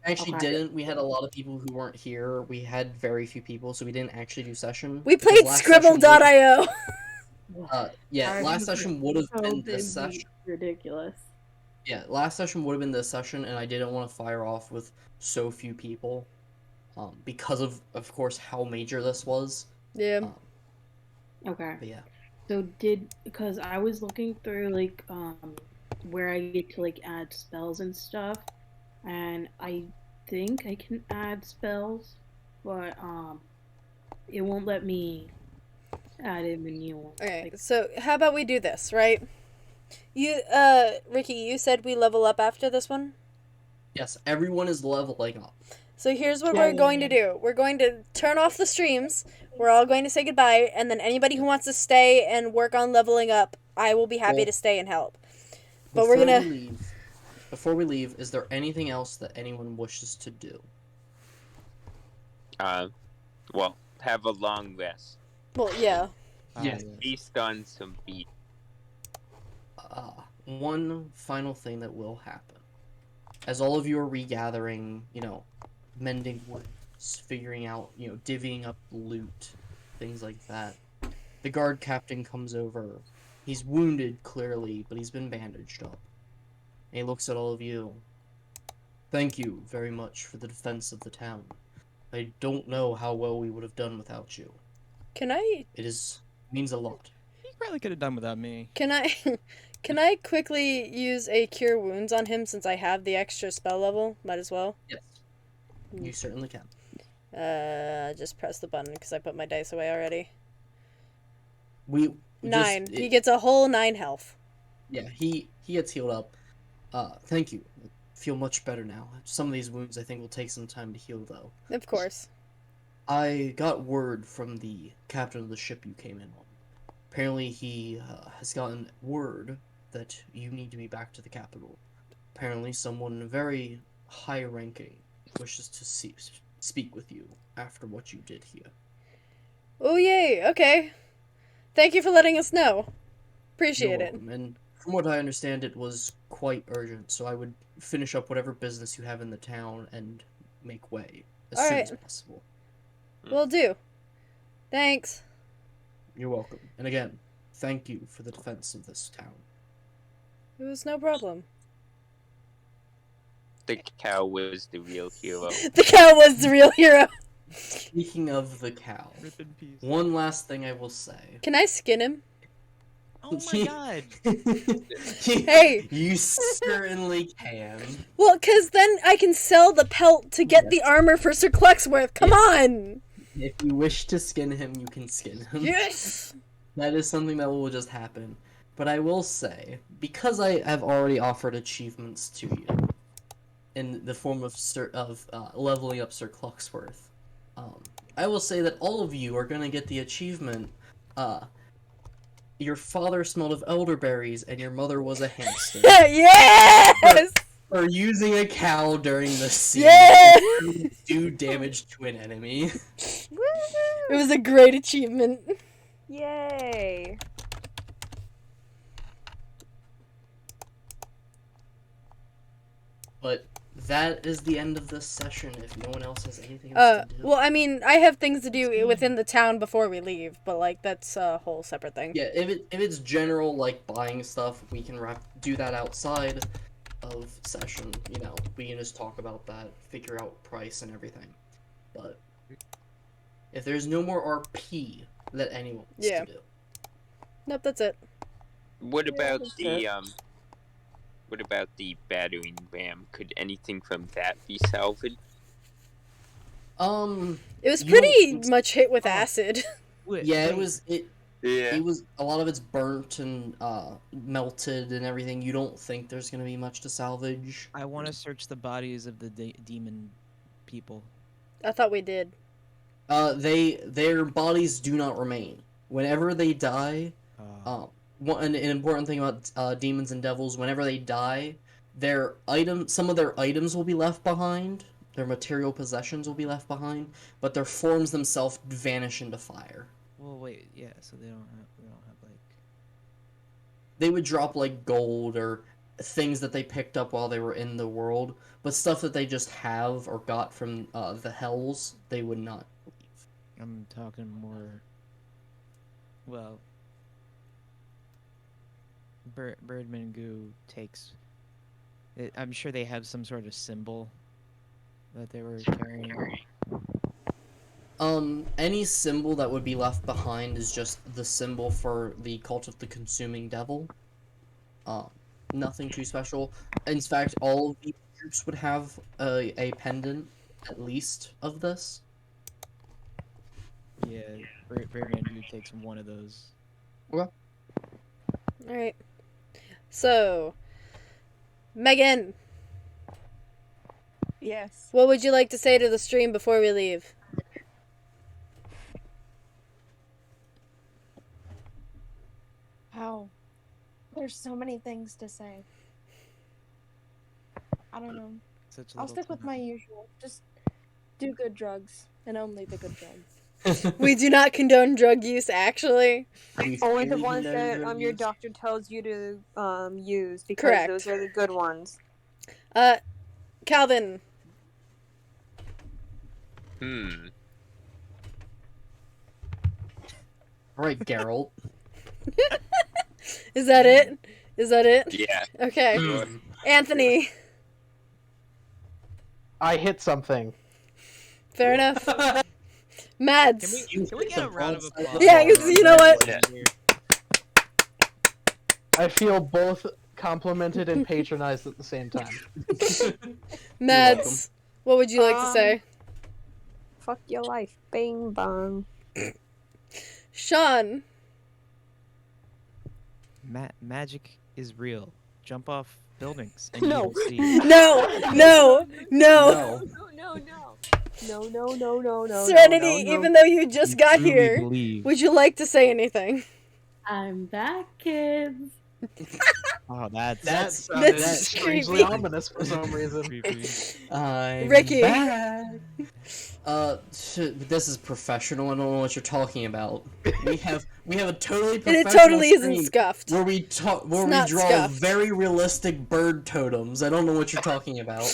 Actually Okay. didn't. We had a lot of people who weren't here. We had very few people, so we didn't actually do session. We because played last session Scribble.io. yeah, I last was session would have so been this busy, session. ridiculous. Yeah, last session would have been this session, and I didn't want to fire off with so few people, because of course, how major this was. Yeah. Okay. But yeah. So because I was looking through where I get to add spells and stuff, and I think I can add spells, but it won't let me add in the new one. Okay, so how about we do this, right? You, Ricky, you said we level up after this one? Yes, everyone is leveling up. So here's what we're going to do. We're going to turn off the streams. We're all going to say goodbye, and then anybody who wants to stay and work on leveling up, I will be happy to stay and help. But we're gonna... Before we leave, is there anything else that anyone wishes to do? Well, have a long rest. Well, yeah. Yes. Feast on some beef. One final thing that will happen. As all of you are regathering, mending woods, figuring out, divvying up loot, things like that, the guard captain comes over. He's wounded, clearly, but he's been bandaged up. And he looks at all of you. Thank you very much for the defense of the town. I don't know how well we would have done without you. Can I... Means a lot. You probably could have done without me. Can I quickly use a Cure Wounds on him since I have the extra spell level? Might as well. Yes. You certainly can. Just press the button because I put my dice away already. We 9. He gets a whole 9 health. Yeah, he gets healed up. Thank you. I feel much better now. Some of these wounds I think will take some time to heal though. Of course. I got word from the captain of the ship you came in on. Apparently he has gotten word that you need to be back to the capital. Apparently someone very high ranking wishes to speak with you after what you did here. Oh, yay. Okay. Thank you for letting us know. You're Appreciate it. welcome. And from what I understand, it was quite urgent, so I would finish up whatever business you have in the town and make way as soon as Alright. possible. Will do. Thanks. You're welcome. And again, thank you for the defense of this town. It was no problem. The cow was the real hero. The cow was the real hero. Speaking of the cow, Rip in peace. one last thing I will say. Can I skin him? Oh my god. Hey. You certainly can. Well, because then I can sell the pelt to get the armor for Sir Cluxworth. Come on! If you wish to skin him, you can skin him. Yes! That is something that will just happen. But I will say, because I have already offered achievements to you, in the form of leveling up Sir Cluxworth, I will say that all of you are going to get the achievement, your father smelled of elderberries and your mother was a hamster. Yes! For using a cow during the scene. Yes! Do damage to an enemy. It was a great achievement. Yay! But that is the end of this session if no one else has anything else to do. Well, I mean, I have things to do within the town before we leave, but, like, that's a whole separate thing. Yeah, if it's general, like, buying stuff, we can do that outside of session, you know. We can just talk about that, figure out price and everything. But if there's no more RP that anyone wants to do. Nope, that's it. What about the battering ram? Could anything from that be salvaged? It was you pretty don't- much hit with acid. Yeah, it was Yeah. it was a lot of it's burnt and melted and everything. You don't think there's gonna be much to salvage. I want to search the bodies of the demon people. I thought we did. Their bodies do not remain. Whenever they die, an important thing about demons and devils, whenever they die, some of their items will be left behind, their material possessions will be left behind, but their forms themselves vanish into fire. Well, wait, yeah. So they don't have like. They would drop like gold or things that they picked up while they were in the world, but stuff that they just have or got from the hells, they would not leave. I'm talking more. Well, Birdman Goo takes. I'm sure they have some sort of symbol that they were carrying. Any symbol that would be left behind is just the symbol for the cult of the consuming devil. Nothing too special. In fact, all of the groups would have a pendant, at least, of this. Yeah, Birdman Goo takes one of those. Alright. So, Megan, Yes. what would you like to say to the stream before we leave? Wow. There's so many things to say. I don't know. Such a I'll little stick with time. my usual. Just do good drugs, and only the good drugs. We do not condone drug use, actually. Only the ones that your doctor tells you to use, because Correct. those are the good ones. Calvin. Right, Geralt. Is that it? Is that it? Yeah. Okay. Anthony. I hit something. Fair enough. Mads. Can we get a round of applause? Yeah, you know what? Yeah. I feel both complimented and patronized at the same time. Mads, what would you like to say? Fuck your life. Bing bong. Sean. Magic is real. Jump off buildings. And No. you will see. No, no, no. No. No. Serenity, no. even though you just got Truly here, believe. would you like to say anything? I'm back, kids. Oh, that's That sounded That's strangely creepy. ominous for some reason. creepy. I'm Ricky. back. This is professional. I don't know what you're talking about. We have a totally And professional it totally isn't stream scuffed. where we not draw scuffed. very realistic bird totems. I don't know what you're talking about.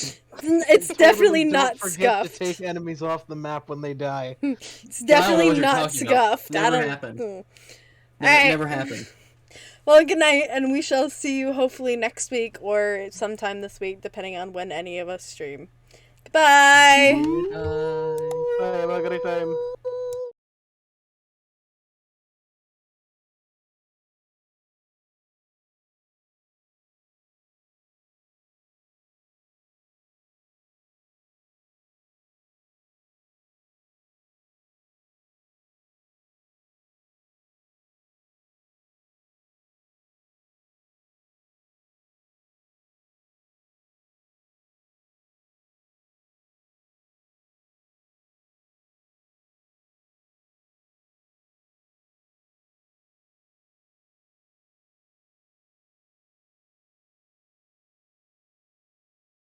It's Totally definitely don't not forget scuffed. to take enemies off the map when they die. It's I don't know definitely what you're not talking about. scuffed. Never I don't. happened. Alright. Never happened. Well, good night, and we shall see you hopefully next week or sometime this week, depending on when any of us stream. Goodbye!